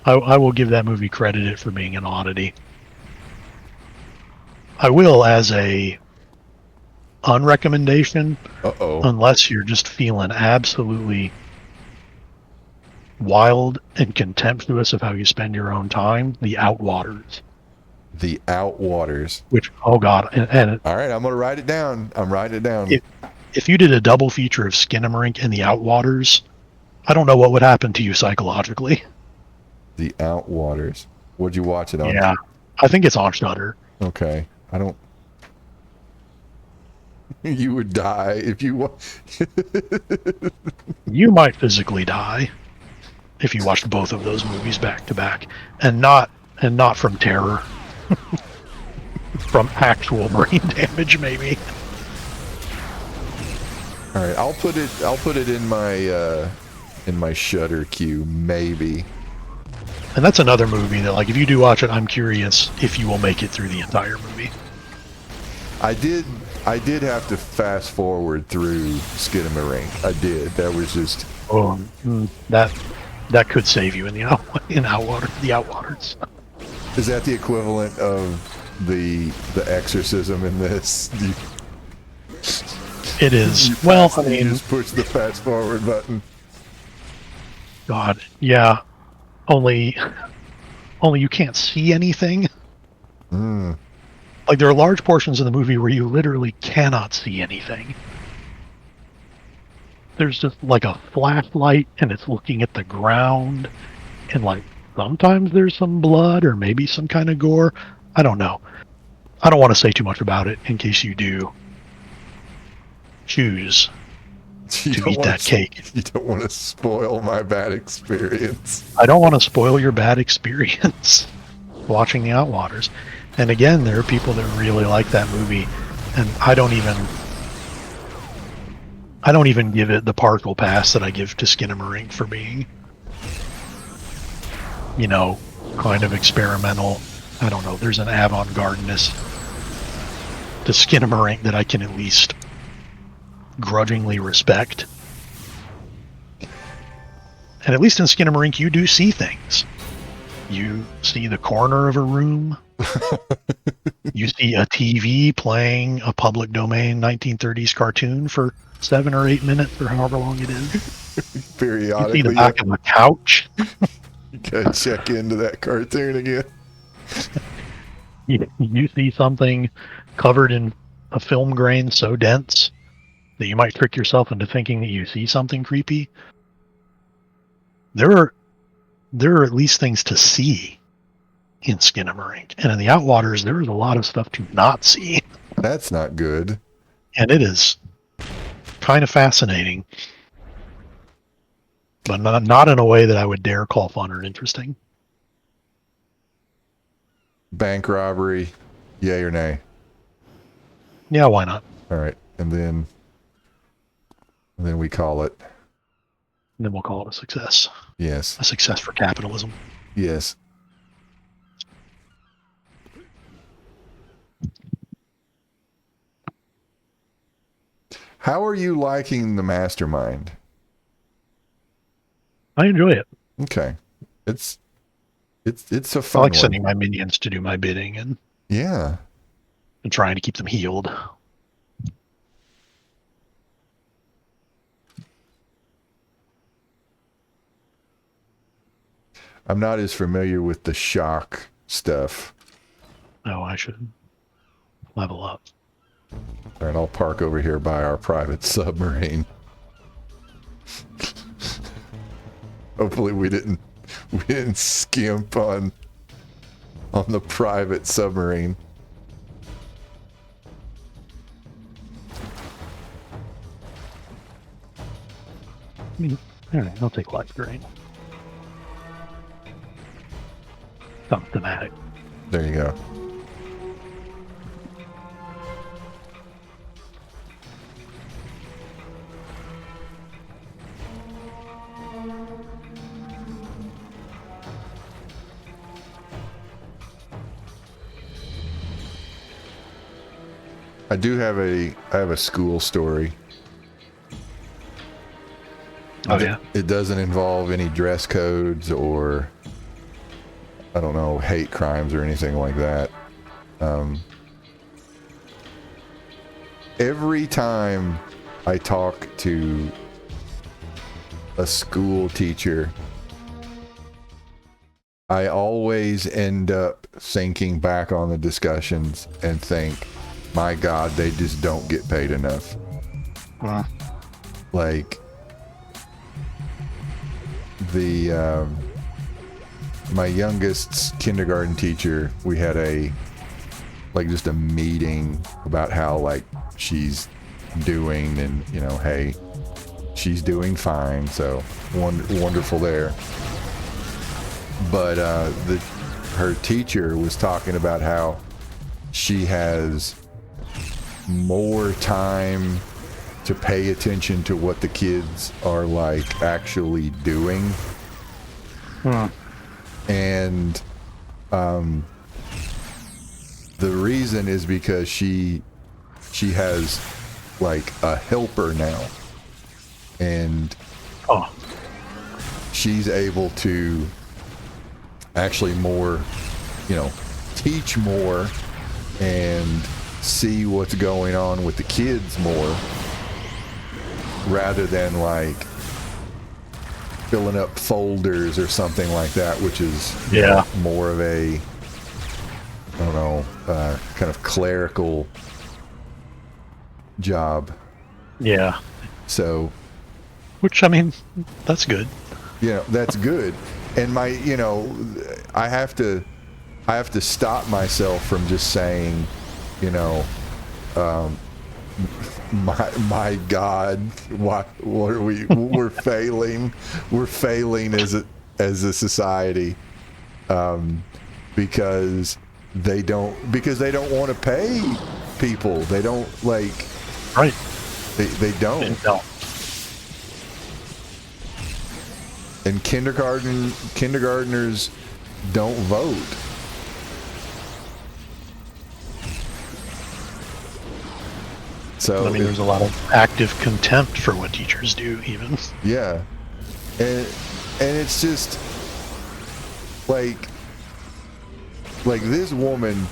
Speaker 3: I will give that movie credit for being an oddity. I will as a unrecommendation, unless you're just feeling absolutely wild and contemptuous of how you spend your own time. The Outwaters.
Speaker 1: The Outwaters.
Speaker 3: Which, oh god, and
Speaker 1: all right, I'm gonna write it down. I'm writing it down.
Speaker 3: If you did a double feature of Skinamarink and the Outwaters, I don't know what would happen to you psychologically.
Speaker 1: The Outwaters. Would you watch it on?
Speaker 3: Yeah, I think it's on Shudder.
Speaker 1: Okay, I don't. You would die if you.
Speaker 3: You might physically die if you watched both of those movies back to back, and not from terror, from actual brain damage, maybe.
Speaker 1: All right, I'll put it in my Shudder queue, maybe.
Speaker 3: And that's another movie that, like, if you do watch it, I'm curious if you will make it through the entire movie.
Speaker 1: I did have to fast forward through Skinamarink. I did. That was just.
Speaker 3: Oh, that could save you in the Outwaters.
Speaker 1: Is that the equivalent of the exorcism in this?
Speaker 3: It is.
Speaker 1: You
Speaker 3: Well,
Speaker 1: fast- you just push the fast forward button.
Speaker 3: God, yeah. Only you can't see anything. Like, there are large portions of the movie where you literally cannot see anything. There's just like a flashlight and it's looking at the ground, and like sometimes there's some blood or maybe some kind of gore. I don't know. I don't want to say too much about it in case you do choose to eat that cake.
Speaker 1: You don't want to spoil my bad experience.
Speaker 3: I don't want to spoil your bad experience watching The Outwaters. And again, there are people that really like that movie, and I don't even give it the partial pass that I give to Skinamarink for being, you know, kind of experimental. I don't know. There's an avant-gardeness to Skinamarink that I can at least grudgingly respect. And at least in Skinamarink, you do see things. You see the corner of a room. You see a TV playing a public domain 1930s cartoon for 7 or 8 minutes or however long it is.
Speaker 1: Periodically.
Speaker 3: You see the back of a couch.
Speaker 1: You gotta check into that cartoon again.
Speaker 3: You see something covered in a film grain so dense that you might trick yourself into thinking that you see something creepy. There are at least things to see in Skinamarink. And in The Outwaters, there is a lot of stuff to not see.
Speaker 1: That's not good.
Speaker 3: And it is kind of fascinating. But not in a way that I would dare call fun or interesting.
Speaker 1: Bank robbery, yay or nay?
Speaker 3: Yeah, why not?
Speaker 1: All right. And then we call it.
Speaker 3: And then we'll call it a success.
Speaker 1: Yes.
Speaker 3: A success for capitalism.
Speaker 1: Yes. How are you liking the Mastermind?
Speaker 3: I enjoy it.
Speaker 1: Okay. It's a
Speaker 3: I
Speaker 1: fun
Speaker 3: like
Speaker 1: one.
Speaker 3: sending my minions to do my bidding and trying to keep them healed.
Speaker 1: I'm not as familiar with the shock stuff.
Speaker 3: Oh, I should level up.
Speaker 1: All right, I'll park over here by our private submarine. Hopefully we didn't skimp on the private submarine.
Speaker 3: All right, I'll take life drain. Something thematic.
Speaker 1: There you go. I have a school story.
Speaker 3: Oh, yeah.
Speaker 1: It doesn't involve any dress codes or, I don't know, hate crimes or anything like that. Every time I talk to a school teacher, I always end up thinking back on the discussions and think, my God, they just don't get paid enough. Like, my youngest's kindergarten teacher, we had just a meeting about how, like, she's doing, and, you know, hey, she's doing fine, so wonderful there. But her teacher was talking about how she has more time to pay attention to what the kids are, like, actually doing. And the reason is because she has, like, a helper now, and she's able to actually more, you know, teach more and see what's going on with the kids more. rather than like filling up folders or something like that, which is more of a, I don't know, kind of clerical job.
Speaker 3: Yeah.
Speaker 1: So,
Speaker 3: which, I mean, that's good.
Speaker 1: That's good. And I have to stop myself from just saying, my God, what are we're failing as a society, because they don't want to pay people. They don't
Speaker 3: right.
Speaker 1: They don't.
Speaker 3: They don't.
Speaker 1: And kindergartners don't vote. So
Speaker 3: I mean, there's a lot of active contempt for what teachers do, even.
Speaker 1: Yeah, and it's just like this woman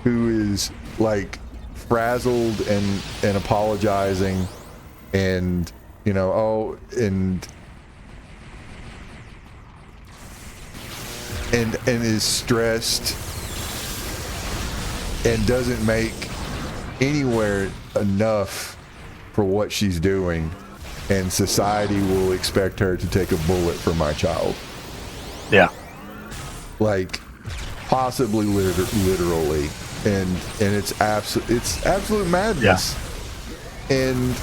Speaker 1: who is like frazzled and apologizing, and and is stressed and doesn't make anywhere enough for what she's doing, and society will expect her to take a bullet for my child.
Speaker 3: Yeah.
Speaker 1: Like possibly literally, and it's absolute madness.
Speaker 3: Yeah.
Speaker 1: And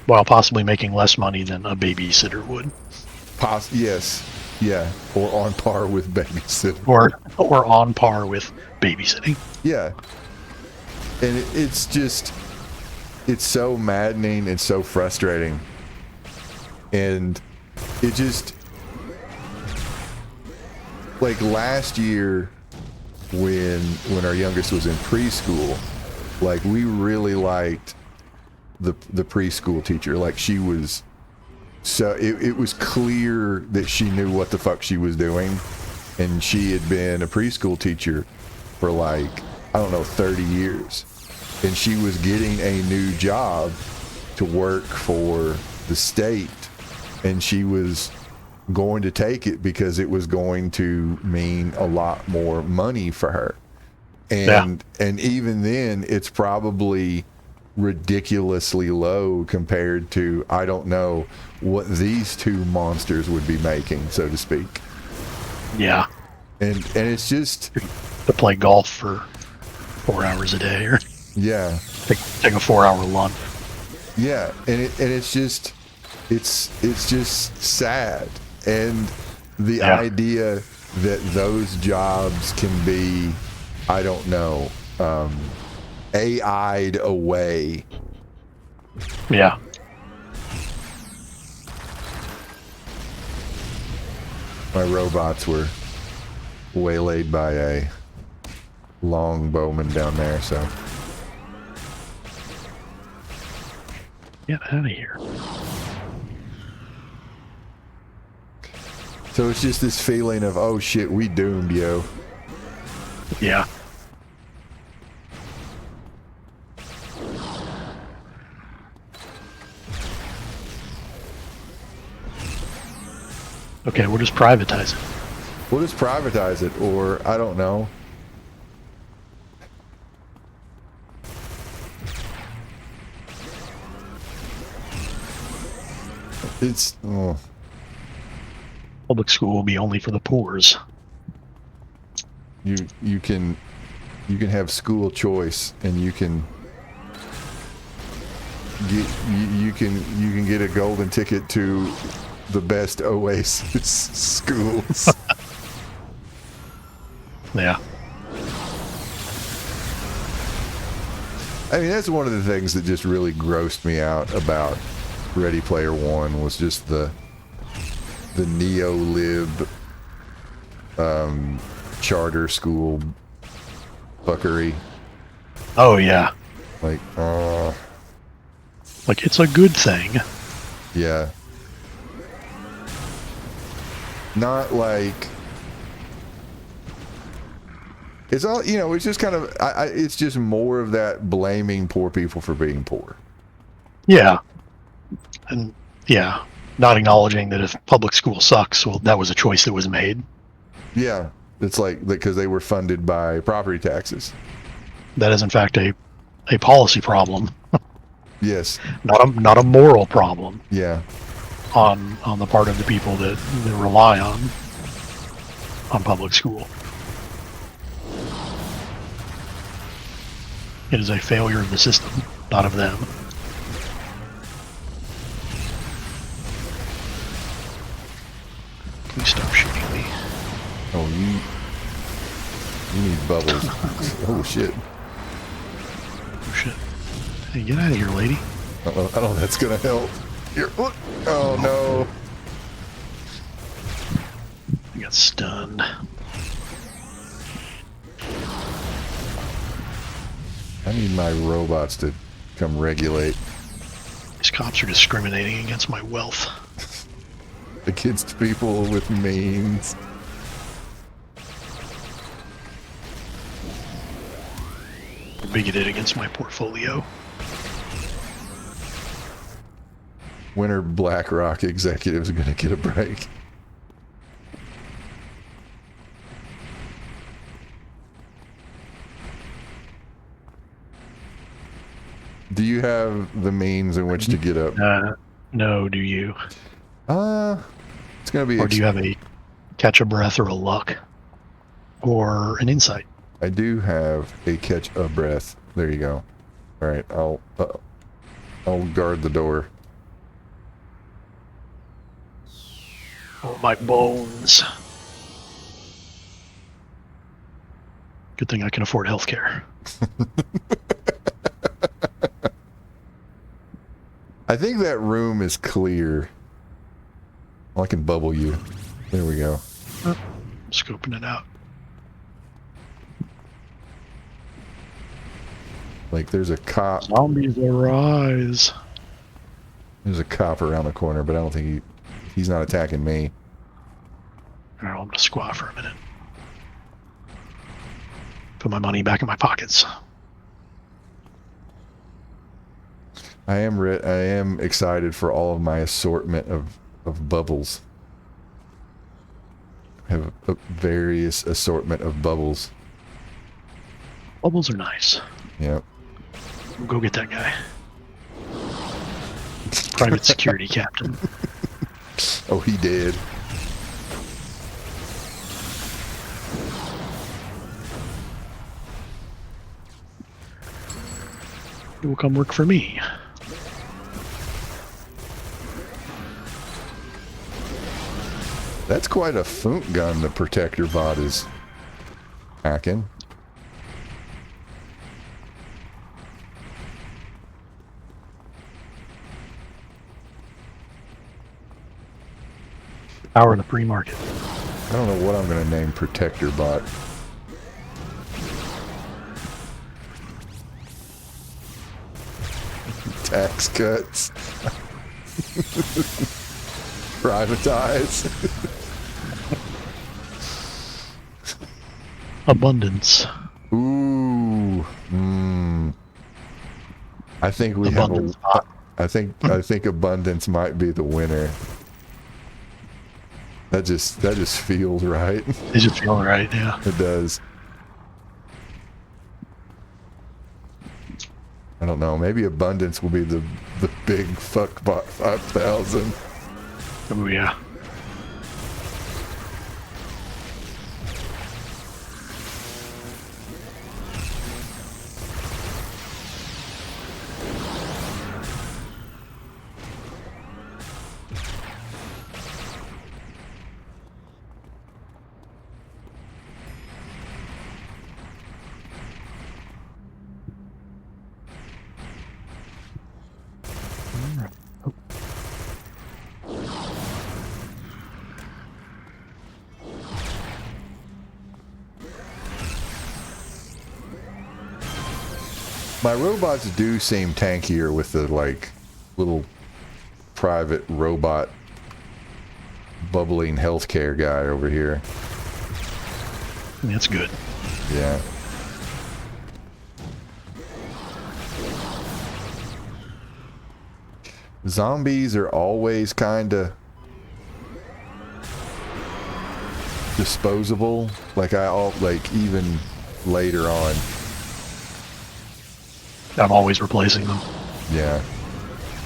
Speaker 3: while possibly making less money than a babysitter would.
Speaker 1: Yes. Yeah, or on par with babysitting.
Speaker 3: Or on par with babysitting.
Speaker 1: Yeah. And it's so maddening and so frustrating. And it just, like last year when our youngest was in preschool, like we really liked the preschool teacher. Like she was, so it was clear that she knew what the fuck she was doing, and she had been a preschool teacher for like, I don't know, 30 years. And she was getting a new job to work for the state, and she was going to take it because it was going to mean a lot more money for her. And even then, it's probably ridiculously low compared to, I don't know, what these two monsters would be making, so to speak.
Speaker 3: Yeah.
Speaker 1: And it's just
Speaker 3: to play golf for 4 hours a day, or
Speaker 1: yeah,
Speaker 3: take a 4-hour lunch.
Speaker 1: Yeah, and it's just sad, and the idea that those jobs can be, I don't know, AI'd away.
Speaker 3: Yeah.
Speaker 1: My robots were waylaid by a longbowman down there, so.
Speaker 3: Get out of here.
Speaker 1: So it's just this feeling of, oh shit, we doomed, yo.
Speaker 3: Yeah. Okay, we'll just privatize it.
Speaker 1: We'll just privatize it, or I don't know. It's
Speaker 3: Public school will be only for the poors.
Speaker 1: You can have school choice, and you can get a golden ticket to the best Oasis schools.
Speaker 3: Yeah.
Speaker 1: I mean, that's one of the things that just really grossed me out about Ready Player One, was just the neo-lib charter school fuckery.
Speaker 3: Oh yeah.
Speaker 1: Like
Speaker 3: it's a good thing.
Speaker 1: Yeah. Not like it's all, it's just kind of it's just more of that blaming poor people for being poor.
Speaker 3: Yeah. And Yeah, not acknowledging that if public school sucks, well, that was a choice that was made.
Speaker 1: Yeah, it's like because they were funded by property taxes.
Speaker 3: That is in fact a policy problem,
Speaker 1: Yes.
Speaker 3: not a moral problem
Speaker 1: Yeah.
Speaker 3: on the part of the people that rely on public school. It is a failure of the system, not of them. Please stop shooting me.
Speaker 1: Oh, you need bubbles. Oh shit.
Speaker 3: Oh shit. Hey, get out of here, lady.
Speaker 1: I don't know if that's gonna help. Here, look. Oh no.
Speaker 3: I got stunned.
Speaker 1: I need my robots to come regulate
Speaker 3: These cops are discriminating against my wealth.
Speaker 1: against people with means.
Speaker 3: Bigoted against my portfolio.
Speaker 1: When are BlackRock executives gonna get a break? Do you have the means in which to get up?
Speaker 3: No, do you?
Speaker 1: It's gonna be.
Speaker 3: Or do you have a catch a breath or a luck? Or an insight?
Speaker 1: I do have a catch a breath. There you go. All right, I'll guard the door.
Speaker 3: Oh, my bones. Good thing I can afford healthcare.
Speaker 1: I think that room is clear. Well, I can bubble you. There we go.
Speaker 3: Scoping it out.
Speaker 1: Like there's a cop.
Speaker 3: Zombies arise.
Speaker 1: There's a cop around the corner, but I don't think he's not attacking me.
Speaker 3: Alright, I'm gonna squat for a minute. Put my money back in my pockets.
Speaker 1: I am excited for all of my assortment of bubbles. I have a various assortment of bubbles.
Speaker 3: Bubbles are nice.
Speaker 1: Yep.
Speaker 3: Go get that guy. Private security captain.
Speaker 1: Oh, he did.
Speaker 3: He will come work for me.
Speaker 1: That's quite a foont gun the protector bot is hacking.
Speaker 3: Power of the free market.
Speaker 1: I don't know what I'm going to name protector bot. Tax cuts. Privatize.
Speaker 3: Abundance.
Speaker 1: Ooh. I think we
Speaker 3: Abundance
Speaker 1: have a, I think abundance might be the winner. That just feels right.
Speaker 3: They just feel right, yeah.
Speaker 1: It does. I don't know. Maybe abundance will be the big fuck bot 5,000.
Speaker 3: Oh yeah.
Speaker 1: My robots do seem tankier with the like little private robot bubbling healthcare guy over here.
Speaker 3: That's good.
Speaker 1: Yeah. Zombies are always kind of disposable. Like even later on.
Speaker 3: I'm always replacing them.
Speaker 1: Yeah.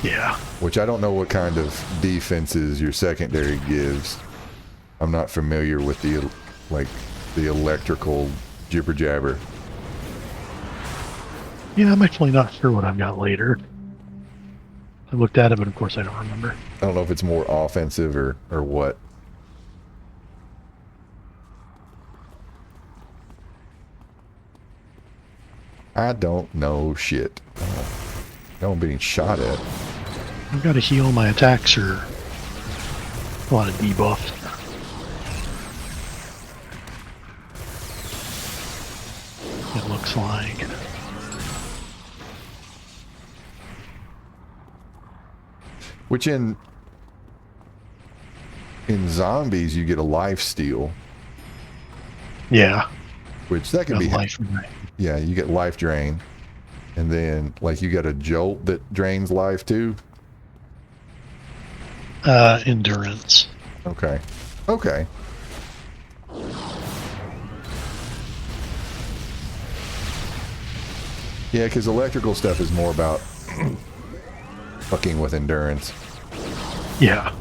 Speaker 3: Yeah.
Speaker 1: Which I don't know what kind of defenses your secondary gives. I'm not familiar with the electrical jibber jabber.
Speaker 3: Yeah, I'm actually not sure what I've got later. I looked at it, but of course I don't remember.
Speaker 1: I don't know if it's more offensive or what. I don't know shit. No, I'm being shot at.
Speaker 3: I've got to heal. My attacks are a lot of debuffs. It looks like.
Speaker 1: Which in zombies you get a life steal.
Speaker 3: Yeah.
Speaker 1: Which that could be
Speaker 3: life.
Speaker 1: Yeah, you get life drain. And then like you got a jolt that drains life too.
Speaker 3: Endurance.
Speaker 1: Okay. Okay. Yeah, because electrical stuff is more about fucking with endurance.
Speaker 3: Yeah.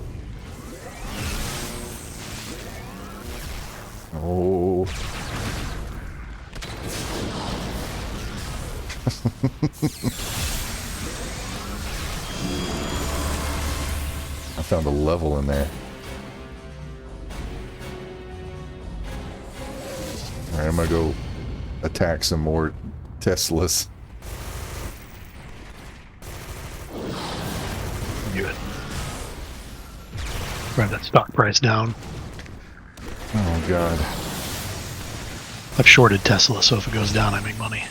Speaker 1: Oh. I found a level in there. Alright, I'm gonna go attack some more Teslas.
Speaker 3: Good. Drive that stock price down.
Speaker 1: Oh god.
Speaker 3: I've shorted Tesla, so if it goes down, I make money.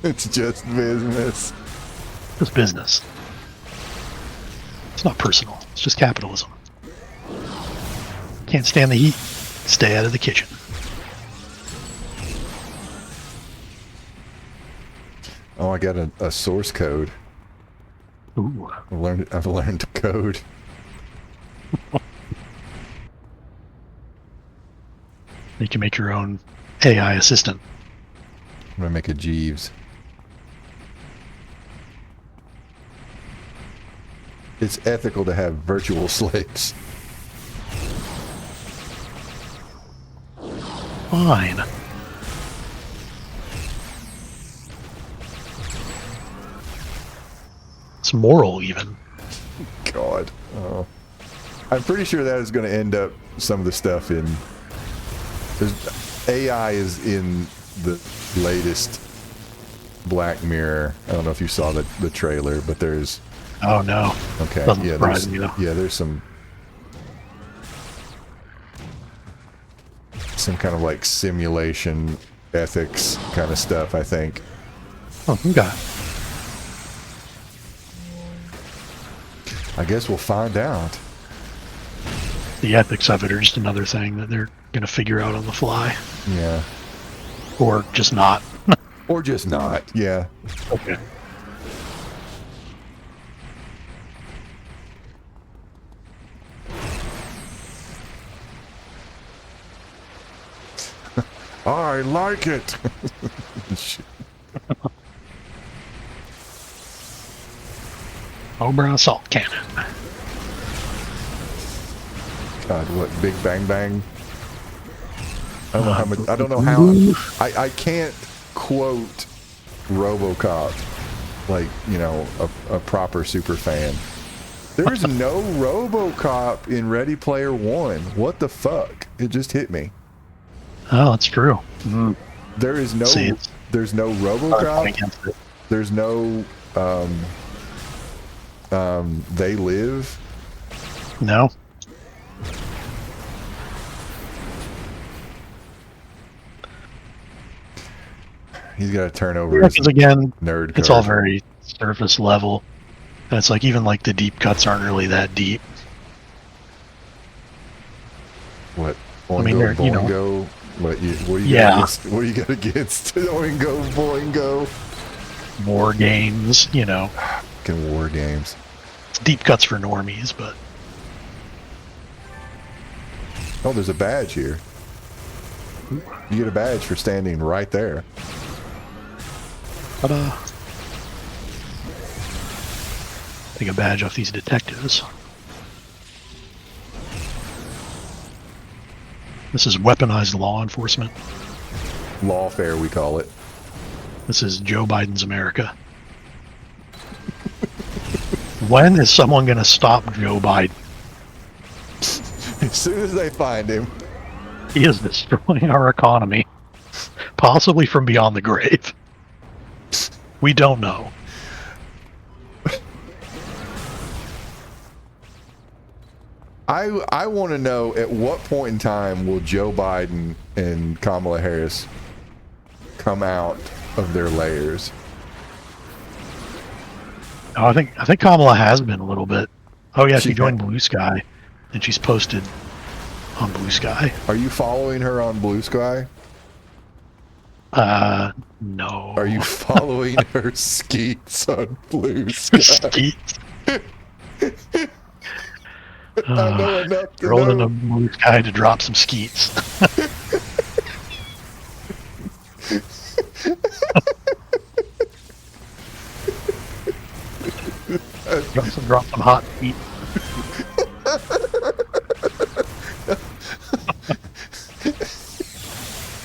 Speaker 1: It's just business.
Speaker 3: It's business. It's not personal. It's just capitalism. Can't stand the heat. Stay out of the kitchen.
Speaker 1: Oh, I got a source code.
Speaker 3: Ooh.
Speaker 1: I've learned code.
Speaker 3: You can make your own AI assistant.
Speaker 1: I'm gonna make a Jeeves. It's ethical to have virtual slaves.
Speaker 3: Fine. It's moral, even.
Speaker 1: God. Oh. I'm pretty sure that is going to end up some of the stuff in... AI is in the latest Black Mirror. I don't know if you saw the trailer, but there's...
Speaker 3: Oh, no.
Speaker 1: Okay.
Speaker 3: Doesn't
Speaker 1: Yeah,
Speaker 3: surprise me, though.
Speaker 1: Yeah, there's some kind of like simulation ethics kind of stuff, I think.
Speaker 3: Oh, okay.
Speaker 1: I guess we'll find out.
Speaker 3: The ethics of it are just another thing that they're going to figure out on the fly.
Speaker 1: Yeah.
Speaker 3: Or just not.
Speaker 1: Or just not. Yeah.
Speaker 3: Okay.
Speaker 1: I like it.
Speaker 3: Cobra assault cannon.
Speaker 1: God, what Big Bang Bang? I don't know how much. I don't know how. I can't quote RoboCop like, you know, a proper super fan. There's no RoboCop in Ready Player One. What the fuck? It just hit me.
Speaker 3: Oh, that's true.
Speaker 1: There is no. There's no RoboCop. There's no. They Live.
Speaker 3: No.
Speaker 1: He's got to turn over.
Speaker 3: Because again,
Speaker 1: nerd.
Speaker 3: It's all very surface level, and it's like even like the deep cuts aren't really that deep.
Speaker 1: What?
Speaker 3: I mean,
Speaker 1: Boingo,
Speaker 3: you know.
Speaker 1: Boingo? What do you
Speaker 3: Yeah.
Speaker 1: got against? What do you got against Oingo Boingo?
Speaker 3: War games, you know.
Speaker 1: Fucking war games.
Speaker 3: It's deep cuts for normies, but
Speaker 1: Oh, there's a badge here. You get a badge for standing right there.
Speaker 3: ta-da. Take a badge off these detectives. This is weaponized law enforcement.
Speaker 1: Lawfare, we call it.
Speaker 3: This is Joe Biden's America. When is someone going to stop Joe Biden?
Speaker 1: As soon as they find him.
Speaker 3: He is destroying our economy, possibly from beyond the grave. We don't know.
Speaker 1: I want to know, at what point in time will Joe Biden and Kamala Harris come out of their layers?
Speaker 3: Oh, I think Kamala has been a little bit. Oh yeah, she joined
Speaker 1: had-
Speaker 3: Blue Sky, and she's posted on Blue Sky.
Speaker 1: Are you following her on Blue Sky?
Speaker 3: No.
Speaker 1: Are you following her skeets on Blue Sky?
Speaker 3: Skeets.
Speaker 1: I know enough to
Speaker 3: Rolling
Speaker 1: know.
Speaker 3: a Blue Sky to drop some skeets. drop some hot skeets.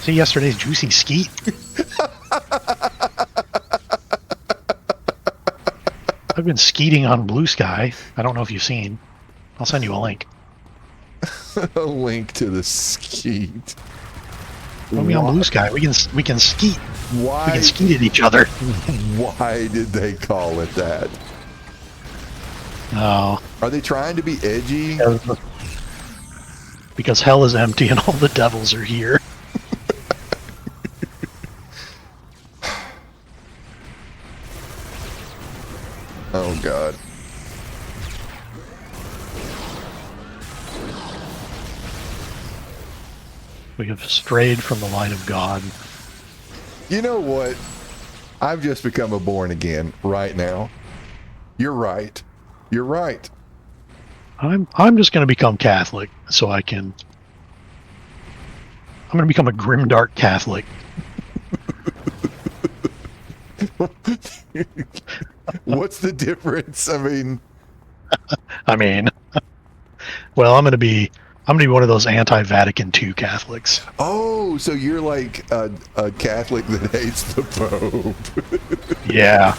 Speaker 3: See yesterday's juicy skeet? I've been skeeting on Blue Sky. I don't know if you've seen. I'll send you a link.
Speaker 1: A link to the skeet.
Speaker 3: Put me on Blue Sky. We can skeet. We
Speaker 1: Why?
Speaker 3: can skeet at each other.
Speaker 1: Why did they call it that?
Speaker 3: No,
Speaker 1: Are they trying to be edgy?
Speaker 3: because hell is empty and all the devils are here.
Speaker 1: Oh God.
Speaker 3: We have strayed from the line of God.
Speaker 1: You know what? I've just become a born again right now. You're right. You're right.
Speaker 3: I'm just going to become Catholic so I can. I'm going to become a grimdark Catholic.
Speaker 1: What's the difference? I mean,
Speaker 3: Well, I'm going to be one of those anti-Vatican II Catholics.
Speaker 1: oh, so you're like a Catholic that hates the Pope.
Speaker 3: Yeah,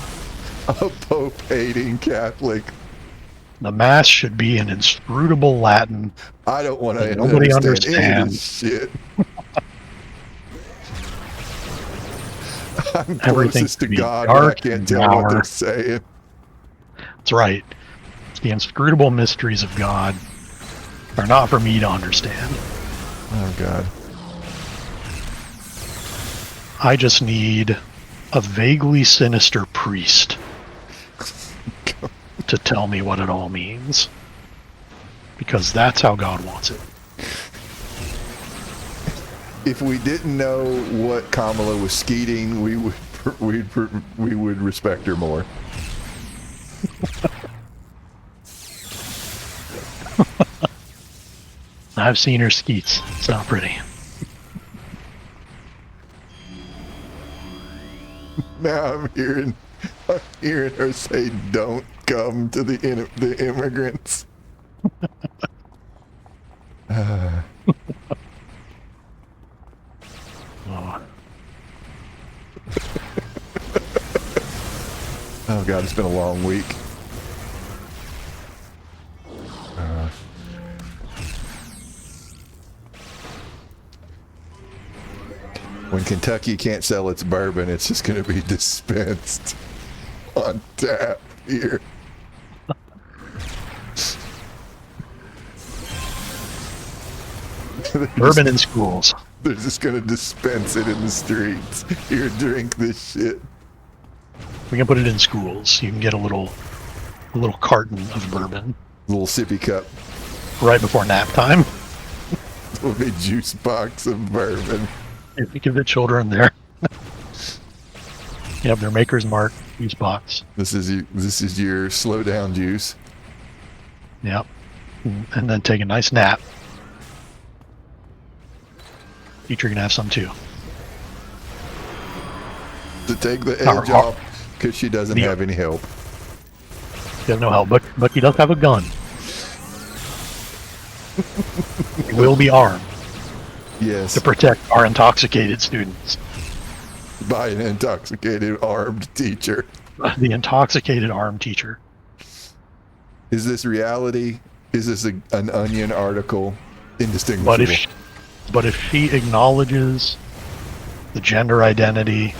Speaker 1: A Pope-hating Catholic.
Speaker 3: the Mass should be in inscrutable Latin.
Speaker 1: I don't want to
Speaker 3: Nobody
Speaker 1: understand any of
Speaker 3: understands.
Speaker 1: this shit. I'm
Speaker 3: Everything
Speaker 1: closest to
Speaker 3: should be
Speaker 1: God, but I
Speaker 3: dark
Speaker 1: can't
Speaker 3: and
Speaker 1: tell what they're
Speaker 3: dour.
Speaker 1: saying.
Speaker 3: That's right. The inscrutable mysteries of God are not for me to understand.
Speaker 1: Oh God.
Speaker 3: I just need a vaguely sinister priest to tell me what it all means. Because that's how God wants it.
Speaker 1: If we didn't know what Kamala was skeeting, we would respect her more.
Speaker 3: I've seen her skeets. It's not pretty.
Speaker 1: Now I'm hearing her say, "Don't come to the immigrants."
Speaker 3: Oh,
Speaker 1: Oh God, it's been a long week. When Kentucky can't sell its bourbon, it's just going to be dispensed on tap here.
Speaker 3: bourbon in schools.
Speaker 1: They're just going to dispense it in the streets. Here, drink this shit.
Speaker 3: We can put it in schools. You can get a little carton of bourbon
Speaker 1: Little sippy cup.
Speaker 3: right before nap time.
Speaker 1: Little big juice box of bourbon.
Speaker 3: If you give the children their you have their Maker's Mark juice box.
Speaker 1: This is your slow down juice.
Speaker 3: Yep. And then take a nice nap. Teacher can have some too.
Speaker 1: To take the
Speaker 3: Our-
Speaker 1: edge off because she doesn't have any help.
Speaker 3: He has no help, but he does have a gun. He will be armed
Speaker 1: Yes,
Speaker 3: to protect our intoxicated students.
Speaker 1: by an intoxicated armed teacher.
Speaker 3: The intoxicated armed teacher.
Speaker 1: Is this reality? Is this an Onion article? Indistinguishable.
Speaker 3: But if she acknowledges the gender identity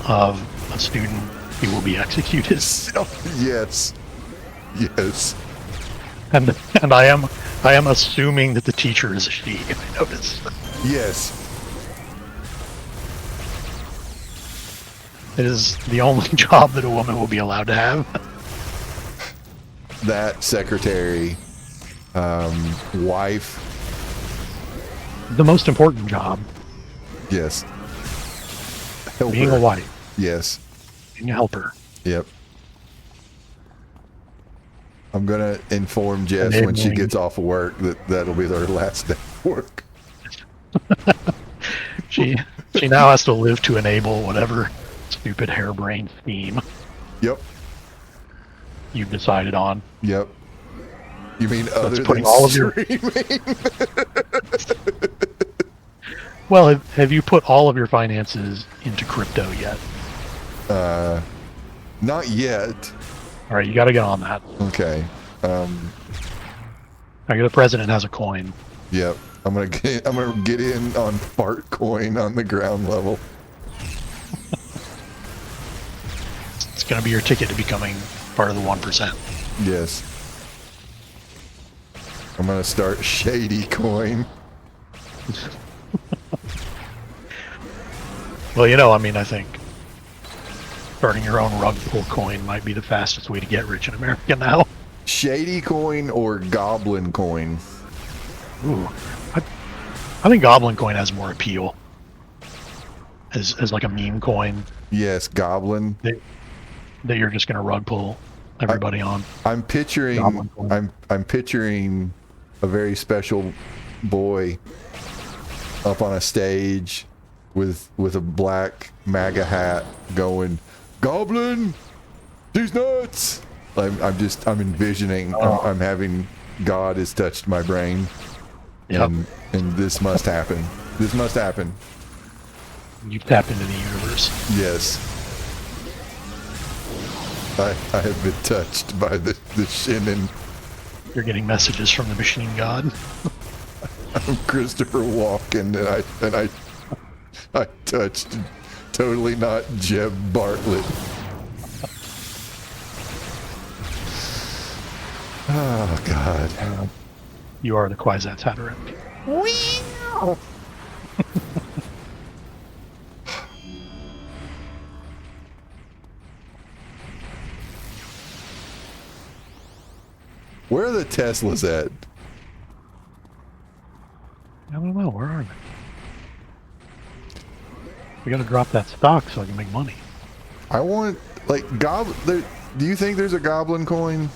Speaker 3: of a student, he will be executed.
Speaker 1: Yes. Yes.
Speaker 3: And I am assuming that the teacher is a she. I noticed.
Speaker 1: Yes.
Speaker 3: It is the only job that a woman will be allowed to have.
Speaker 1: That secretary, wife.
Speaker 3: The most important job,
Speaker 1: Yes. Helper.
Speaker 3: being a wife,
Speaker 1: Yes.
Speaker 3: being a helper.
Speaker 1: Yep. I'm gonna inform Jess when she
Speaker 3: Enabling.
Speaker 1: gets off of work that'll be her last day of work.
Speaker 3: She now has to live to enable whatever stupid harebrained scheme
Speaker 1: Yep.
Speaker 3: you've decided on.
Speaker 1: Yep. You mean other
Speaker 3: putting
Speaker 1: than
Speaker 3: all of your-
Speaker 1: streaming?
Speaker 3: Well, have you put all of your finances into crypto yet?
Speaker 1: Not yet.
Speaker 3: All right, you got to get on that.
Speaker 1: Okay.
Speaker 3: Now, the president has a coin.
Speaker 1: Yep. I'm gonna get in on fart coin on the ground level.
Speaker 3: It's going to be your ticket to becoming part of the 1%.
Speaker 1: Yes. I'm gonna start Shady coin.
Speaker 3: Well, I think starting your own rug pull coin might be the fastest way to get rich in America now.
Speaker 1: Shady coin or Goblin coin?
Speaker 3: Ooh, I think Goblin coin has more appeal as like a meme coin
Speaker 1: Yes, Goblin.
Speaker 3: that you're just going to rug pull everybody on.
Speaker 1: I'm picturing
Speaker 3: Goblin coin.
Speaker 1: I'm picturing a very special boy up on a stage with a black MAGA hat going, Goblin, these nuts. I'm envisioning. I'm having God has touched my brain,
Speaker 3: Yep.
Speaker 1: and this must happen. This must happen.
Speaker 3: You've tapped into the universe.
Speaker 1: Yes. I have been touched by the Shinnin.
Speaker 3: You're getting messages from the machine god.
Speaker 1: I'm Christopher Walken, and I touched totally not Jeb Bartlett. Oh God.
Speaker 3: You are the Kwisatz Haderach.
Speaker 1: Where are the Teslas at?
Speaker 3: I don't know. Where are they? We got to drop that stock so I can make money.
Speaker 1: I want do you think there's a Goblin coin?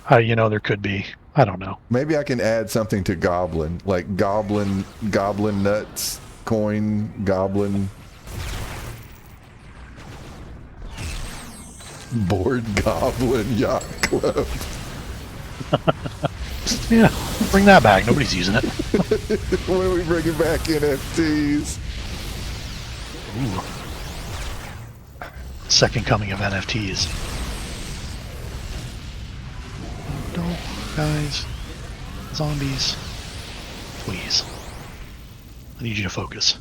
Speaker 3: There could be. I don't know.
Speaker 1: Maybe I can add something to Goblin, like Goblin nuts coin, Goblin board Goblin yacht club.
Speaker 3: Yeah, bring that back. Nobody's using it.
Speaker 1: When are we bringing back NFTs?
Speaker 3: Ooh. Second coming of NFTs. Don't, guys. Zombies. Please. I need you to focus.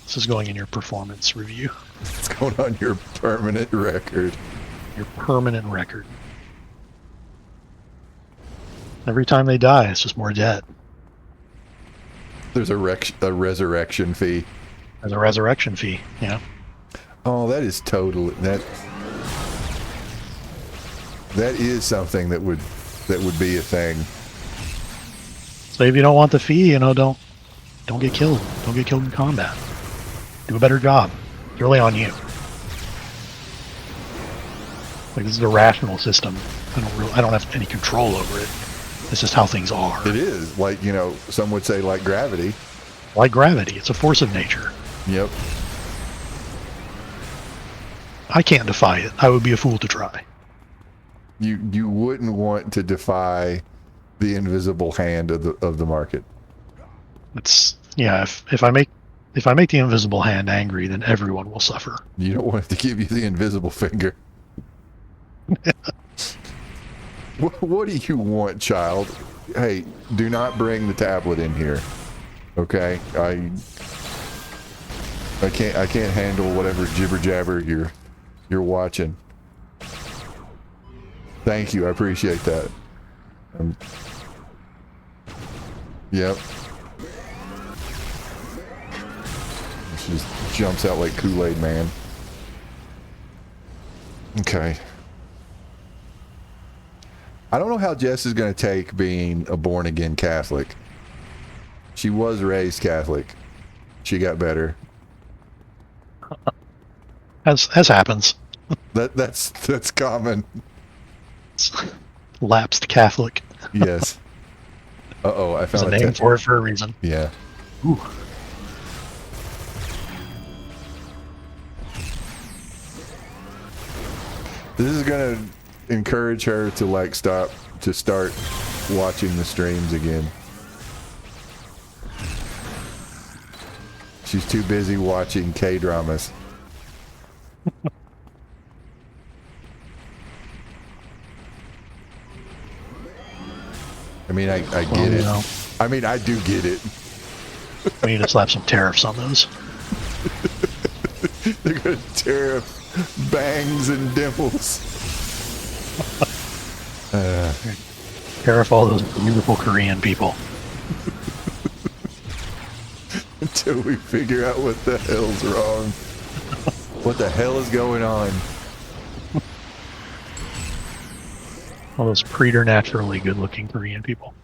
Speaker 3: This is going in your performance review.
Speaker 1: It's going on your permanent record.
Speaker 3: Your permanent record. Every time they die, it's just more debt.
Speaker 1: There's a resurrection fee.
Speaker 3: There's a resurrection fee, yeah.
Speaker 1: Oh, that is totally that is something that would be a thing.
Speaker 3: So if you don't want the fee, don't get killed. Don't get killed in combat. Do a better job. It's really on you. Like, this is a rational system. I don't have any control over it. It's just how things are.
Speaker 1: It is like, you know, some would say like gravity.
Speaker 3: Like gravity, it's a force of nature.
Speaker 1: Yep.
Speaker 3: I can't defy it. I would be a fool to try.
Speaker 1: You wouldn't want to defy the invisible hand of the market.
Speaker 3: It's yeah. If I make the invisible hand angry, then everyone will suffer.
Speaker 1: You don't want it to give you the invisible finger. What do you want, child? Hey, do not bring the tablet in here. Okay, I can't handle whatever jibber jabber you're watching. Thank you, I appreciate that. Yep. She just jumps out like Kool-Aid Man. Okay. I don't know how Jess is going to take being a born-again Catholic. She was raised Catholic. She got better.
Speaker 3: As happens.
Speaker 1: That's common.
Speaker 3: Lapsed Catholic.
Speaker 1: Yes. Uh-oh, I found
Speaker 3: There's a name for it for a reason.
Speaker 1: Yeah.
Speaker 3: Ooh.
Speaker 1: This is going to encourage her to start watching the streams again. She's too busy watching K-dramas. I mean, I get it.
Speaker 3: No.
Speaker 1: I mean, I do get it.
Speaker 3: We need to slap some tariffs on those.
Speaker 1: They're going to tariff bangs and dimples.
Speaker 3: Tariff all those beautiful Korean people.
Speaker 1: Until we figure out what the hell's wrong. What the hell is going on?
Speaker 3: All those preternaturally good-looking Korean people.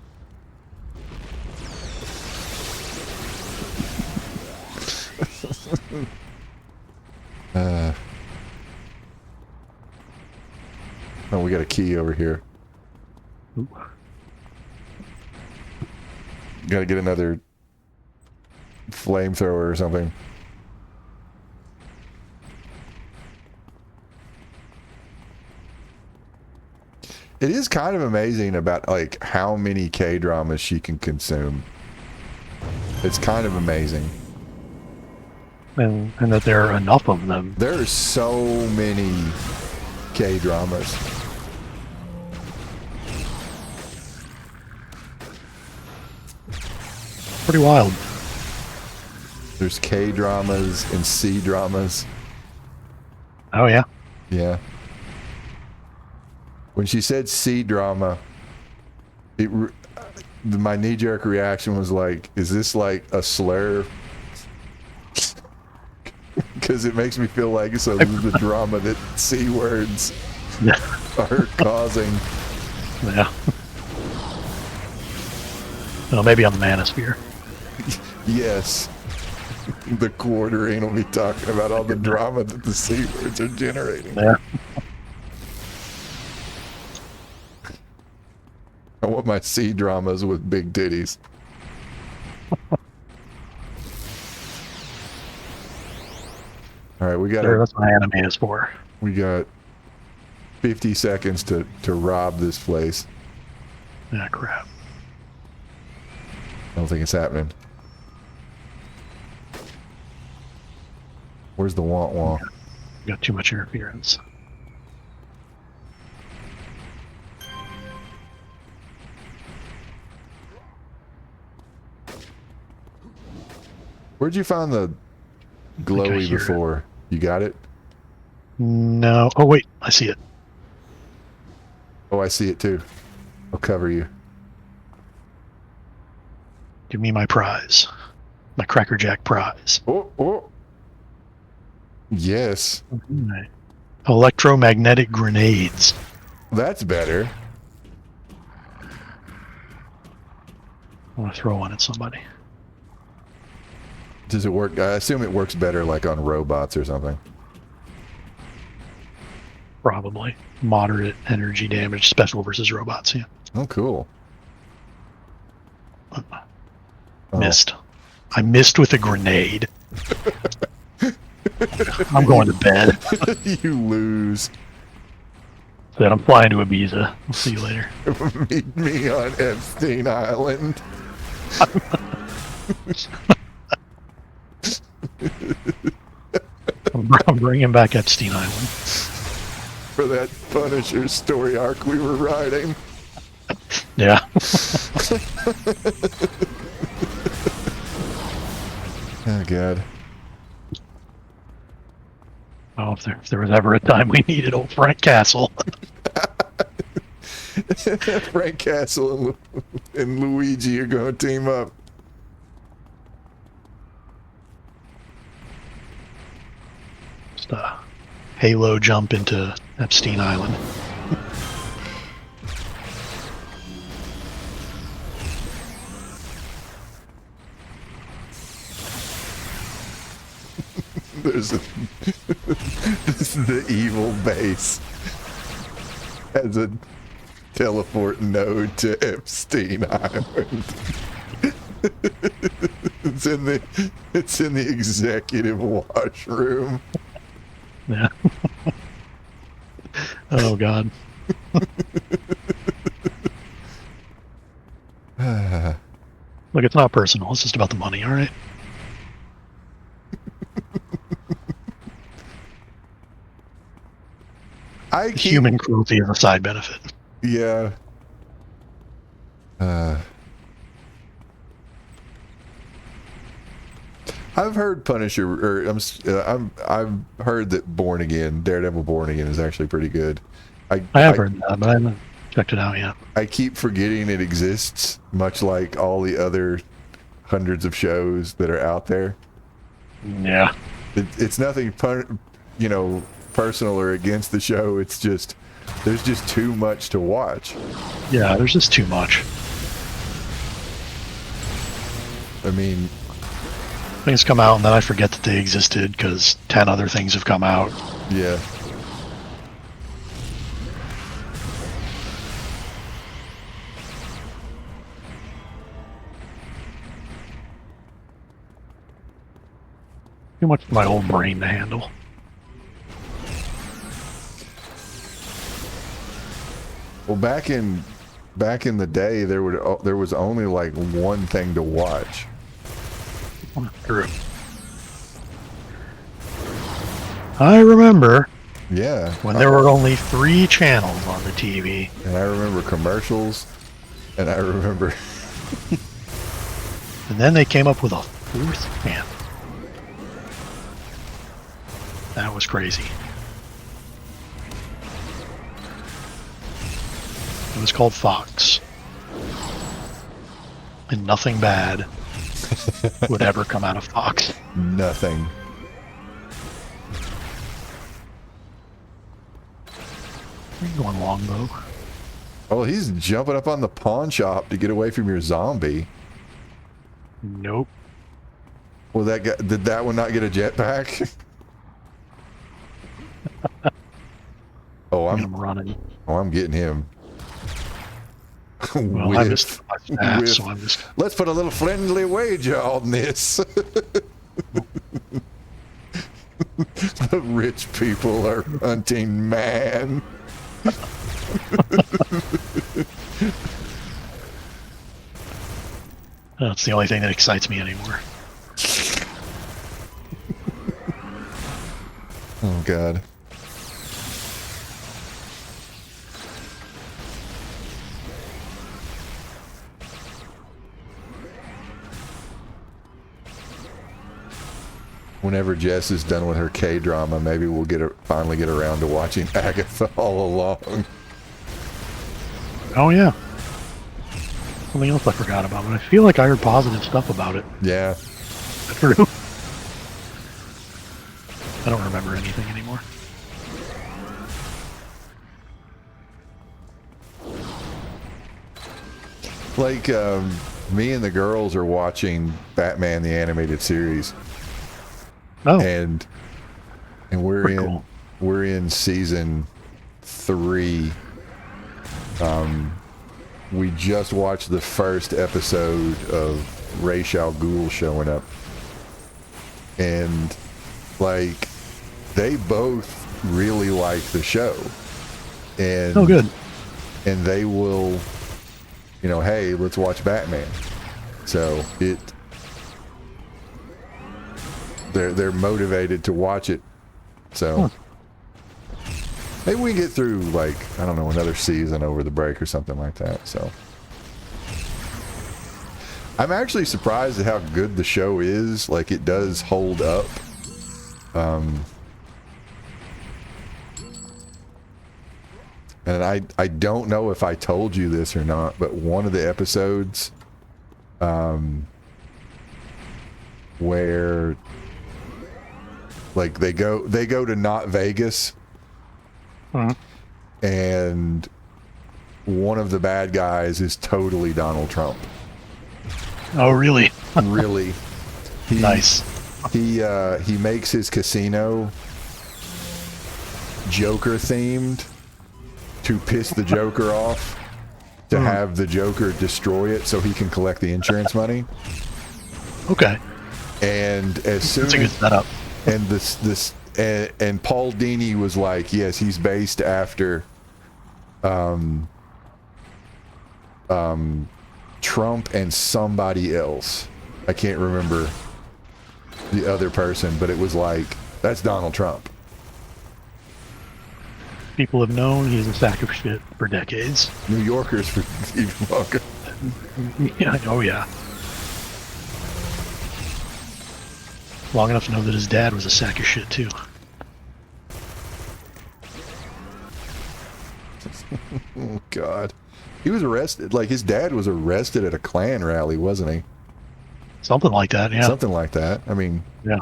Speaker 1: Oh, we got a key over here.
Speaker 3: Ooh.
Speaker 1: Gotta get another flamethrower or something. It is kind of amazing about like how many K-dramas she can consume. It's kind of amazing.
Speaker 3: And that there are enough of them.
Speaker 1: There are so many K-dramas.
Speaker 3: Pretty wild.
Speaker 1: There's K-dramas and C-dramas.
Speaker 3: Oh, yeah.
Speaker 1: Yeah. When she said C-drama, my knee-jerk reaction was like, is this like a slur? Because it makes me feel like it's the drama that C words are causing.
Speaker 3: Yeah. Well, maybe on the manosphere.
Speaker 1: Yes. The quartering will be talking about all the drama that the C words are generating.
Speaker 3: Yeah.
Speaker 1: I want my C dramas with big titties. All right, we got.
Speaker 3: Sure, that's what anime is for.
Speaker 1: We got 50 seconds to rob this place.
Speaker 3: Ah, crap.
Speaker 1: I don't think it's happening. Where's the want?
Speaker 3: Got too much interference.
Speaker 1: Where'd you find the glowy
Speaker 3: hear it.
Speaker 1: before? You got it?
Speaker 3: No. Oh, wait. I see it.
Speaker 1: Oh, I see it too. I'll cover you.
Speaker 3: Give me my prize. My Cracker Jack prize.
Speaker 1: Oh. Yes.
Speaker 3: Right. Electromagnetic grenades.
Speaker 1: That's better.
Speaker 3: I want to throw one at somebody.
Speaker 1: Does it work? I assume it works better like on robots or something.
Speaker 3: Probably. Moderate energy damage, special versus robots, yeah.
Speaker 1: Oh, cool. Oh.
Speaker 3: Missed. I missed with a grenade. I'm going to bed.
Speaker 1: You lose.
Speaker 3: Said I'm flying to Ibiza. I'll see you later.
Speaker 1: Meet me on Epstein Island.
Speaker 3: I'm bringing back Epstein Island.
Speaker 1: For that Punisher story arc we were writing.
Speaker 3: Yeah.
Speaker 1: Oh, God.
Speaker 3: Oh, if there was ever a time we needed old Frank Castle.
Speaker 1: Frank Castle and Luigi are going to team up.
Speaker 3: Just a Halo jump into Epstein Island.
Speaker 1: This is the evil base. Has a teleport node to Epstein Island. It's in the executive washroom.
Speaker 3: Yeah. Oh, God. Look, it's not personal. It's just about the money, all right? Human cruelty is a side benefit.
Speaker 1: Yeah. I've heard Punisher, or I've heard that Daredevil Born Again is actually pretty good.
Speaker 3: I have heard that, but I haven't checked it out yet.
Speaker 1: I keep forgetting it exists, much like all the other hundreds of shows that are out there.
Speaker 3: Yeah.
Speaker 1: It's nothing, personal or against the show. It's just there's just too much to watch.
Speaker 3: Yeah, there's just too much.
Speaker 1: I mean,
Speaker 3: things come out and then I forget that they existed because 10 other things have come out.
Speaker 1: Yeah.
Speaker 3: Too much for my old brain to handle.
Speaker 1: Well, back in the day, there was only like one thing to watch.
Speaker 3: True. I remember.
Speaker 1: Yeah.
Speaker 3: When there were only 3 channels on the TV.
Speaker 1: And I remember commercials, and I remember.
Speaker 3: And then they came up with a 4th channel. That was crazy. It was called Fox. And nothing bad would ever come out of Fox.
Speaker 1: Nothing.
Speaker 3: Where are you going, Longbow?
Speaker 1: Oh, he's jumping up on the pawn shop to get away from your zombie.
Speaker 3: Nope.
Speaker 1: Well, did that one not get a jetpack?
Speaker 3: I'm running.
Speaker 1: Oh, I'm getting him.
Speaker 3: Well, I missed that, so I'm just...
Speaker 1: Let's put a little friendly wager on this. The rich people are hunting man.
Speaker 3: That's the only thing that excites me anymore.
Speaker 1: Oh, God. Whenever Jess is done with her K-drama, maybe we'll finally get around to watching Agatha all along.
Speaker 3: Oh, yeah. Something else I forgot about, but I feel like I heard positive stuff about it.
Speaker 1: Yeah.
Speaker 3: True. I don't remember anything anymore.
Speaker 1: Like, me and the girls are watching Batman the Animated Series.
Speaker 3: Oh,
Speaker 1: And we're
Speaker 3: pretty
Speaker 1: in
Speaker 3: cool.
Speaker 1: we're in season 3. We just watched the first episode of Ra's al Ghul showing up, and like they both really like the show, and
Speaker 3: Oh, good.
Speaker 1: and they will, hey, let's watch Batman. So they're motivated to watch it. So maybe we can get through, like, I don't know, another season over the break or something like that. So I'm actually surprised at how good the show is. Like, it does hold up. And I don't know if I told you this or not, but one of the episodes where like they go to not Vegas, and one of the bad guys is totally Donald Trump.
Speaker 3: Oh, really?
Speaker 1: Really.
Speaker 3: Nice.
Speaker 1: He makes his casino Joker themed to piss the Joker off, to have the Joker destroy it so he can collect the insurance money.
Speaker 3: Okay.
Speaker 1: And as soon
Speaker 3: That's a good setup.
Speaker 1: and and Paul Dini was like, yes, he's based after Trump and somebody else. I can't remember the other person, but it was like, that's Donald Trump.
Speaker 3: People have known he's a sack of shit for decades.
Speaker 1: New Yorkers for even longer.
Speaker 3: Yeah. Oh, yeah. Long enough to know that his dad was a sack of shit, too.
Speaker 1: Oh, God. He was arrested. Like, his dad was arrested at a Klan rally, wasn't he?
Speaker 3: Something like that, yeah.
Speaker 1: Something like that. I mean...
Speaker 3: Yeah.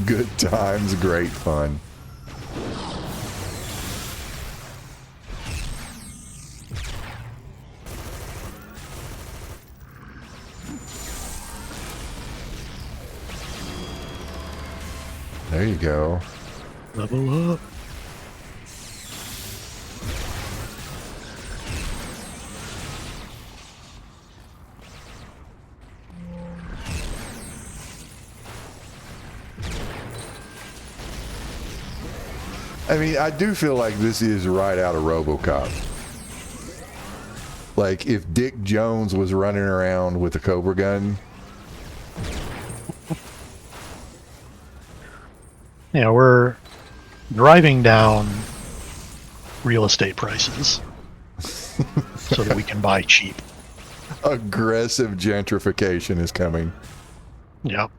Speaker 1: Good times, great fun. There you go.
Speaker 3: Level up.
Speaker 1: I mean, I do feel like this is right out of RoboCop. Like, if Dick Jones was running around with a Cobra gun.
Speaker 3: Yeah, we're driving down real estate prices so that we can buy cheap.
Speaker 1: Aggressive gentrification is coming.
Speaker 3: Yep.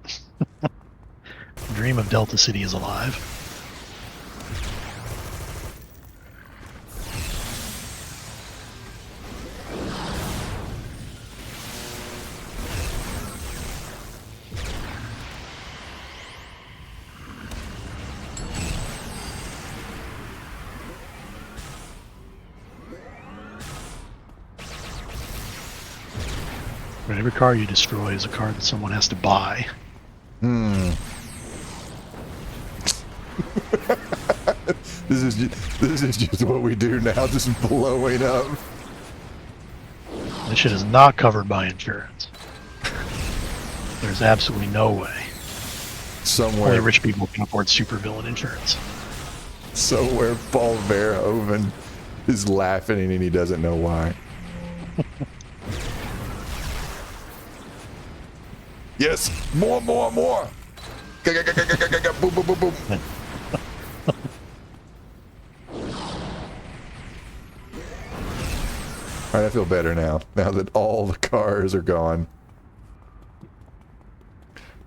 Speaker 3: Dream of Delta City is alive. Every car you destroy is a car that someone has to buy.
Speaker 1: This is just what we do now, just blowing up.
Speaker 3: This shit is not covered by insurance. There's absolutely no way.
Speaker 1: Somewhere,
Speaker 3: Only rich people can afford supervillain insurance.
Speaker 1: somewhere, Paul Verhoeven is laughing and he doesn't know why. Yes, more. Boom, boom, boom, boom. All right, I feel better now that all the cars are gone.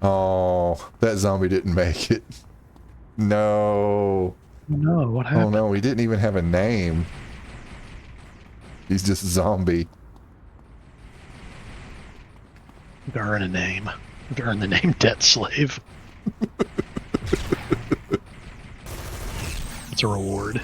Speaker 1: Oh, that zombie didn't make it. No.
Speaker 3: No, what happened?
Speaker 1: Oh no, he didn't even have a name. He's just zombie.
Speaker 3: You can earn a name. You can earn the name Debt Slave. It's a reward.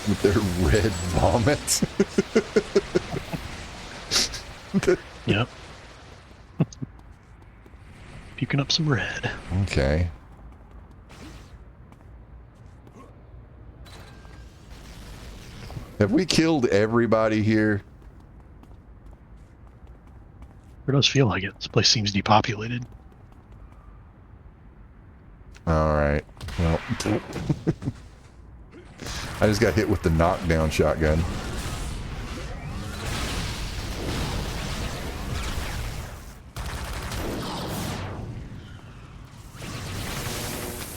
Speaker 1: With their red vomit.
Speaker 3: Yep. Puking up some red.
Speaker 1: Okay. Have we killed everybody here?
Speaker 3: It does feel like it. This place seems depopulated.
Speaker 1: All right. Well, I just got hit with the knockdown shotgun.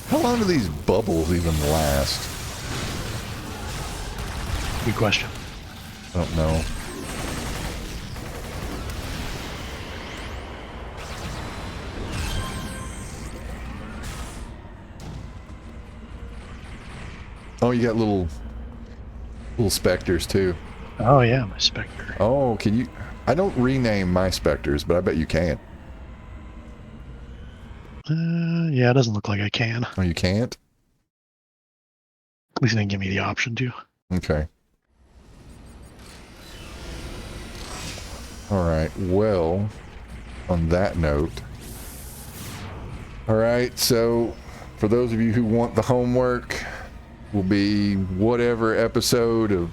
Speaker 1: How long do these bubbles even last?
Speaker 3: Good question.
Speaker 1: I don't know. Oh, you got little specters too.
Speaker 3: Oh yeah, my Spectre.
Speaker 1: Oh, can you? I don't rename my specters, but I bet you can.
Speaker 3: Yeah, it doesn't look like I can.
Speaker 1: Oh, you can't?
Speaker 3: At least it didn't give me the option to.
Speaker 1: Okay. All right. Well, on that note. All right. So, for those of you who want the homework, will be whatever episode of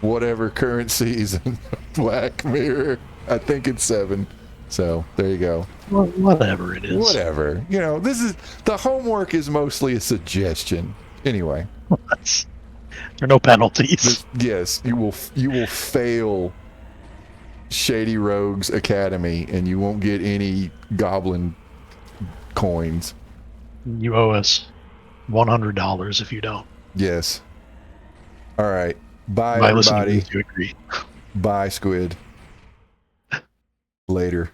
Speaker 1: whatever current season of Black Mirror. I think it's 7. So there you go.
Speaker 3: Well, whatever it is.
Speaker 1: Whatever. You know, this is the homework is mostly a suggestion. Anyway.
Speaker 3: There are no penalties.
Speaker 1: Yes, you will fail Shady Rogues Academy and you won't get any goblin coins.
Speaker 3: You owe us $100 if you don't.
Speaker 1: Yes. All right. Bye,
Speaker 3: By
Speaker 1: everybody.
Speaker 3: listening to this, you agree.
Speaker 1: Bye, Squid. Later.